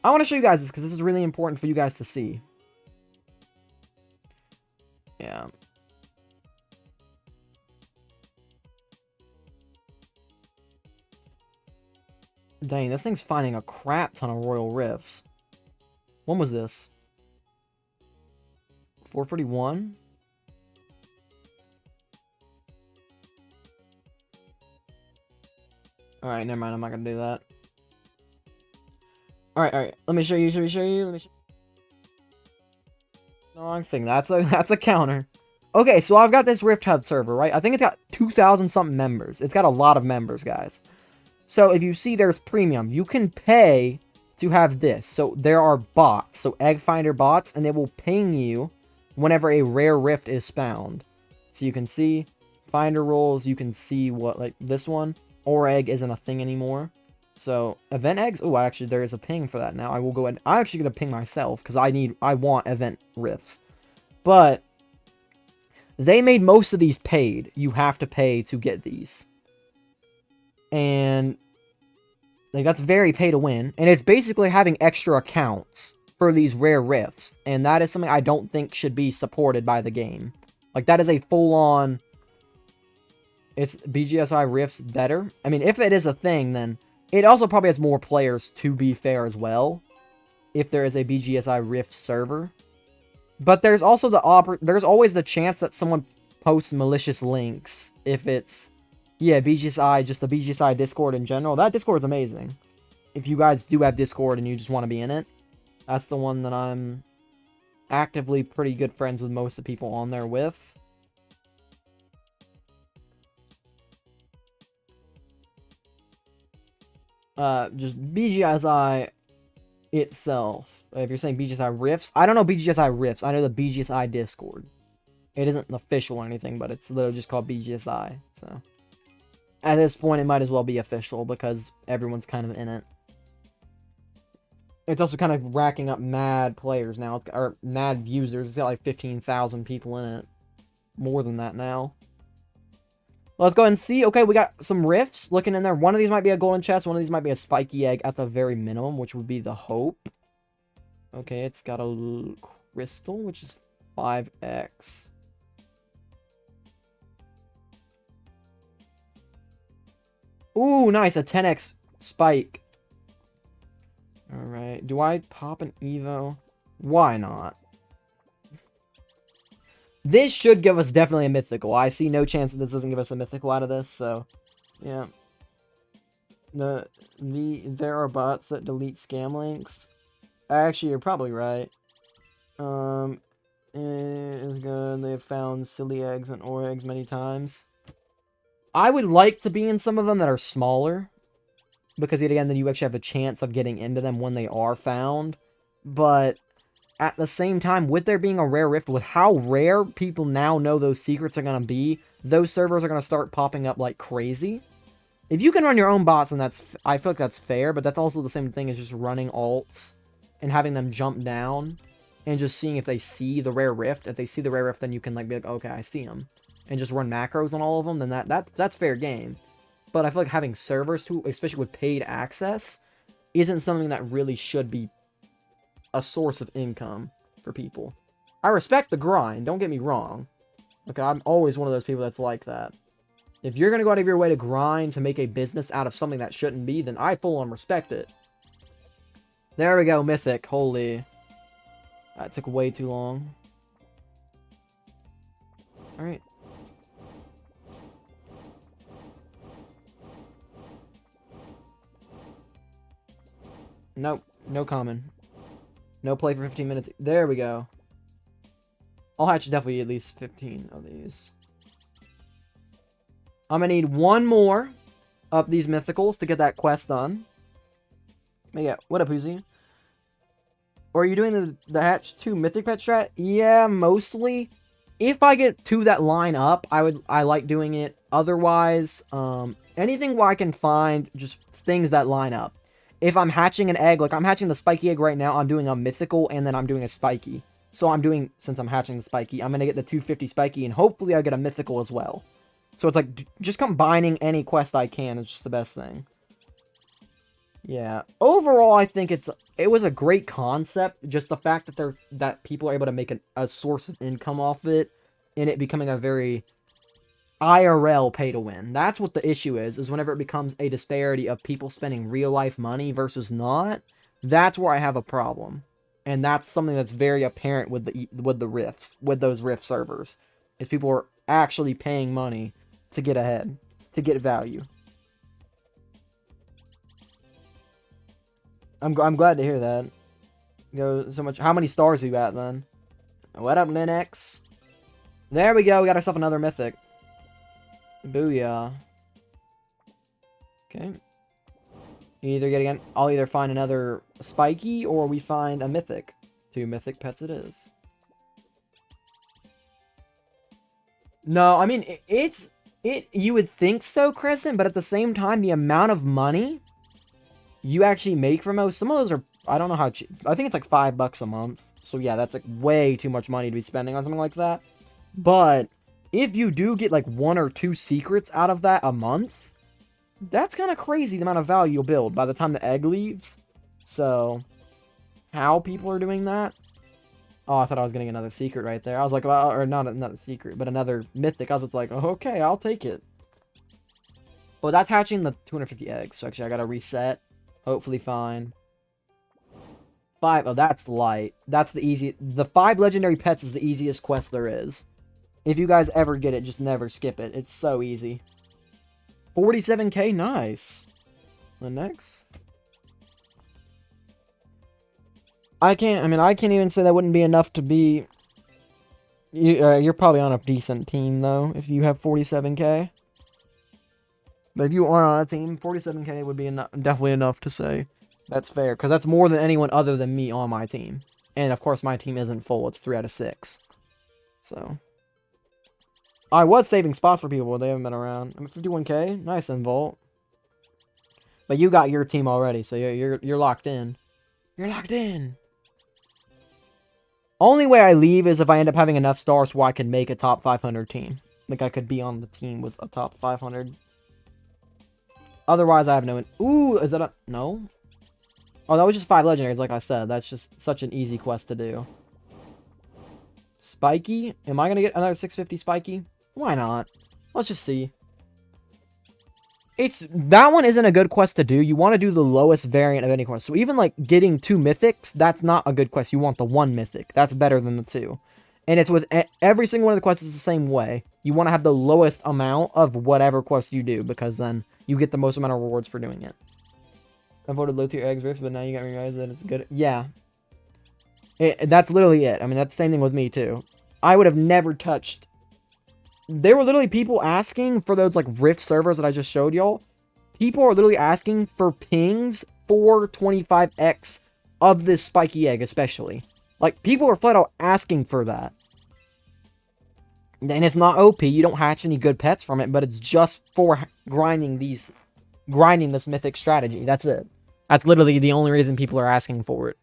I want to show you guys this because this is really important for you guys to see. Yeah. Dang, this thing's finding a crap ton of royal rifts. When was this? 441? Alright, never mind. I'm not gonna do that. Alright. Let me show you. The wrong thing. That's a counter. Okay, so I've got this Rift Hub server, right? I think it's got 2,000 something members. It's got a lot of members, guys. So if you see there's premium, you can pay to have this. So there are bots, so egg finder bots, and they will ping you whenever a rare rift is found. So you can see finder roles, you can see what, like this one, or egg isn't a thing anymore. So event eggs, oh, actually there is a ping for that now. I will go ahead, I'm actually gonna ping myself because I want event rifts. But they made most of these paid. You have to pay to get these. And like that's very pay to win. And it's basically having extra accounts for these rare rifts. And that is something I don't think should be supported by the game. Like that is a full-on... It's BGSI rifts better. I mean, if it is a thing, then it also probably has more players, to be fair, as well. If there is a BGSI rift server. But there's also there's always the chance that someone posts malicious links. If it's, yeah, BGSI, just the BGSI Discord in general. That Discord's amazing. If you guys do have Discord and you just want to be in it. That's the one that I'm actively pretty good friends with most of the people on there with. Just BGSI itself. If you're saying BGSI Rifts, I don't know BGSI Rifts. I know the BGSI Discord. It isn't official or anything, but it's literally just called BGSI. So at this point, it might as well be official because everyone's kind of in it. It's also kind of racking up mad players now, or mad users. It's got like 15,000 people in it. More than that now. Let's go ahead and see. Okay, we got some rifts looking in there. One of these might be a golden chest. One of these might be a spiky egg at the very minimum, which would be the hope. Okay, it's got a crystal, which is 5x. Ooh, nice. A 10x spike. Alright. Do I pop an Evo? Why not? This should give us definitely a mythical. I see no chance that this doesn't give us a mythical out of this, so yeah. There are bots that delete scam links. Actually, you're probably right. It is good. They have found silly eggs and ore eggs many times. I would like to be in some of them that are smaller, because yet again, then you actually have a chance of getting into them when they are found. But at the same time, with there being a rare rift, with how rare people now know those secrets are going to be, those servers are going to start popping up like crazy. If you can run your own bots, then I feel like that's fair, but that's also the same thing as just running alts and having them jump down and just seeing if they see the rare rift. If they see the rare rift, then you can like be like, okay, I see them, and just run macros on all of them, then that's fair game. But I feel like having servers, too, especially with paid access, isn't something that really should be a source of income for people. I respect the grind, don't get me wrong. Okay, I'm always one of those people that's like that. If you're going to go out of your way to grind to make a business out of something that shouldn't be, then I full on respect it. There we go, Mythic. Holy. That took way too long. Alright. Nope, no common. No play for 15 minutes. There we go. I'll hatch definitely at least 15 of these. I'm gonna need one more of these mythicals to get that quest done. But yeah, what up, Uzi? Or are you doing the hatch 2 mythic pet strat? Yeah, mostly. If I get 2 that line up, I like doing it. Otherwise, anything where I can find just things that line up. If I'm hatching an egg, like I'm hatching the spiky egg right now, I'm doing a mythical and then I'm doing a spiky. So I'm doing, since I'm hatching the spiky, I'm going to get the 250 spiky and hopefully I get a mythical as well. So it's like, just combining any quest I can is just the best thing. Yeah. Overall, I think it was a great concept. Just the fact that people are able to make a source of income off it, and it becoming a very IRL pay to win. That's what the issue is whenever it becomes a disparity of people spending real life money versus not. That's where I have a problem, and that's something that's very apparent with the rifts, with those rift servers, is people are actually paying money to get ahead, to get value. I'm glad to hear that. You know, so much. How many stars you got then? What up, Linux? There we go. We got ourselves another mythic. Booyah. Okay. I'll either find another spiky or we find a mythic. 2 mythic pets it is. No, I mean you would think so, Crescent, but at the same time, the amount of money you actually make from those, some of those are, I don't know how cheap. I think it's like $5 a month. So yeah, that's like way too much money to be spending on something like that. But if you do get like 1 or 2 secrets out of that a month, that's kind of crazy the amount of value you'll build by the time the egg leaves. So how people are doing that? Oh, I thought I was getting another secret right there. I was like, well, or not another secret, but another mythic. I was like, oh, okay, I'll take it. But that's hatching the 250 eggs. So actually, I gotta reset. Hopefully fine. 5. Oh, that's light. That's the easy. The 5 legendary pets is the easiest quest there is. If you guys ever get it, just never skip it. It's so easy. 47k, nice. The next. I can't even say that wouldn't be enough to be... You're probably on a decent team, though, if you have 47k. But if you are on a team, 47k would be definitely enough to say that's fair. Because that's more than anyone other than me on my team. And, of course, my team isn't full. It's 3 out of 6. So... I was saving spots for people, but they haven't been around. I'm at 51k. Nice, Involt. But you got your team already, so you're locked in. You're locked in. Only way I leave is if I end up having enough stars where I can make a top 500 team. Like, I could be on the team with a top 500. Otherwise, I have no... Ooh, is that a... No? Oh, that was just 5 legendaries, like I said. That's just such an easy quest to do. Spiky? Am I going to get another 650 Spiky? Why not? Let's just see. That one isn't a good quest to do. You want to do the lowest variant of any quest. So even like getting 2 mythics, that's not a good quest. You want the 1 mythic. That's better than the 2. And it's with every single one of the quests is the same way. You want to have the lowest amount of whatever quest you do, because then you get the most amount of rewards for doing it. I voted low tier eggs rift, but now you got me realized that it's good. Yeah. That's literally it. I mean, that's the same thing with me too. I would have never touched... There were literally people asking for those, like, Rift servers that I just showed y'all. People are literally asking for pings for 25x of this spiky egg, especially. Like, people are flat out asking for that. And it's not OP. You don't hatch any good pets from it, but it's just for grinding this mythic strategy. That's it. That's literally the only reason people are asking for it.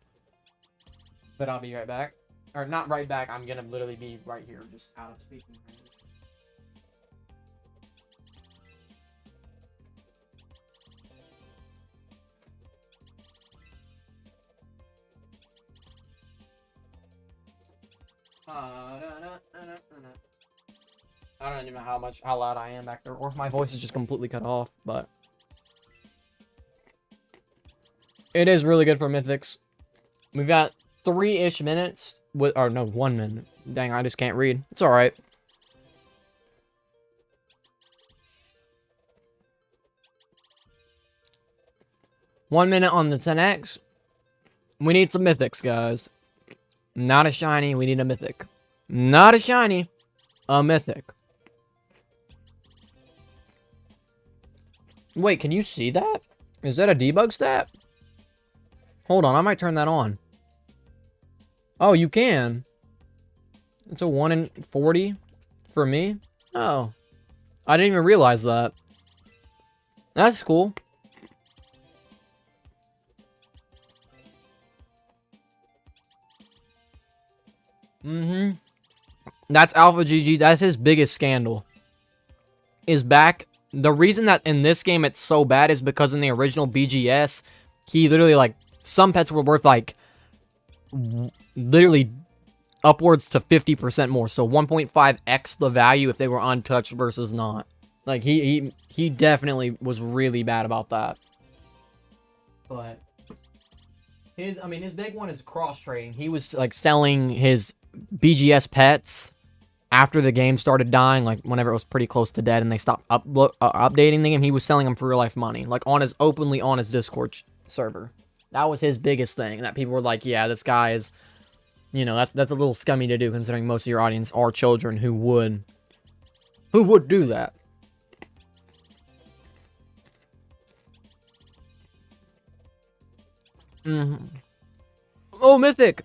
But I'll be right back. Or, not right back. I'm gonna literally be right here, just out of speaking range. I don't even know how loud I am back there, or if my voice is just completely cut off, but it is really good for mythics. We've got 3-ish minutes or no, 1 minute. Dang, I just can't read. It's all right. One minute on the 10x. We need some mythics, guys. Not a shiny, we need a mythic. Not a shiny, a mythic. Wait, can you see that? Is that a debug stat? Hold on, I might turn that on. Oh, you can. It's a 1 in 40 for me. Oh. I didn't even realize that. That's cool. Mm-hmm. That's Alpha GG. That's his biggest scandal. Is back. The reason that in this game it's so bad is because in the original BGS, he literally, like, some pets were worth, like, literally upwards to 50% more. So 1.5x the value if they were untouched versus not. Like, he definitely was really bad about that. But his big one is cross-trading. He was, like, selling his BGS pets after the game started dying, like, whenever it was pretty close to dead and they stopped updating the game. He was selling them for real-life money, like, openly on his Discord server. That was his biggest thing, that people were like, yeah, this guy is, you know, that's a little scummy to do, considering most of your audience are children who would do that. Oh, mythic!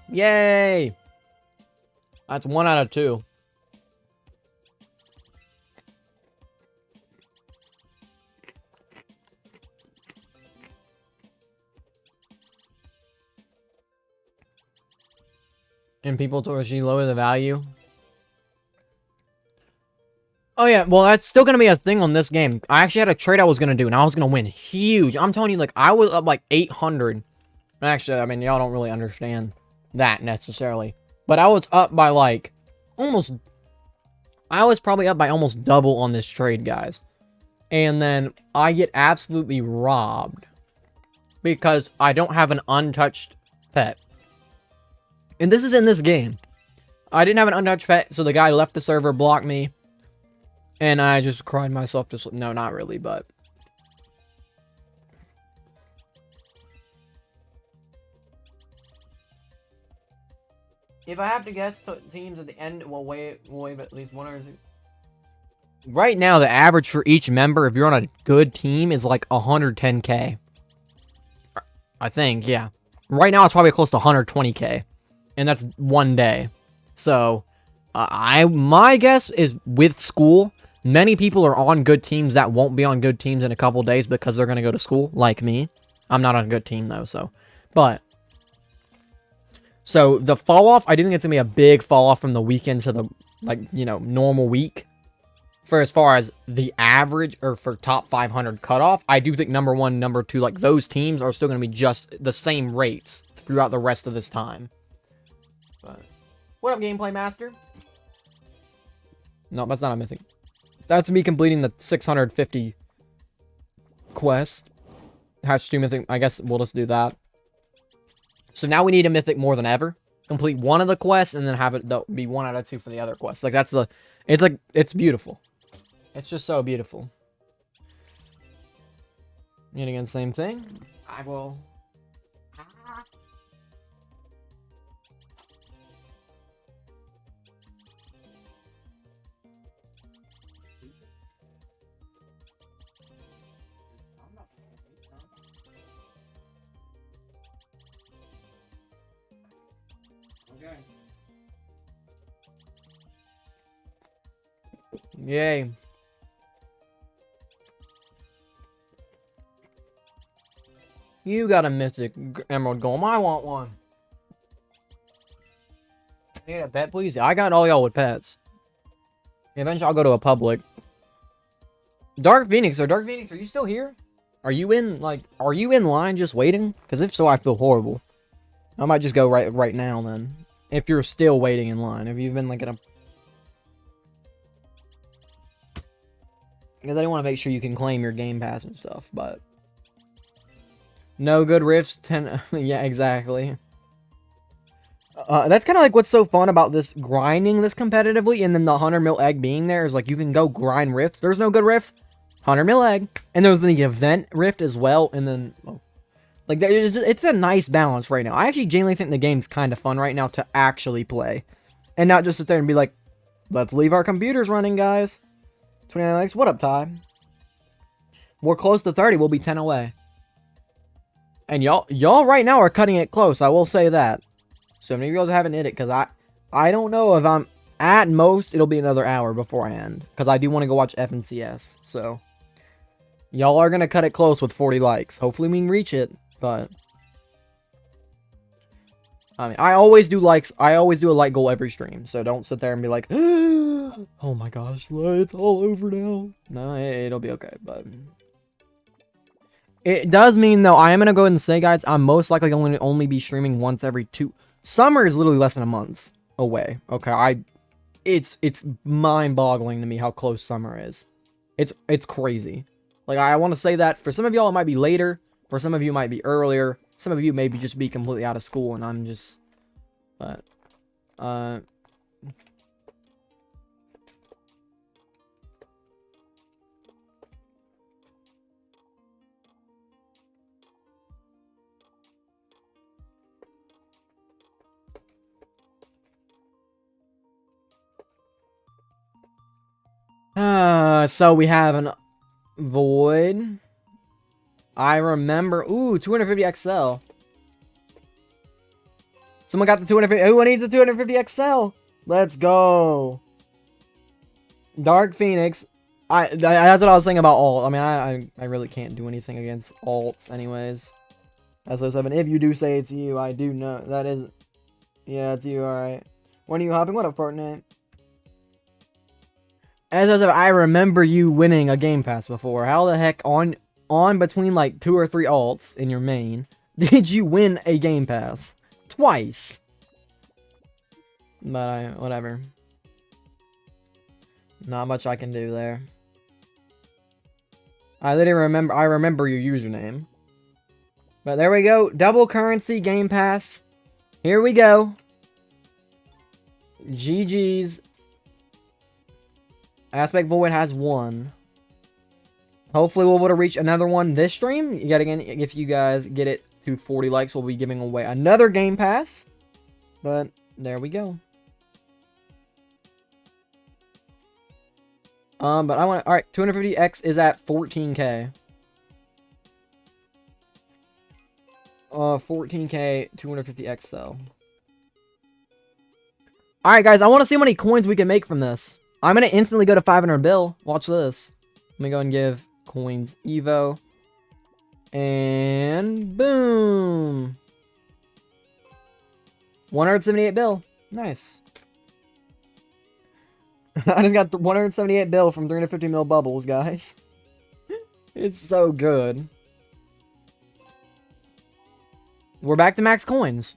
Yay! That's 1 out of 2. And people told she lower the value. Oh yeah, well that's still gonna be a thing on this game. I actually had a trade I was gonna do, and I was gonna win huge. I'm telling you, like, I was up like 800. Actually, I mean, y'all don't really understand that necessarily. But I was up by like almost... I was probably up by almost double on this trade, guys. And then I get absolutely robbed because I don't have an untouched pet. And this is in this game. I didn't have an untouched pet, so the guy left the server, blocked me. And I just cried myself to sleep. No, not really, but... If I have to guess, teams at the end will wave at least one or two. Right now, the average for each member, if you're on a good team, is like 110k. I think, yeah. Right now, it's probably close to 120k. And that's one day. So, my guess is with school, many people are on good teams that won't be on good teams in a couple days because they're going to go to school, like me. I'm not on a good team, though, so. But, so the fall off, I do think it's going to be a big fall off from the weekend to the, like, you know, normal week. For as far as the average, or for top 500 cutoff, I do think number 1, number 2, like, those teams are still going to be just the same rates throughout the rest of this time. But, what up, Gameplay Master? No, that's not a mythic. That's me completing the 650 quest. Hatch 2 mythic. I guess we'll just do that. So now we need a mythic more than ever. Complete one of the quests and then have it be 1 out of 2 for the other quests. Like, that's the... It's like... It's beautiful. It's just so beautiful. Yet again, same thing. I will... Okay. Yay. You got a mythic emerald golem. I want one. I need a pet, please. I got all y'all with pets. Eventually, I'll go to a public. Dark Phoenix, are you still here? Are you in line just waiting? Because if so, I feel horrible. I might just go right now then. If you're still waiting in line. If you've been like in a... Because I don't want to make sure you can claim your game pass and stuff, but... No good rifts, 10... yeah, exactly. That's kind of like what's so fun about this grinding this competitively, and then the 100 mil egg being there is like you can go grind rifts. There's no good rifts, 100 mil egg, and there's the event rift as well, and then Like, it's a nice balance right now. I actually genuinely think the game's kind of fun right now to actually play. And not just sit there and be like, let's leave our computers running, guys. 29 likes. What up, Ty? We're close to 30. We'll be 10 away. And y'all right now are cutting it close. I will say that. So many of you guys haven't hit it because I don't know if I'm at most it'll be another hour before I end because I do want to go watch FNCS. So y'all are gonna cut it close with 40 likes. Hopefully we can reach it. But I mean, I always do likes. I always do a like goal every stream. So don't sit there and be like, oh my gosh, it's all over now. No, it'll be okay. But it does mean though, I am gonna go ahead and say, guys, I'm most likely going to only be streaming once every 2. Summer is literally less than a month away. Okay, it's mind-boggling to me how close summer is. It's crazy. Like, I want to say that for some of y'all it might be later, for some of you it might be earlier, some of you maybe just be completely out of school, and I'm just, but so we have an void. I remember. Ooh, 250 XL. Someone got the 250. Who needs the 250 XL? Let's go. Dark Phoenix. That's what I was saying about alt. I mean, I really can't do anything against alts, anyways. SO7. If you do say it's you, I do know that is. Yeah, it's you. All right. When are you hopping? What up, Fortnite? SO7. I remember you winning a Game Pass before. How the heck on between like 2 or 3 alts in your main did you win a Game Pass? Twice. But whatever. Not much I can do there. I remember your username. But there we go. Double currency Game Pass. Here we go. GG's. Aspect Void has 1. Hopefully we'll be able to reach another one this stream. Yet again, if you guys get it to 40 likes, we'll be giving away another Game Pass. But there we go. But I want. All right, 250X is at 14K. 14K, 250XL. All right, guys. I want to see how many coins we can make from this. I'm gonna instantly go to 500 bill. Watch this. Let me go and give coins Evo. And boom. 178 bill. Nice. I just got 178 bill from 350 mil bubbles, guys. It's so good. We're back to max coins.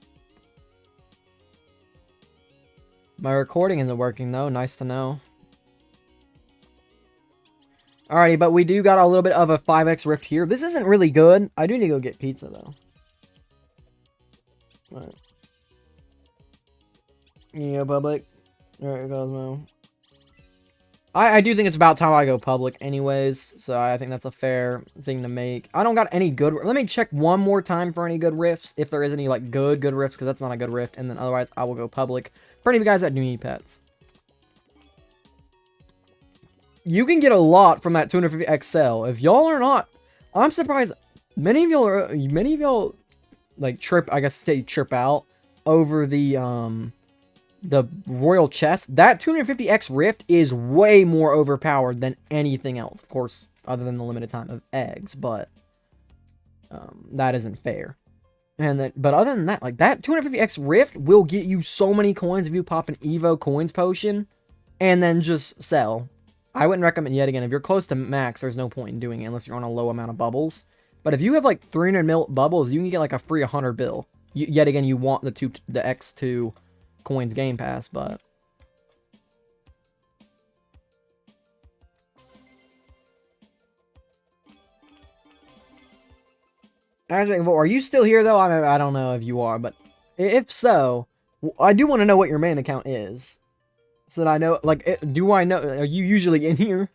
My recording isn't working, though. Nice to know. Alrighty, but we do got a little bit of a 5x rift here. This isn't really good. I do need to go get pizza, though. Alright. Yeah, public. Alright, Cosmo. I do think it's about time I go public anyways, so I think that's a fair thing to make. I don't got any good... Let me check one more time for any good rifts, if there is any, like, good rifts, because that's not a good rift, and then otherwise I will go public. For any of you guys that do need pets. You can get a lot from that 250 XL. If y'all are not... I'm surprised many of y'all, like, trip out over the royal chest. That 250x rift is way more overpowered than anything else, of course, other than the limited time of eggs, but that isn't fair. But other than that, like, that 250x rift will get you so many coins if you pop an Evo coins potion and then just sell. I wouldn't recommend, yet again, if you're close to max, there's no point in doing it unless you're on a low amount of bubbles. But if you have like 300 mil bubbles, you can get like a free 100 bill. Yet again, you want the X2 coins Game Pass, but are you still here though? I mean, I don't know if you are, but if so, I do want to know what your main account is, so that I know. Like, do I know? Are you usually in here?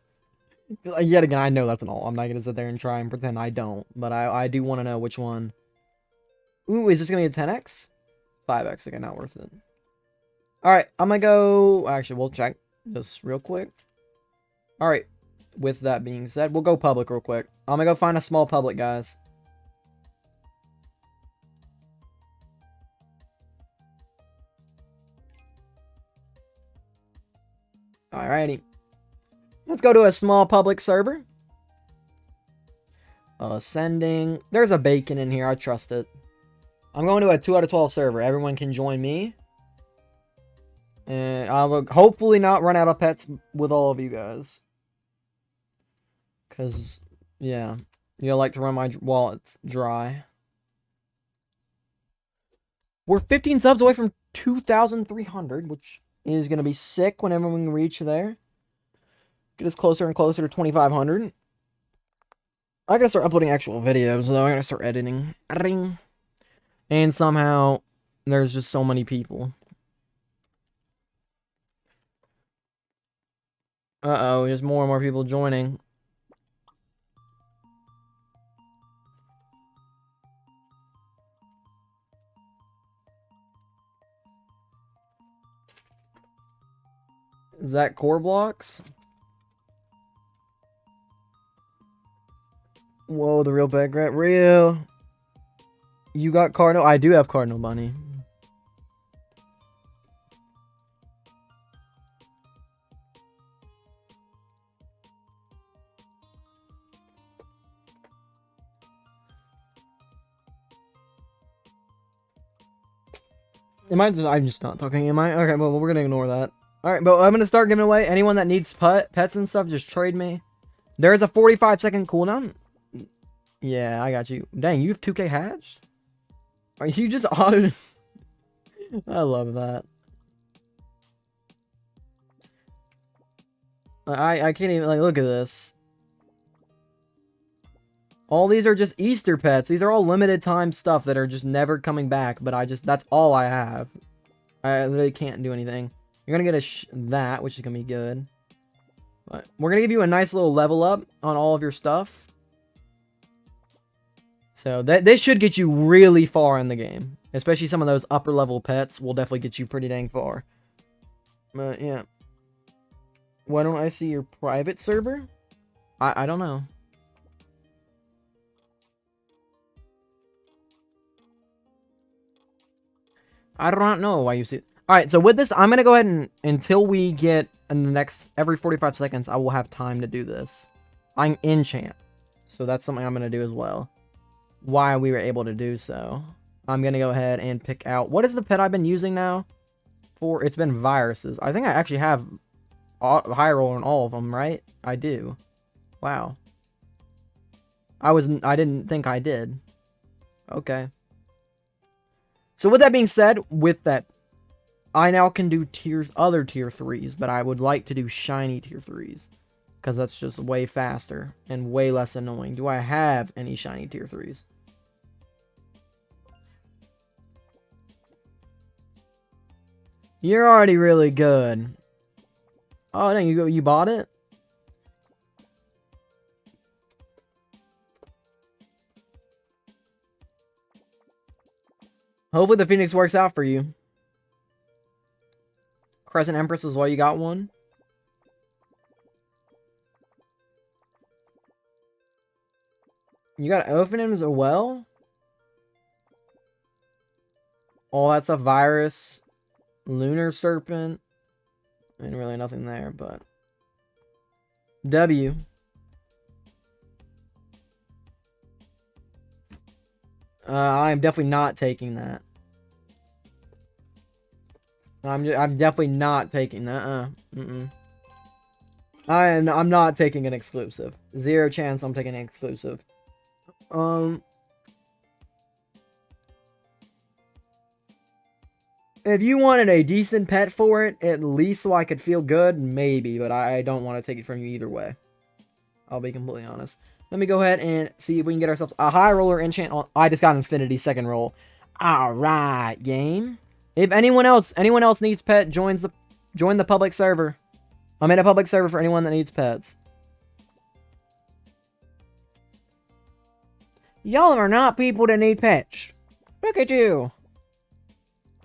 Yet again, I know that's an all. I'm not gonna sit there and try and pretend I don't, but I do want to know which one Ooh, is this gonna be a 10x? 5x, okay, not worth it. Alright, I'm gonna go... Actually, we'll check this real quick. Alright, with that being said, we'll go public real quick. I'm gonna go find a small public, guys. Alrighty. Let's go to a small public server. Sending. There's a bacon in here. I trust it. I'm going to a 2 out of 12 server. Everyone can join me. And I will hopefully not run out of pets with all of you guys. Because, yeah. You like to run my wallet dry. We're 15 subs away from 2,300, which is going to be sick whenever we reach there. Get us closer and closer to 2,500. I gotta start uploading actual videos, though. I gotta start editing. And somehow, there's just so many people. Uh-oh, there's more and more people joining. Is that core blocks? Whoa, the real bag grant. Real. You got Cardinal? I do have Cardinal Bunny. I'm just not talking, am I? Okay, well, we're gonna ignore that. Alright, but I'm gonna start giving away. Anyone that needs pets and stuff, just trade me. There's a 45-second cooldown. Yeah, I got you. Dang, you have 2K hatched? Are you just auto? I love that. I can't even, like, look at this. All these are just Easter pets. These are all limited time stuff that are just never coming back, but that's all I have. I really can't do anything. You're gonna get that, which is gonna be good. But we're gonna give you a nice little level up on all of your stuff. So this should get you really far in the game. Especially some of those upper level pets will definitely get you pretty dang far. But yeah. Why don't I see your private server? I don't know. I don't know why you see it. Alright, so with this, I'm going to go ahead and, until we get in the next, every 45 seconds, I will have time to do this. I'm enchant. So that's something I'm going to do as well. Why we were able to do so. I'm going to go ahead and pick out, what is the pet I've been using now? It's been viruses. I think I actually have high roll on all of them, right? I do. Wow. I didn't think I did. Okay. So with that being said, with that, I now can do other tier 3s, but I would like to do shiny tier 3s. Because that's just way faster and way less annoying. Do I have any shiny tier 3s? You're already really good. Oh, dang, you bought it? Hopefully the Phoenix works out for you. Crescent Empress as well, you got one? You got Ophanim as well? Oh, that's a virus. Lunar Serpent. I mean, really nothing there, but... W. I'm definitely not taking that. I'm definitely not taking that. I'm not taking an exclusive. 0 chance I'm taking an exclusive. If you wanted a decent pet for it, at least so I could feel good, maybe, but I don't want to take it from you either way. I'll be completely honest. Let me go ahead and see if we can get ourselves a high roller enchant on. I just got Infinity second roll. Alright, game. If anyone else needs pet, join the public server. I'm in a public server for anyone that needs pets. Y'all are not people that need pets. Look at you!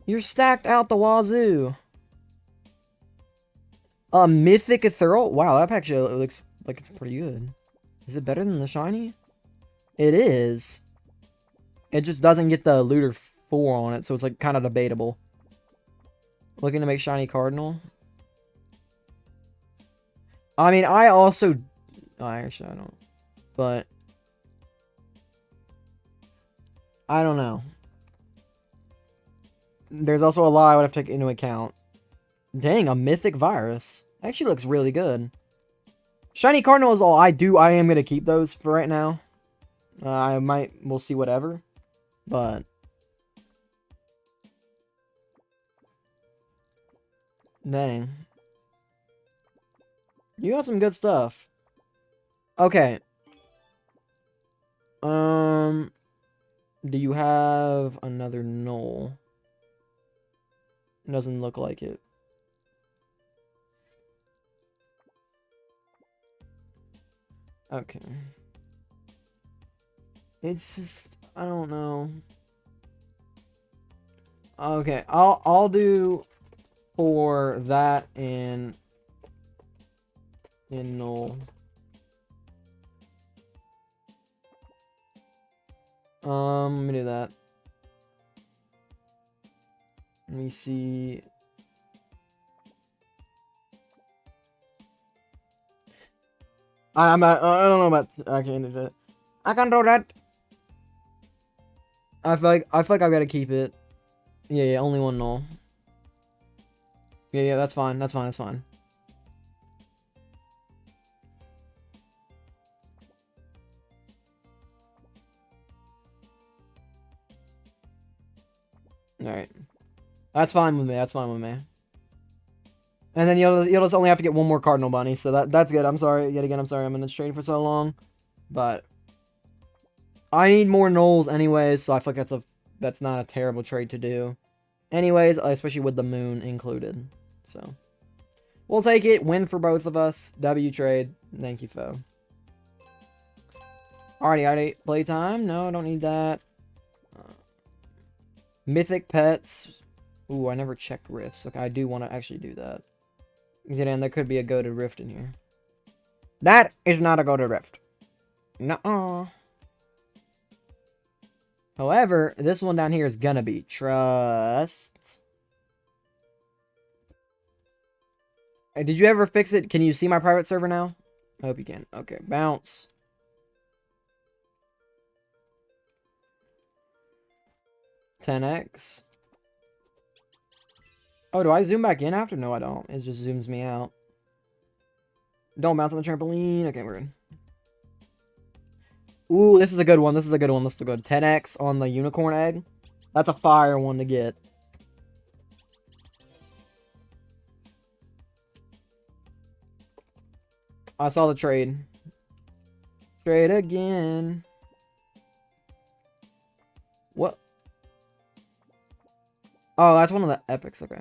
You're stacked out the wazoo. A mythic ethereal? Wow, that actually looks like it's pretty good. Is it better than the shiny? It is. It just doesn't get the looter 4 on it, so it's like kind of debatable. Looking to make shiny cardinal. I mean, I also... Oh, actually, I don't. But... I don't know. There's also a lot I would have to take into account. Dang, a mythic virus. Actually looks really good. Shiny cardinal is all I do. I am going to keep those for right now. We'll see whatever. But... Dang. You got some good stuff. Okay. Do you have another null? Doesn't look like it. Okay. It's just, I don't know. Okay, I'll do for that in null. Let me do that. Let me see. I don't know about. I can't do that. I can't do that. I feel like I've got to keep it. Yeah, only one null. Yeah, that's fine. That's fine. Alright. That's fine with me. And then you'll just only have to get one more cardinal bunny, so that's good. I'm sorry. Yet again, I'm sorry I'm in this trade for so long. But I need more nulls anyways, so I feel like that's not a terrible trade to do. Anyways, especially with the moon included. So we'll take it. Win for both of us. W trade. Thank you, foe. Alrighty. Playtime. No, I don't need that. Mythic pets. Ooh, I never checked rifts. Okay, I do want to actually do that. Then there could be a goated rift in here. That is not a goated rift. Nuh-uh. However, this one down here is gonna be trust. Hey, did you ever fix it? Can you see my private server now? I hope you can. Okay, bounce. $10x. Oh, do I zoom back in after? No, I don't. It just zooms me out. Don't bounce on the trampoline. Okay, we're good. Ooh, this is a good one. This is a good one. Let's go 10x on the unicorn egg. That's a fire one to get. I saw the trade. Trade again. What? Oh, that's one of the epics. Okay.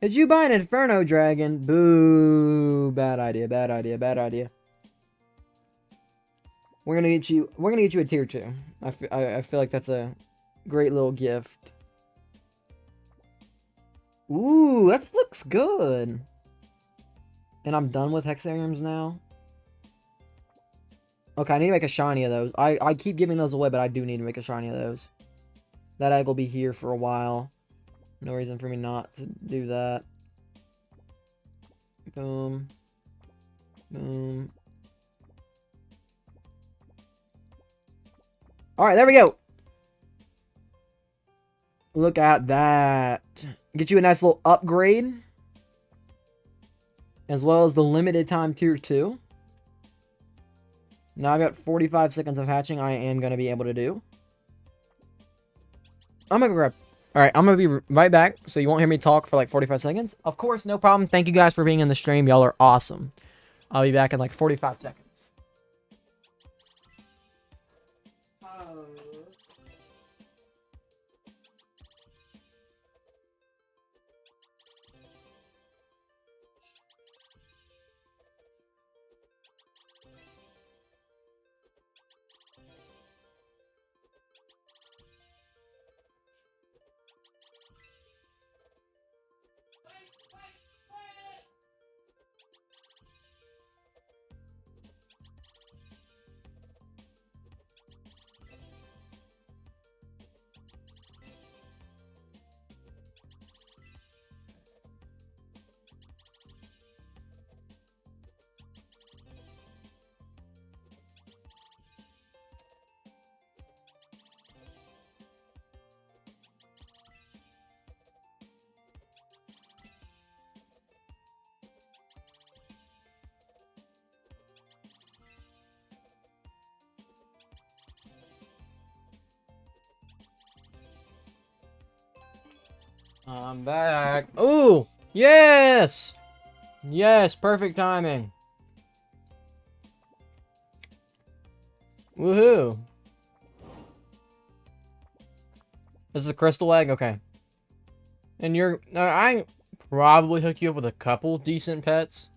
Did you buy an Inferno Dragon? Boo. Bad idea. We're gonna get you a tier 2. I feel like that's a great little gift. Ooh, that looks good. And I'm done with Hexariums now. Okay, I need to make a shiny of those. I keep giving those away, but I do need to make a shiny of those. That egg will be here for a while. No reason for me not to do that. Boom. Boom. Alright, there we go. Look at that. Get you a nice little upgrade. As well as the limited time tier 2. Now I've got 45 seconds of hatching I am going to be able to do. I'm going to grab... Alright, I'm going to be right back, so you won't hear me talk for like 45 seconds. Of course, no problem. Thank you guys for being in the stream. Y'all are awesome. I'll be back in like 45 seconds. I'm back. Ooh! Yes! Yes, perfect timing. Woohoo! This is a crystal egg? Okay. And you're... I probably hook you up with a couple decent pets.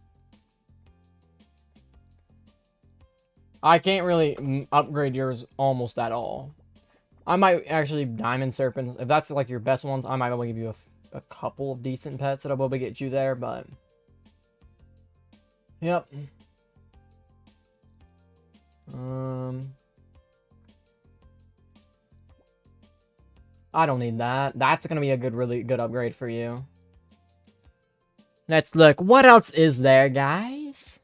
I can't really upgrade yours almost at all. I might actually diamond serpents. If that's like your best ones, I might be able to give you a couple of decent pets that'll be able to get you there, but... Yep. I don't need that. That's gonna be a really good upgrade for you. Let's look. What else is there, guys?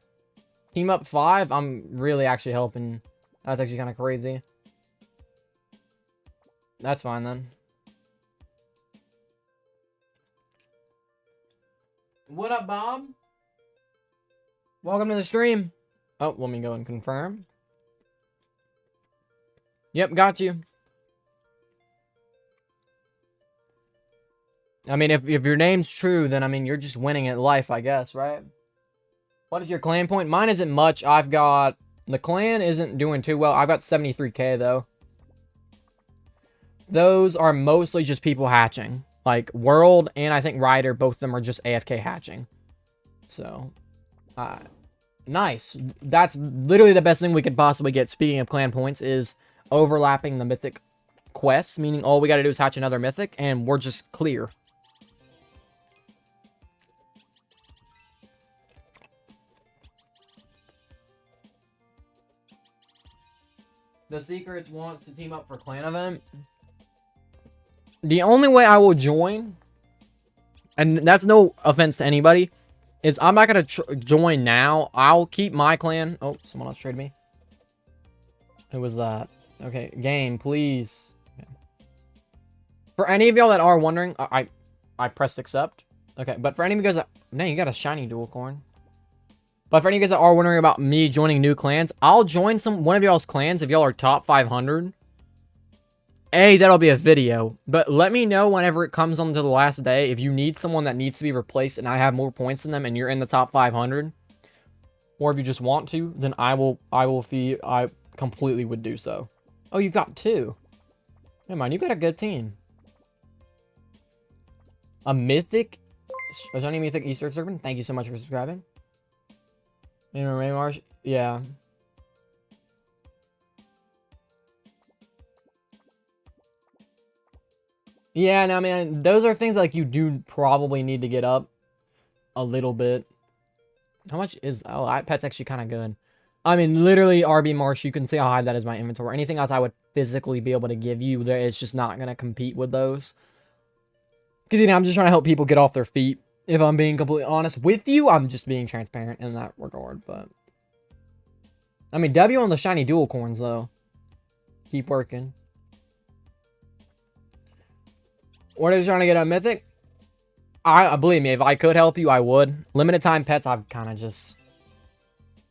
Team up 5? I'm really actually helping. That's actually kind of crazy. That's fine, then. What up, Bob? Welcome to the stream. Oh, let me go and confirm. Yep, got you. I mean, if your name's true, then, I mean, you're just winning at life, I guess, right? What is your clan point? Mine isn't much. I've got... The clan isn't doing too well. I've got 73k, though. Those are mostly just people hatching. Like, World and I think Ryder, both of them are just AFK hatching. So, nice. That's literally the best thing we could possibly get, speaking of clan points, is overlapping the mythic quests, meaning all we gotta do is hatch another mythic, and we're just clear. The Secrets wants to team up for clan event. The only way I will join, and that's no offense to anybody, is I'm not going to join now. I'll keep my clan. Oh, someone else traded me. Who was that? Okay, game, please. Okay. For any of y'all that are wondering, I pressed accept. Okay, but for any of you guys that... Man, you got a shiny dual corn. But for any of you guys that are wondering about me joining new clans, I'll join one of y'all's clans if y'all are top 500. That'll be a video. But let me know whenever it comes on to the last day. If you need someone that needs to be replaced and I have more points than them and you're in the top 500. Or if you just want to, then I completely would do so. Oh, you've got 2. Never mind, you got a good team. A mythic? A shiny mythic Easter serpent? Thank you so much for subscribing. You know, Ray Marsh? Yeah. Yeah, no, man, those are things like you do probably need to get up a little bit. How much is... Oh, that pet's actually kind of good. I mean, literally, RB Marsh, you can see how high that is my inventory. Anything else I would physically be able to give you, it's just not going to compete with those. Because, you know, I'm just trying to help people get off their feet. If I'm being completely honest with you, I'm just being transparent in that regard, but... I mean, W on the shiny dual corns, though. Keep working. What are you trying to get a mythic? Believe me, if I could help you, I would. Limited time pets, I've kind of just...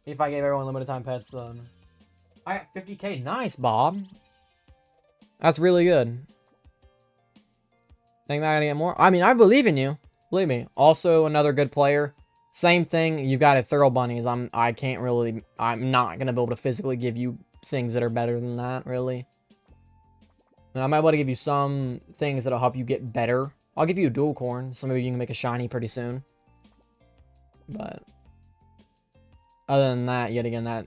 If I gave everyone limited time pets, then... I got 50k. Nice, Bob. That's really good. Think I'm gonna get more? I mean, I believe in you. Believe me. Also, another good player. Same thing. You got a Thorough Bunnies. I'm not gonna be able to physically give you things that are better than that, really. And I might be able to give you some things that'll help you get better. I'll give you a dual corn, so maybe you can make a shiny pretty soon. But other than that, yet again, that.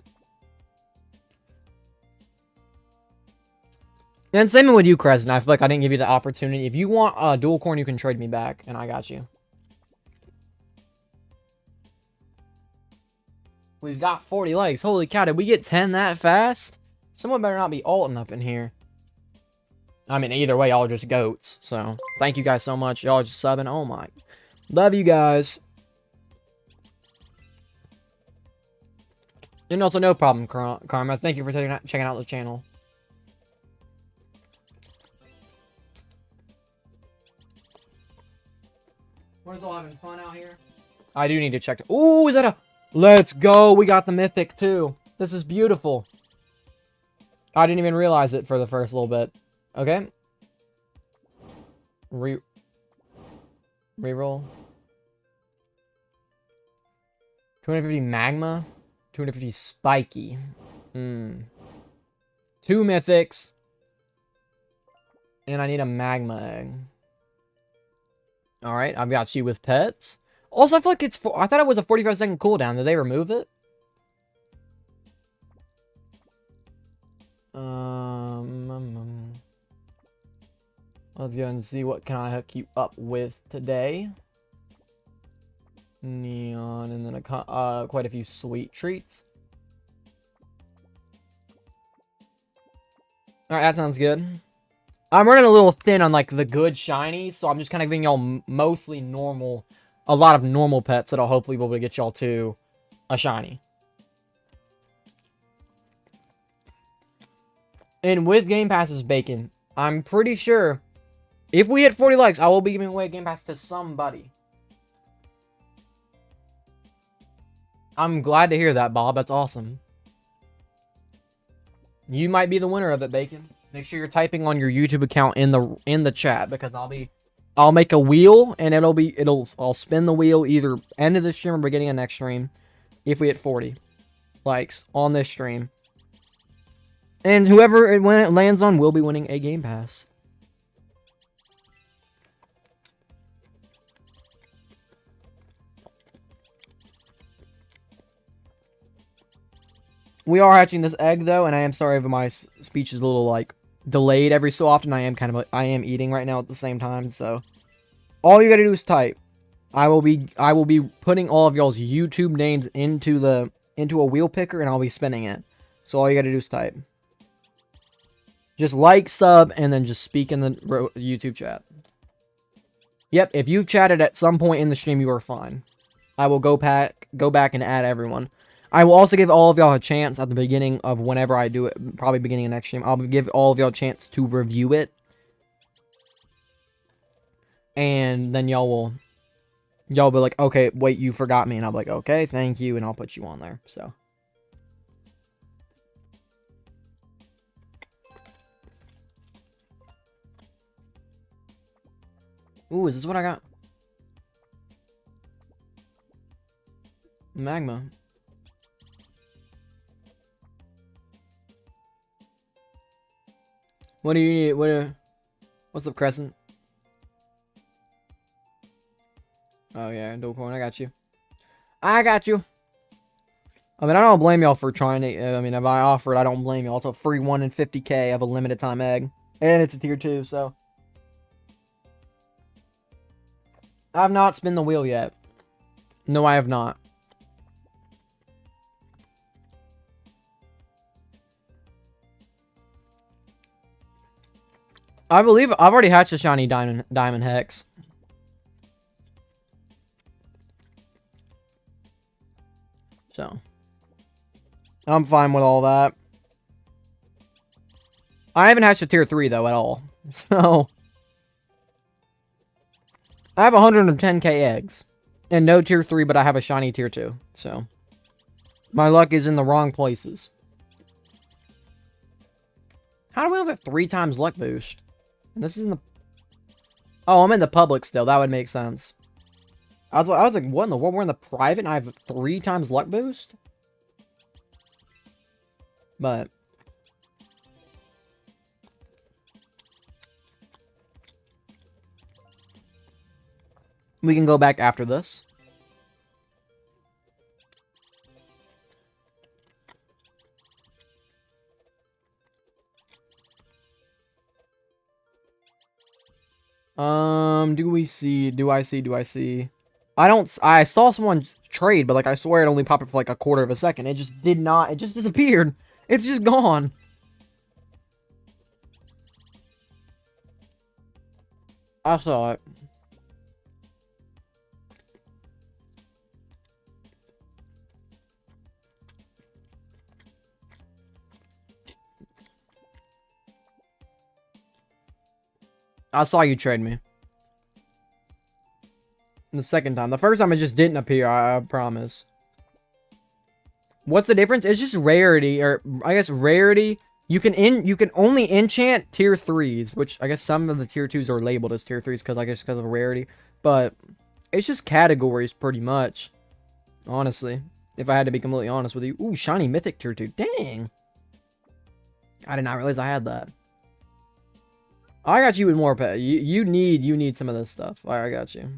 And same with you, Crescent. I feel like I didn't give you the opportunity. If you want a dual corn, you can trade me back, and I got you. We've got 40 likes. Holy cow, did we get 10 that fast? Someone better not be ulting up in here. I mean, either way, y'all are just goats. So, thank you guys so much. Y'all are just subbing. Oh my. Love you guys. And also, no problem, Karma. Thank you for checking out the channel. We're just all having fun out here. I do need to check. Ooh, is that a... Let's go. We got the mythic, too. This is beautiful. I didn't even realize it for the first little bit. Okay. Reroll. 250 magma. 250 spiky. 2 mythics. And I need a magma egg. Alright, I've got you with pets. Also, I feel like I thought it was a 45-second cooldown. Did they remove it? Let's go and see what can I hook you up with today. Neon, and then quite a few sweet treats. Alright, that sounds good. I'm running a little thin on, like, the good shinies, so I'm just kind of giving y'all mostly normal, a lot of normal pets that'll hopefully be able to get y'all to a shiny. And with Game Passes, Bacon, I'm pretty sure if we hit 40 likes, I will be giving away a Game Pass to somebody. I'm glad to hear that, Bob. That's awesome. You might be the winner of it, Bacon. Make sure you're typing on your YouTube account in the chat, because I'll make a wheel and I'll spin the wheel either end of the stream or beginning of next stream if we hit 40 likes on this stream. And whoever it lands on will be winning a Game Pass. We are hatching this egg, though, and I am sorry if my speech is a little, like, delayed every so often. I am eating right now at the same time, so all you gotta do is type. I will be putting all of y'all's YouTube names into a wheel picker, and I'll be spinning it. So all you gotta do is type. Just like, sub, and then just speak in the YouTube chat. Yep, if you've chatted at some point in the stream, you are fine. I will go back and add everyone. I will also give all of y'all a chance at the beginning of whenever I do it, probably beginning of next stream. I'll give all of y'all a chance to review it. And then y'all be like, okay, wait, you forgot me. And I'll be like, okay, thank you. And I'll put you on there, so. Ooh, is this what I got? Magma. What do you need? What's up, Crescent? Oh, yeah, dual coin. I got you. I got you. I mean, I don't blame y'all for trying to... I mean, if I offer it, I don't blame y'all. It's a free 1 in 50k of a limited time egg. And it's a tier 2, so... I have not spun the wheel yet. No, I have not. I believe I've already hatched a shiny diamond hex. So. I'm fine with all that. I haven't hatched a tier 3 though at all. So. I have 110k eggs. And no tier 3, but I have a shiny tier 2. So. My luck is in the wrong places. How do we have a 3 times luck boost? And this is in the... Oh, I'm in the public still. That would make sense. I was like, what in the world? We're in the private and I have 3 times luck boost? But... we can go back after this. Do I see? I saw someone trade, but like I swear it only popped up for like a quarter of a second. It just did not, it just disappeared. It's just gone. I saw it. I saw you trade me. The second time. The first time it just didn't appear, I promise. What's the difference? It's just rarity, or I guess rarity. You can only enchant tier 3s, which I guess some of the tier 2s are labeled as tier 3s because of rarity. But it's just categories pretty much. Honestly. If I had to be completely honest with you. Ooh, shiny mythic tier 2. Dang. I did not realize I had that. I got you with more pet. You need some of this stuff. Alright, I got you.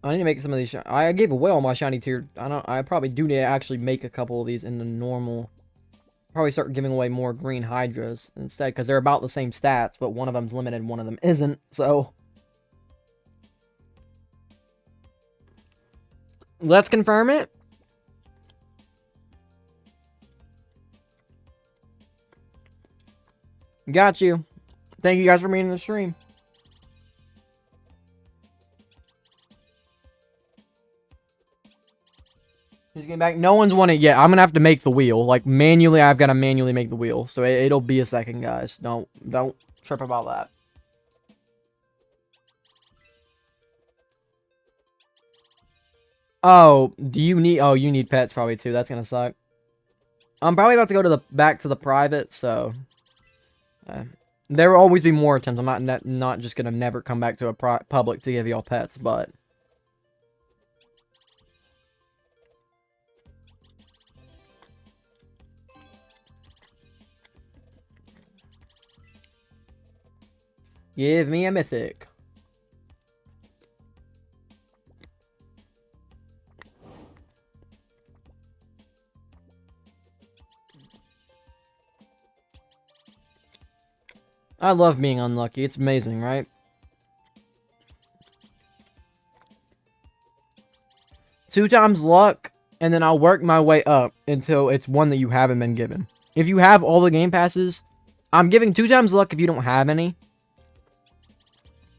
I need to make some of these. I gave away all my shiny tier. I probably do need to actually make a couple of these in the normal. Probably start giving away more green hydras instead, because they're about the same stats, but one of them's limited, one of them isn't. So let's confirm it. Got you. Thank you guys for being in the stream. Who's getting back? No one's won it yet. I'm gonna have to make the wheel. Like, manually, I've got to manually make the wheel. So it'll be a second, guys. Don't trip about that. Oh, do you need... Oh, you need pets probably, too. That's gonna suck. I'm probably about to go to back to the private, so... there will always be more attempts. I'm not just gonna never come back to a public to give y'all pets, but... Give me a mythic. I love being unlucky. It's amazing, right? Two times luck, and then I'll work my way up until it's one that you haven't been given. If you have all the game passes, I'm giving 2 times luck if you don't have any.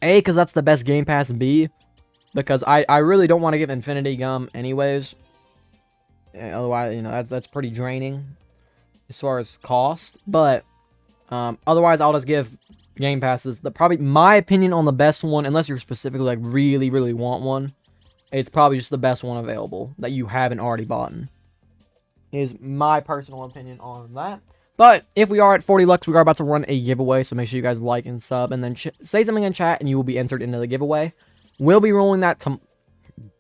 A, because that's the best game pass. B, because I really don't want to give Infinity Gum anyways. Otherwise, you know, that's pretty draining as far as cost. But otherwise, I'll just give game passes. Probably my opinion on the best one, unless you're specifically like really, really want one, it's probably just the best one available that you haven't already bought. Is my personal opinion on that. But if we are at 40 Lux, we are about to run a giveaway, so make sure you guys like and sub, and then say something in chat, and you will be entered into the giveaway. We'll be rolling that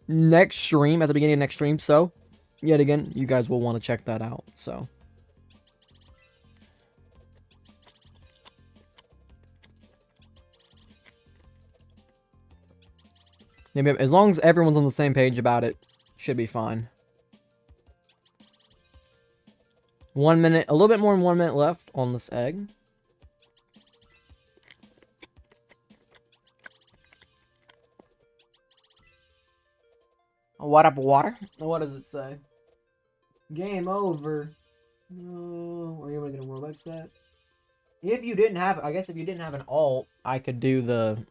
next stream, at the beginning of next stream, so, yet again, you guys will want to check that out, so. Maybe, as long as everyone's on the same page about it, should be fine. 1 minute, a little bit more than 1 minute left on this egg. What up, water? What does it say? Game over. No, are you able to get a Roblox bet? If you didn't have, I guess if you didn't have an alt, I could do the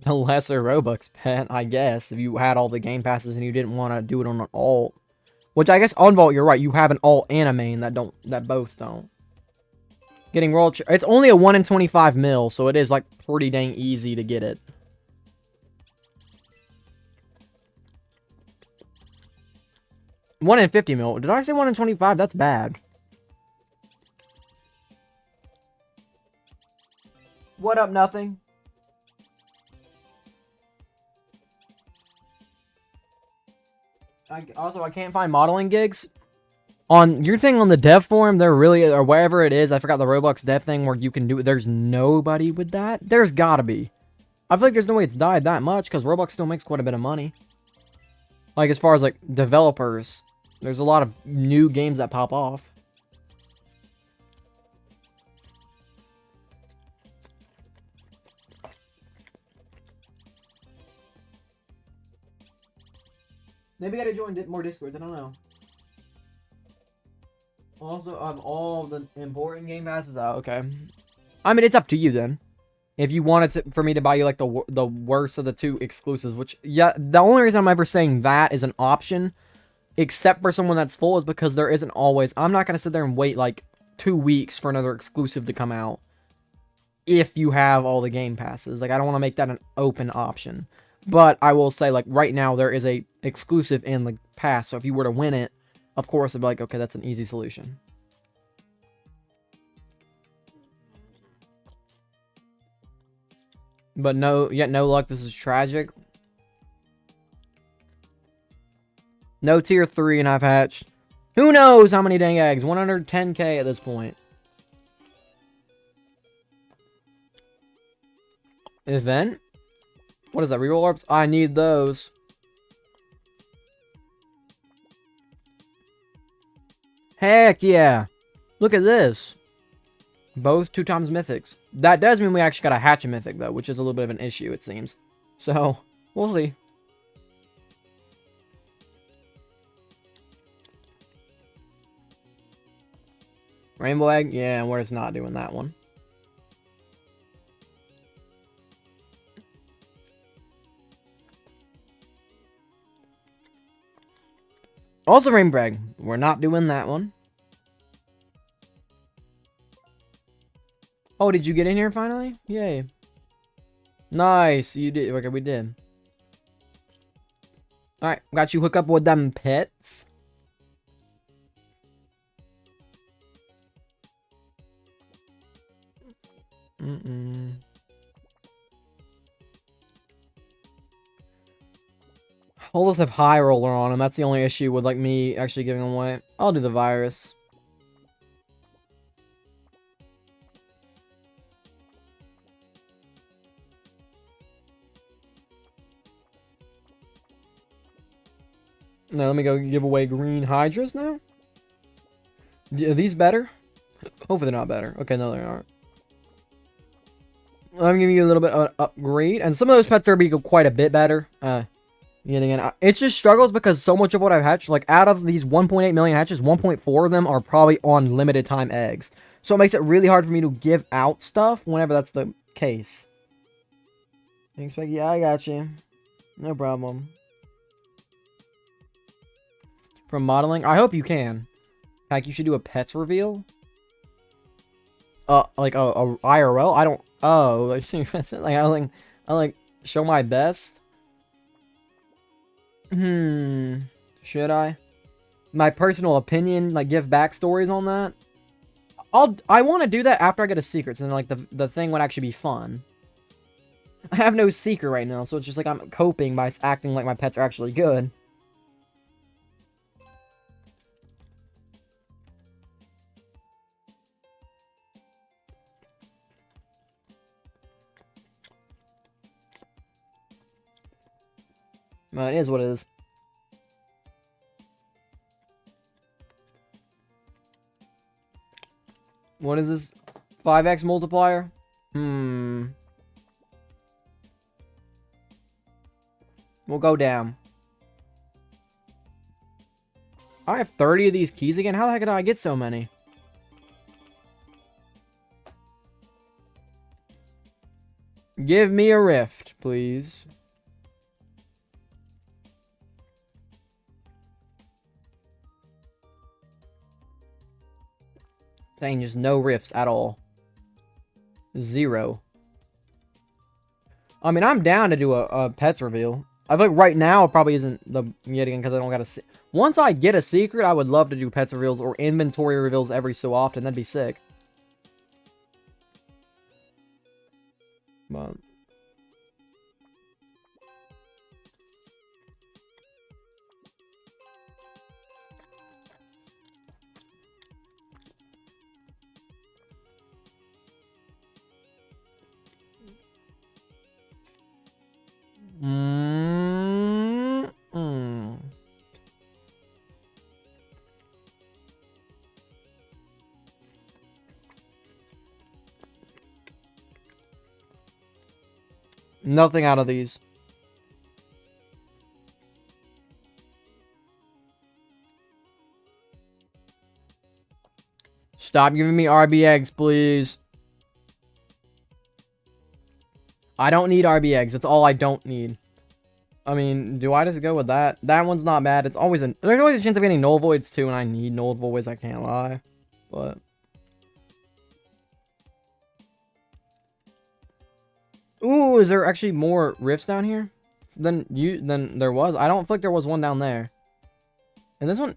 lesser Robux bet, I guess. If you had all the game passes and you didn't want to do it on an alt. Which I guess on Vault, you're right. You have an alt and a main that both don't. Getting roll. It's only a 1 in 25 mil, so it is like pretty dang easy to get it. One in 50 mil. Did I say 1 in 25? That's bad. What up, nothing? I can't find modeling gigs. You're saying on the dev forum, there really, or wherever it is, I forgot the Roblox dev thing where you can do it. There's nobody with that? There's gotta be. I feel like there's no way it's died that much, because Roblox still makes quite a bit of money. Like, as far as, like, developers, there's a lot of new games that pop off. Maybe I gotta join more Discords, I don't know. Also, all the important game passes out, okay. I mean, it's up to you then. If you wanted for me to buy you, like, the worst of the 2 exclusives, which, yeah, the only reason I'm ever saying that is an option, except for someone that's full, is because there isn't always, I'm not gonna sit there and wait, like, 2 weeks for another exclusive to come out, if you have all the game passes. Like, I don't want to make that an open option. But I will say, like, right now, there is a exclusive in the pass, so if you were to win it, of course, I'd be like, okay, that's an easy solution. But no, yet no luck. This is tragic. No tier 3 and I've hatched. Who knows how many dang eggs? 110k at this point. Event? What is that? Reroll orbs? I need those. Heck yeah. Look at this. Both 2 times mythics. That does mean we actually got to hatch a mythic, though, which is a little bit of an issue, it seems. So, we'll see. Rainbow egg? Yeah, we're just not doing that one. Also rainbow egg. We're not doing that one. Oh, did you get in here finally? Yay. Nice. You did. Okay, we did. Alright, got you hooked up with them pets. All those have high roller on them. That's the only issue with like me actually giving them away. I'll do the virus. Now let me go give away green hydras now. Are these better? Hopefully they're not better. Okay, no, they aren't. I'm giving you a little bit of an upgrade, and some of those pets are be quite a bit better. Yet again, it just struggles because so much of what I've hatched, like out of these 1.8 million hatches, 1.4 of them are probably on limited time eggs. So it makes it really hard for me to give out stuff whenever that's the case. Thanks, Becky. Yeah, I got you. No problem. From modeling, I hope you can. Like, you should do a pets reveal. Like a IRL. I don't. Oh, like I like show my best. Should I? My personal opinion, like give backstories on that. I want to do that after I get a secret, so then like the thing would actually be fun. I have no secret right now, so it's just like I'm coping by acting like my pets are actually good. It is what it is. What is this? 5x multiplier? We'll go down. I have 30 of these keys again? How the heck did I get so many? Give me a rift, please. Dang, just no rifts at all. 0. I mean, I'm down to do a pets reveal. I think right now it probably isn't the yet again because I don't got to. Once I get a secret, I would love to do pets reveals or inventory reveals every so often. That'd be sick. But nothing out of these. Stop giving me RB eggs, please. I don't need RB eggs. That's all I don't need. I mean, do I just go with that? That one's not bad. It's always there's always a chance of getting null voids too, and I need null voids. I can't lie, but ooh, is there actually more rifts down here than there was? I don't feel like there was one down there. And this one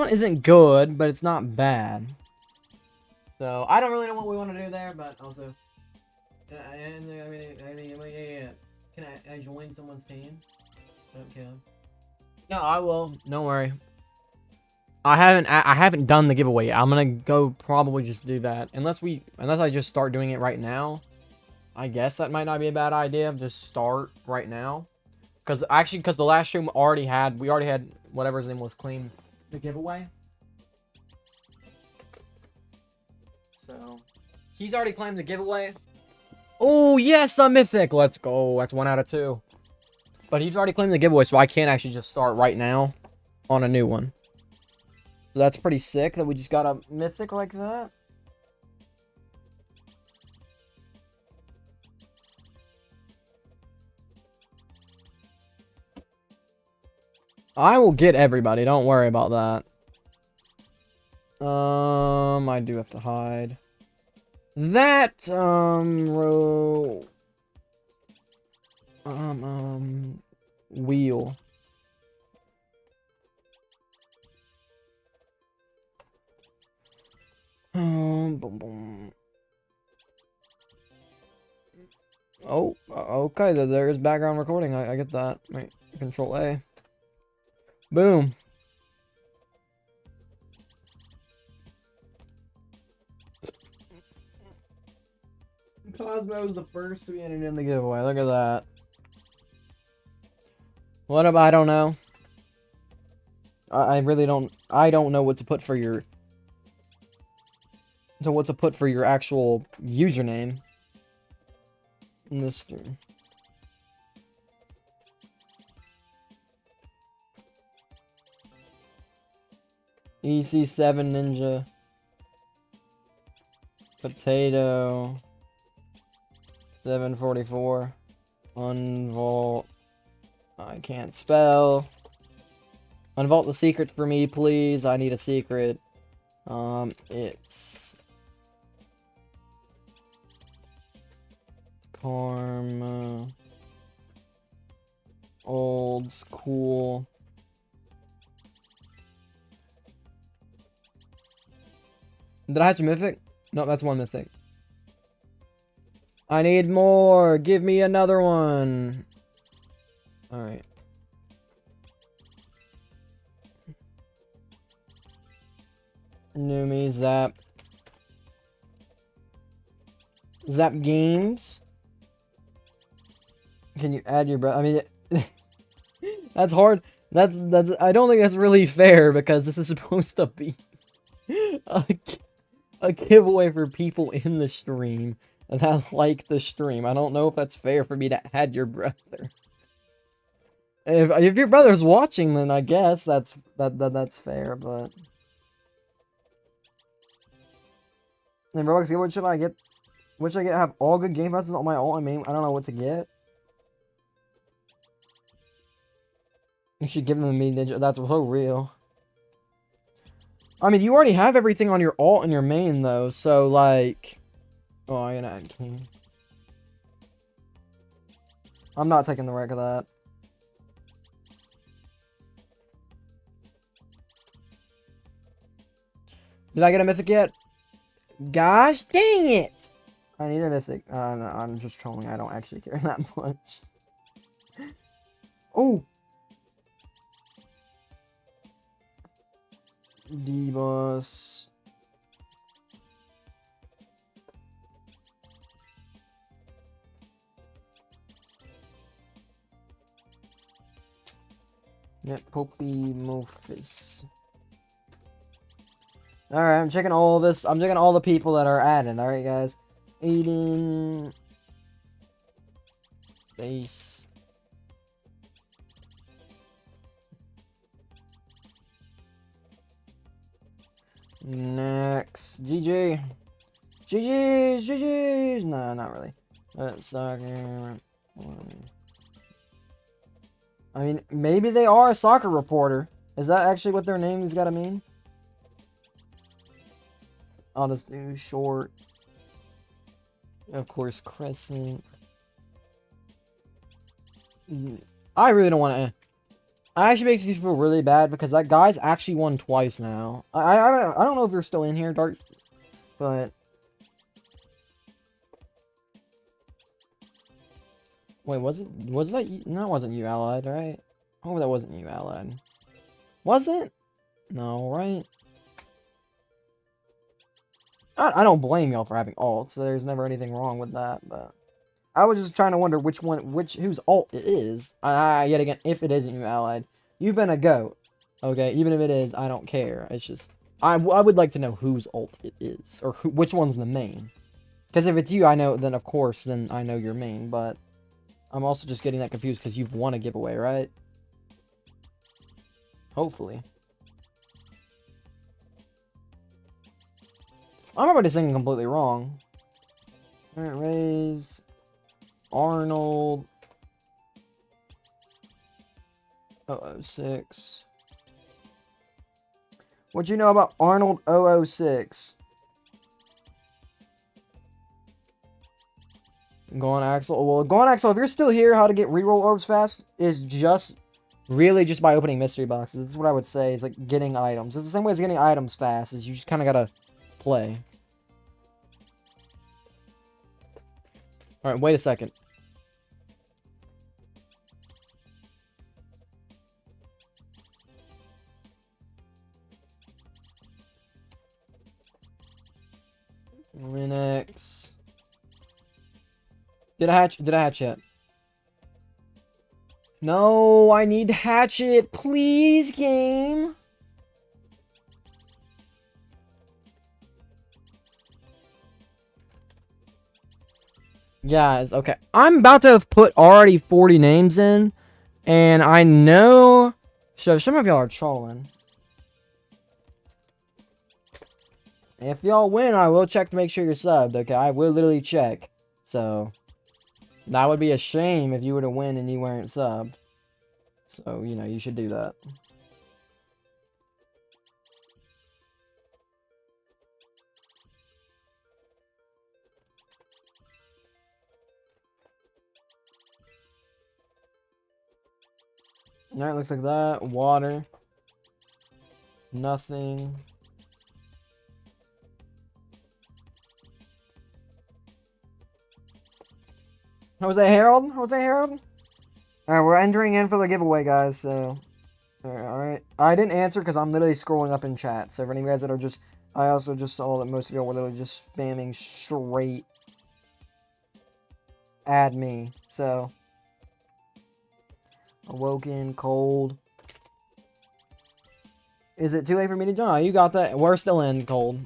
isn't good, but it's not bad. So I don't really know what we want to do there, but also Yeah. Can I join someone's team? Okay. No, I will. Don't worry. I haven't done the giveaway. I'm gonna go probably just do that. Unless I just start doing it right now. I guess that might not be a bad idea. Just start right now. Because the last stream we already had whatever his name was claim the giveaway. So he's already claimed the giveaway. Oh yes, a mythic. Let's go. That's 1 out of 2. But he's already claimed the giveaway, so I can't actually just start right now on a new one. So that's pretty sick that we just got a mythic like that. I will get everybody. Don't worry about that. I do have to hide. That, wheel. Boom, boom. Oh, okay. There is background recording. I get that. Wait, Control A. Boom. Cosmo is the first to be entered in the giveaway. Look at that. What if I don't know? I really don't. I don't know what to put for your. So what to put for your actual username. Mr. EC7 Ninja. Potato. 744. Unvault. I can't spell. Unvault the secret for me, please. I need a secret. It's Karma. Old school. Did I hatch a mythic? No, that's one mythic. I need more. Give me another one. Alright. Numi, Zap. Zap Games. Can you add your brother? I mean, that's hard. That's. I don't think that's really fair because this is supposed to be a giveaway for people in the stream that like the stream. I don't know if that's fair for me to add your brother. If your brother's watching, then I guess that's fair. But and Roblox, what should I get? What should I get? Have all good game passes on my ult. I mean, I don't know what to get. You should give them the me ninja. That's so real. I mean, you already have everything on your ult and your main though, so like. Oh, I'm gonna add king. I'm not taking the wreck of that. Did I get a mythic yet? Gosh dang it! I need a mythic. No, I'm just trolling. I don't actually care that much. Oh! D-Bus. Get Poppy Mofis. Alright, I'm checking all this. I'm checking all the people that are added. Alright, guys. Aiden. Base. Next. GG. GG's. GG's. No, not really. Soccer. I mean, maybe they are a soccer reporter. Is that actually what their name's gotta mean? I'll just do short. Of course, Crescent. I really don't want to. I actually makes me feel really bad because that guy's actually won twice now. I don't know if you're still in here, Dark, but Wait, was that you? No, it wasn't you, Allied, right? Oh, that wasn't you, Allied. Was it? No, right? I don't blame y'all for having alts. There's never anything wrong with that, but I was just trying to wonder whose alt it is. Yet again, if it isn't you, Allied, you've been a goat. Okay, even if it is, I don't care. It's just I would like to know whose alt it is, or which one's the main. Because if it's you, I know. Then of course, then I know you're main. But I'm also just getting that confused because you've won a giveaway, right? Hopefully. I'm already saying completely wrong. Alright, Raise. Arnold. 006. What'd you know about Arnold 006? Go on, Axel. Well, go on, Axel. If you're still here, how to get reroll orbs fast is just really just by opening mystery boxes. That's what I would say. Is like getting items. It's the same way as getting items fast. Is you just kind of gotta play. All right, wait a second. Linux. Did I hatch yet? No, I need to hatch it. Please, game. Guys, okay. I'm about to have put already 40 names in. And I know... So, some of y'all are trolling. If y'all win, I will check to make sure you're subbed, okay? I will literally check. So... That would be a shame if you were to win and you weren't subbed. So, you know, you should do that. Alright, looks like that. Water. Nothing. Jose Harold? Jose Harold? Alright, we're entering in for the giveaway, guys, so... Alright. I didn't answer because I'm literally scrolling up in chat. So for any of you guys that are just... I also just saw that most of y'all were literally just spamming straight... Add me. So... Awoken, cold... Is it too late for me to join? Oh, you got that. We're still in cold.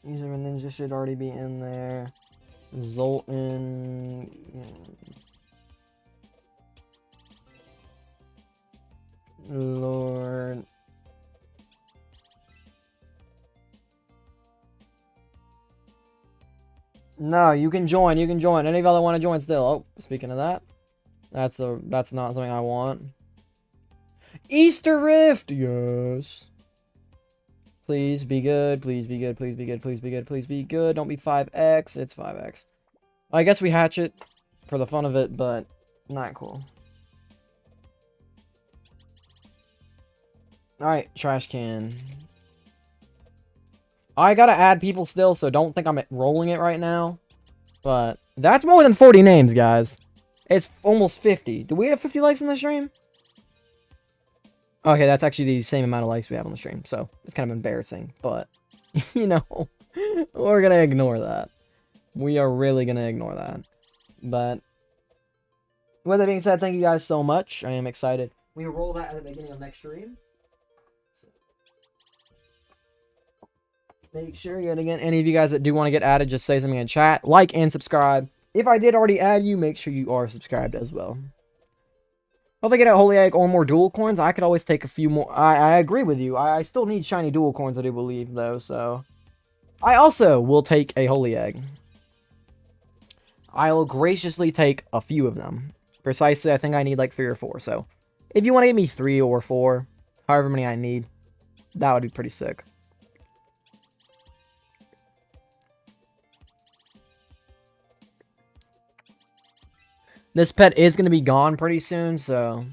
User Ninja should already be in there. Zoltan. Lord. No, you can join. You can join. Any of y'all that want to join still. Oh, speaking of that, that's not something I want. Easter Rift, yes. Please be good. Please be good. Please be good. Please be good. Please be good. Don't be 5x. It's 5x. I guess we hatch it for the fun of it, but not cool. Alright, trash can. I gotta add people still, so don't think I'm rolling it right now. But that's more than 40 names, guys. It's almost 50. Do we have 50 likes in the stream? Okay, that's actually the same amount of likes we have on the stream, so it's kind of embarrassing, but, you know, we're gonna ignore that. We are really gonna ignore that. But, with that being said, thank you guys so much. I am excited. We roll that at the beginning of next stream. So, make sure, yet again, any of you guys that do want to get added, just say something in chat. Like and subscribe. If I did already add you, make sure you are subscribed as well. If I get a Holy Egg or more dual coins, I could always take a few more. I agree with you. I still need shiny dual coins, I do believe, though, so... I also will take a Holy Egg. I'll graciously take a few of them. Precisely, I think I need like 3 or 4, so... If you want to give me 3 or 4, however many I need, that would be pretty sick. This pet is going to be gone pretty soon, so...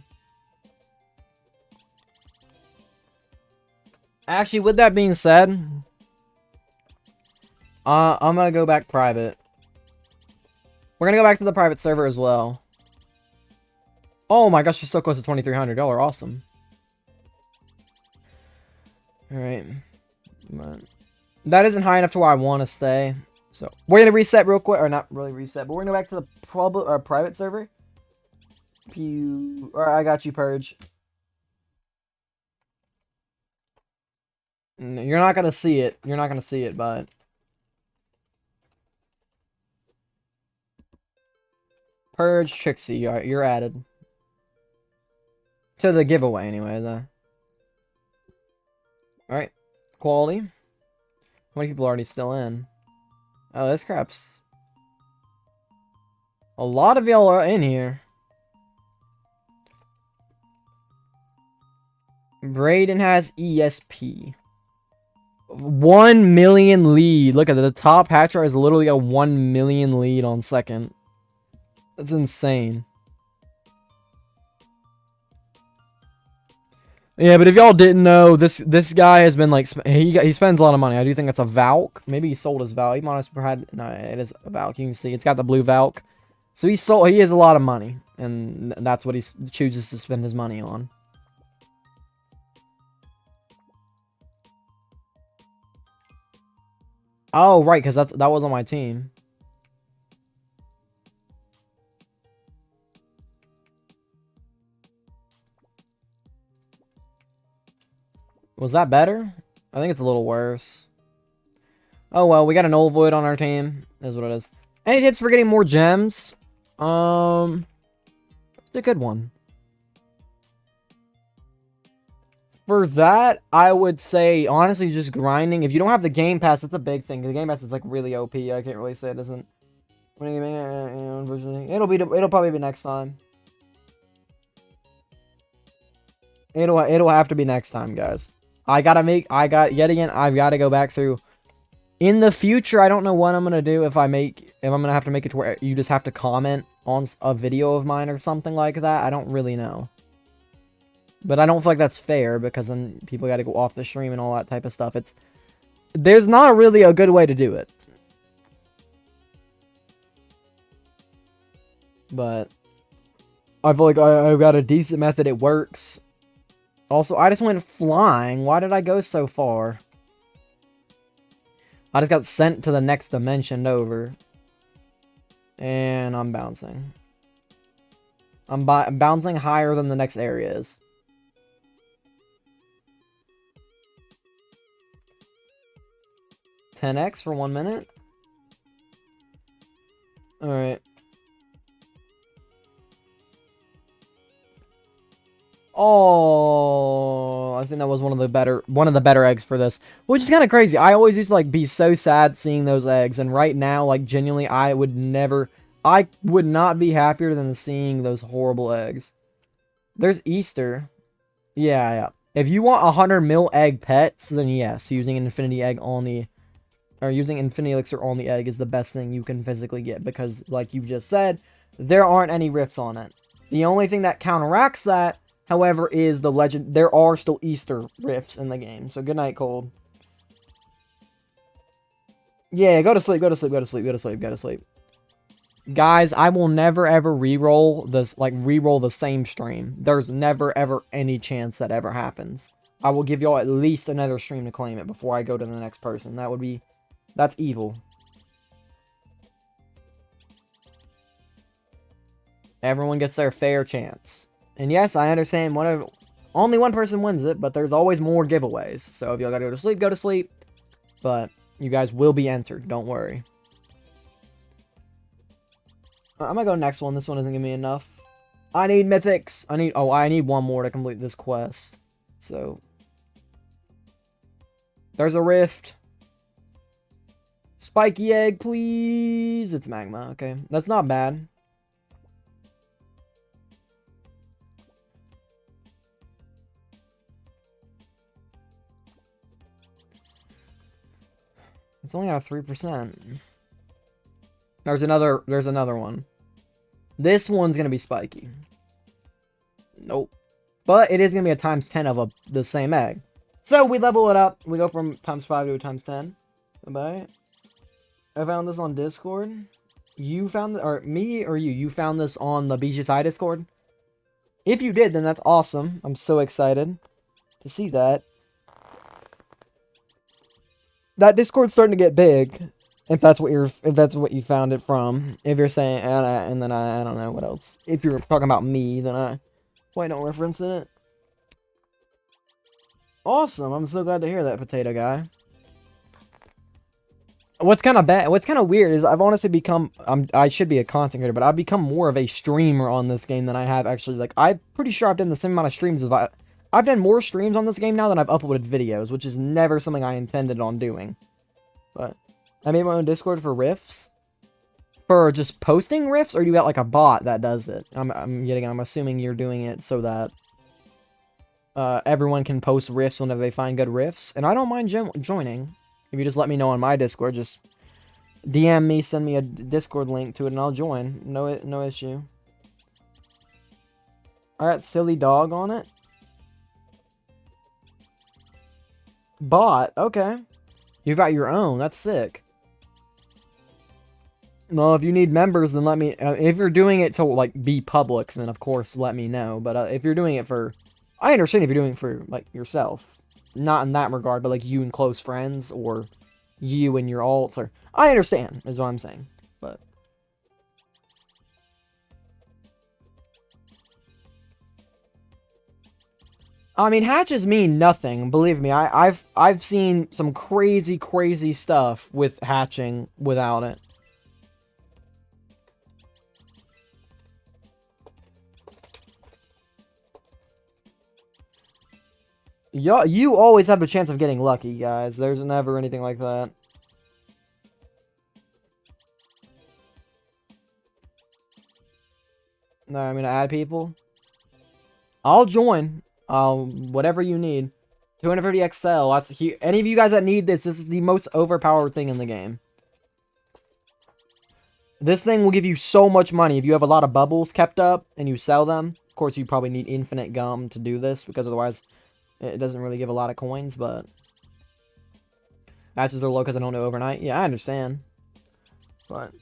Actually, with that being said... I'm going to go back private. We're gonna go back to the private server as well. Oh my gosh, we're so close to 2,300. Y'all are awesome. Alright. That isn't high enough to where I want to stay. So, we're gonna reset real quick. Or not really reset, but we're gonna go back to the private server. Pew. Alright, I got you, Purge. You're not gonna see it. You're not gonna see it, but... Purge, Trixie, you're added. To the giveaway, anyway, though. Alright. Quality. How many people are already still in? Oh, this crap's... A lot of y'all are in here. Brayden has ESP. 1 million lead. Look at it. The top hatcher has literally a 1 million lead on second. That's insane. Yeah, but if y'all didn't know, this guy has been like he spends a lot of money. I do think that's a Valk. Maybe he sold his Valk. He might have had no, it is a Valk. You can see it's got the blue Valk. So he has a lot of money, and that's what he chooses to spend his money on. Oh, right, because that was on my team. Was that better? I think it's a little worse. Oh well, we got an old void on our team. Is what it is. Any tips for getting more gems? It's a good one. For that, I would say, honestly, just grinding. If you don't have the Game Pass, that's a big thing. The Game Pass is, like, really OP. I can't really say it isn't. It'll probably be next time. It'll have to be next time, guys. I've got to go back through. In the future, I don't know what I'm going to do if I'm going to have to make it to where you just have to comment on a video of mine or something like that. I don't really know. But I don't feel like that's fair, because then people got to go off the stream and all that type of stuff. There's not really a good way to do it. But I feel like I've got a decent method. It works. Also, I just went flying. Why did I go so far? I just got sent to the next dimension over. And I'm bouncing. I'm bouncing higher than the next area is. $10x for 1 minute. Alright. Oh, I think that was one of the better eggs for this, which is kind of crazy. I always used to like be so sad seeing those eggs, and right now, like genuinely, I would not be happier than seeing those horrible eggs. There's Easter. Yeah. If you want 100 mil egg pets, then yes, using an infinity egg on the using infinity elixir on the egg is the best thing you can physically get, because like you just said, there aren't any rifts on it. The only thing that counteracts that, however, is the legend. There are still Easter rifts in the game. So good night, Cold. Yeah, go to sleep, go to sleep, go to sleep, go to sleep, go to sleep. Guys, I will never ever re-roll the same stream. There's never ever any chance that ever happens. I will give y'all at least another stream to claim it before I go to the next person. That's evil. Everyone gets their fair chance. And yes, I understand only one person wins it, but there's always more giveaways. So if y'all gotta go to sleep. But you guys will be entered, don't worry. I'm gonna go next one. This one isn't gonna be enough. I need mythics. I need one more to complete this quest. So there's a rift. Spiky egg, please. It's magma. Okay, that's not bad. It's only at 3%. There's another one. This one's gonna be spiky. Nope. But it is gonna be a times 10 of the same egg. So we level it up. We go from times 5 to a times 10. Bye. I found this on Discord. You found, or me or you found this on the BGSI Discord? If you did, then that's awesome. I'm so excited to see that. That Discord's starting to get big. If that's what you found it from. If you're saying, and then I don't know what else. If you're talking about me, then why don't reference in it? Awesome. I'm so glad to hear that, potato guy. What's kind of bad, what's kind of weird is I've honestly become, I should be a content creator, but I've become more of a streamer on this game than I have actually, like, I'm pretty sure I've done the same amount of streams as I've done more streams on this game now than I've uploaded videos, which is never something I intended on doing. But, I made my own Discord for riffs? For just posting riffs, or you got, like, a bot that does it? I'm assuming you're doing it so that, everyone can post riffs whenever they find good riffs, and I don't mind joining. If you just let me know on my Discord, just DM me, send me a Discord link to it, and I'll join. No issue. Alright, silly dog on it. Bot, okay. You've got your own, that's sick. Well, if you need members, then let me... if you're doing it to, like, be public, then of course let me know. But if you're doing it for... I understand if you're doing it for, like, yourself. Not in that regard, but like you and close friends, or you and your alts, or... I understand, is what I'm saying, but... I mean, hatches mean nothing, believe me. I've seen some crazy stuff with hatching without it. You always have the chance of getting lucky, guys. There's never anything like that. No, I mean, to add people. I'll join. Whatever you need. 250 XL. That's here. Any of you guys that need this, this is the most overpowered thing in the game. This thing will give you so much money if you have a lot of bubbles kept up and you sell them. Of course, you probably need infinite gum to do this, because otherwise... it doesn't really give a lot of coins, but... hatches are low because I don't know overnight. Yeah, I understand. But,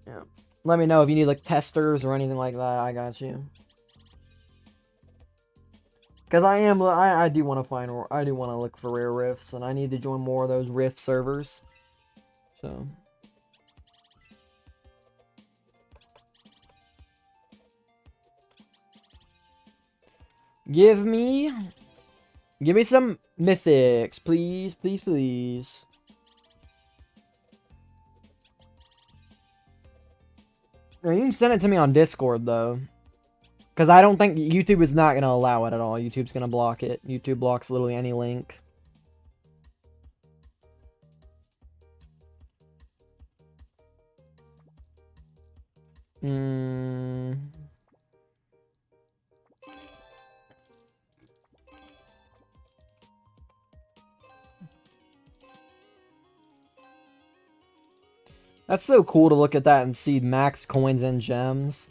yeah. Let me know if you need, like, testers or anything like that. I got you. Because I do want to I do want to look for rare rifts, and I need to join more of those rift servers. So... Give me some mythics, please, please, please. Now, you can send it to me on Discord, though. Because I don't think YouTube is not going to allow it at all. YouTube's going to block it. YouTube blocks literally any link. That's so cool to look at that and see max coins and gems.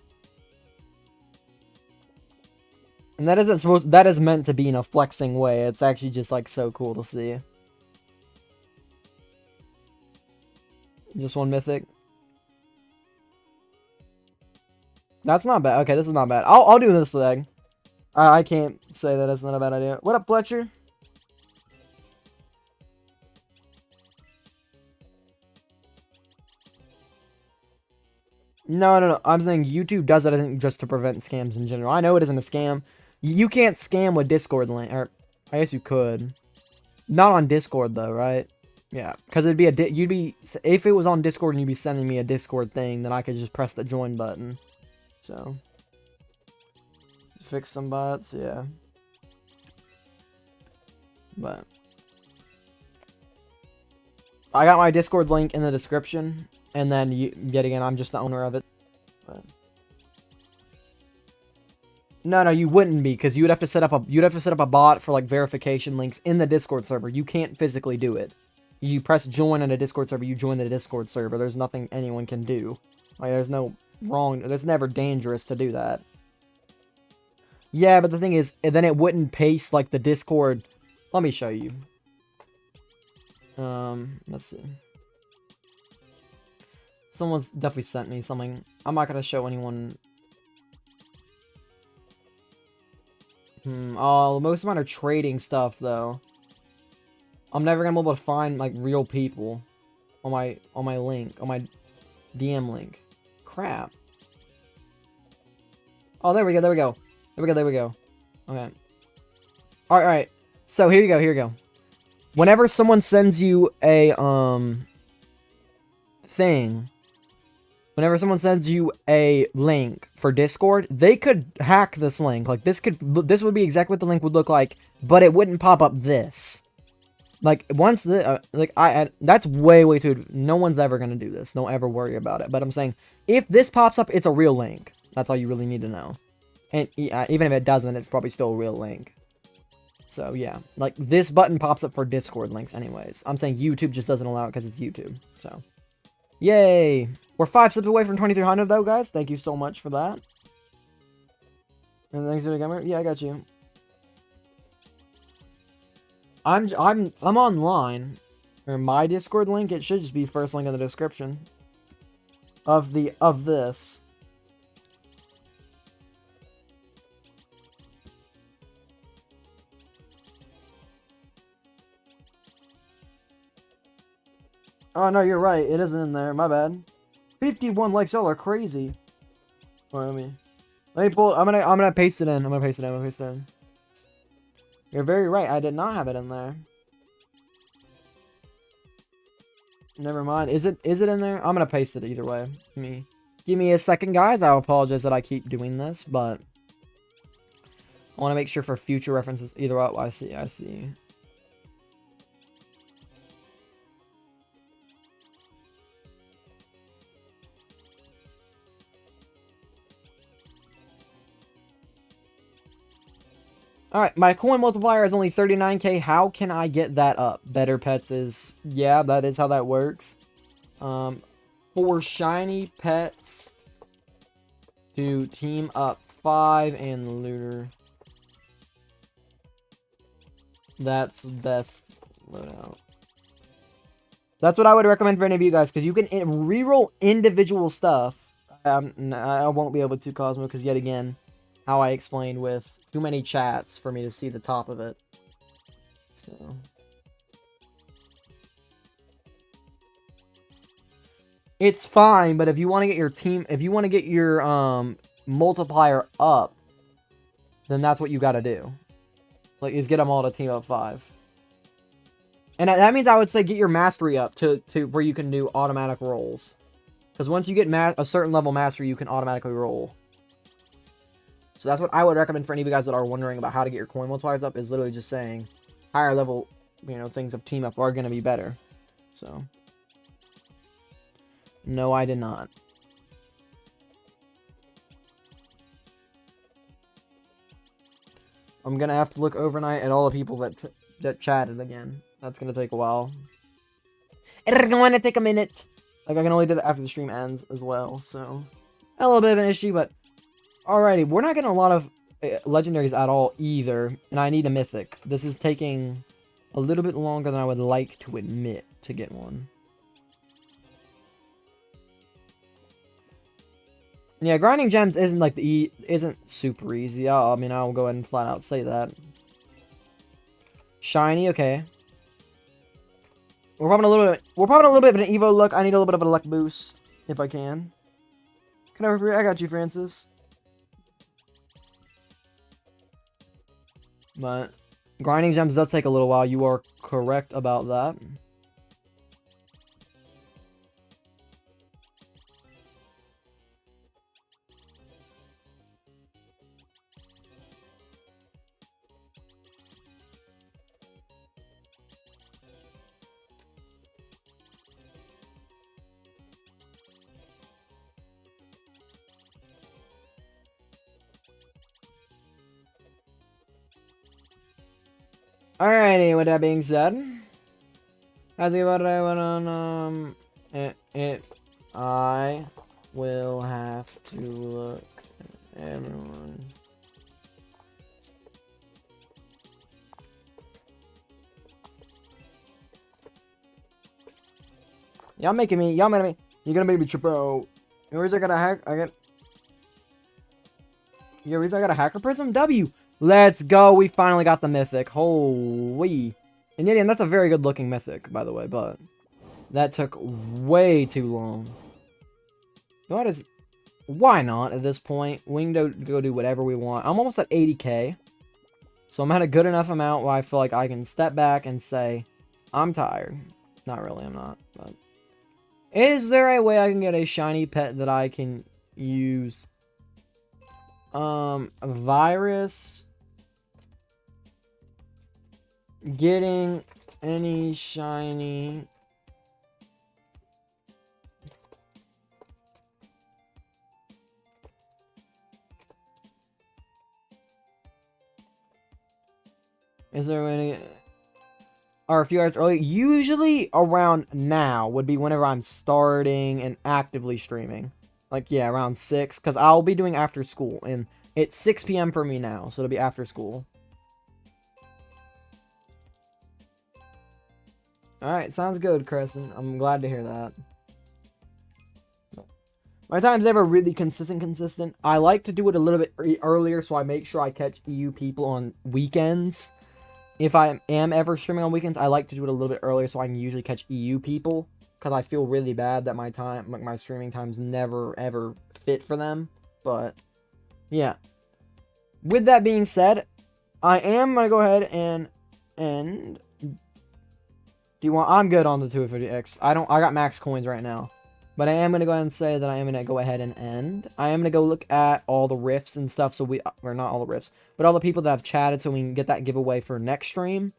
And that isn't that is meant to be in a flexing way. It's actually just like so cool to see. Just one mythic. That's not bad. Okay, this is not bad. I'll do this leg. I can't say that it's not a bad idea. What up, Fletcher? No. I'm saying YouTube does it, I think, just to prevent scams in general. I know it isn't a scam. You can't scam with Discord link, or I guess you could. Not on Discord though, right? Yeah, because it'd be if it was on Discord and you'd be sending me a Discord thing, then I could just press the join button. So fix some bots, yeah. But I got my Discord link in the description. And then, yet again, I'm just the owner of it. But... No, you wouldn't be, because you'd have to set up a bot for like verification links in the Discord server. You can't physically do it. You press join on a Discord server, you join the Discord server. There's nothing anyone can do. Like, there's no wrong. There's never dangerous to do that. Yeah, but the thing is, then it wouldn't paste like the Discord. Let me show you. Let's see. Someone's definitely sent me something. I'm not gonna show anyone. Oh, most of mine are trading stuff though. I'm never gonna be able to find like real people on my link, on my DM link. Crap. Oh, there we go, there we go. There we go, there we go. Okay. Alright. So here you go, here you go. Whenever someone sends you a thing, whenever someone sends you a link for Discord, they could hack this link. Like this would be exactly what the link would look like, but it wouldn't pop up this. Like once the that's way too. No one's ever gonna do this. Don't ever worry about it. But I'm saying if this pops up, it's a real link. That's all you really need to know. And even if it doesn't, it's probably still a real link. So yeah, like this button pops up for Discord links anyways. I'm saying YouTube just doesn't allow it because it's YouTube. So yay! We're 5 subs away from 2,300 though, guys. Thank you so much for that. And thanks for the gamer. Yeah, I got you. I'm online. Or my Discord link, it should just be first link in the description of this. Oh no, you're right. It isn't in there. My bad. 51 likes, y'all are crazy. Let me pull. I'm gonna paste it in. I'm gonna paste it in. You're very right. I did not have it in there. Never mind. Is it in there? I'm gonna paste it either way. Give me a second, guys. I apologize that I keep doing this, but I want to make sure for future references. Either way, I see. Alright, my coin multiplier is only 39k. How can I get that up? Better Pets is... Yeah, that is how that works. For shiny pets to team up 5 and looter. That's best loadout. That's what I would recommend for any of you guys, because you can reroll individual stuff. I won't be able to, Cosmo, because yet again, how I explained with too many chats for me to see the top of it. So it's fine, but if you want to get your multiplier up, then that's what you got to do. Like, is get them all to team up 5. And that means I would say get your mastery up to where you can do automatic rolls. Because once you get a certain level mastery, you can automatically roll. So that's what I would recommend for any of you guys that are wondering about how to get your coin multipliers up, is literally just saying higher level, things of team up are going to be better. So, no, I did not. I'm going to have to look overnight at all the people that chatted again. That's going to take a while. It's going to take a minute. Like, I can only do that after the stream ends as well, so a little bit of an issue, but alrighty, we're not getting a lot of legendaries at all either, and I need a mythic. This is taking a little bit longer than I would like to admit to get one. Yeah, grinding gems isn't like isn't super easy. I'll go ahead and flat out say that. Shiny, okay. We're probably a little bit of an Evo look. I need a little bit of a luck boost if I can. I got you, Francis. But grinding gems does take a little while. You are correct about that. Alrighty, with that being said, as about I went on, I will have to look at everyone. Y'all making me You're gonna make me trip out. The reason I got a hack, the reason I got a hacker prism? W! Let's go! We finally got the mythic. Holy. And yeah, that's a very good looking mythic, by the way, but that took way too long. What is... Why not at this point? We can go do whatever we want. I'm almost at 80k. So I'm at a good enough amount where I feel like I can step back and say, I'm tired. Not really, I'm not. But is there a way I can get a shiny pet that I can use? A virus. Getting any shiny... Is there any... Or a few hours early? Usually around now would be whenever I'm starting and actively streaming. Like, yeah, around 6. Because I'll be doing after school. And it's 6 p.m. for me now. So it'll be after school. Alright, sounds good, Crescent. I'm glad to hear that. My time's never really consistent. I like to do it a little bit earlier so I make sure I catch EU people on weekends. If I am ever streaming on weekends, I like to do it a little bit earlier so I can usually catch EU people. Because I feel really bad that my streaming time's never, ever fit for them. But, yeah. With that being said, I am going to go ahead and end. Do you want... I'm good on the 250X. I got max coins right now. But I am going to go ahead and say that I am going to go ahead and end. I am going to go look at all the rifts and stuff. So or not all the rifts, but all the people that have chatted so we can get that giveaway for next stream.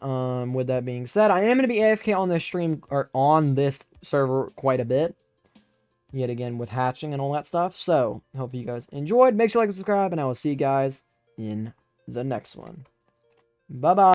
With that being said, I am going to be AFK on this stream, or on this server quite a bit. Yet again, with hatching and all that stuff. So, hope you guys enjoyed. Make sure you like and subscribe, and I will see you guys in the next one. Bye-bye.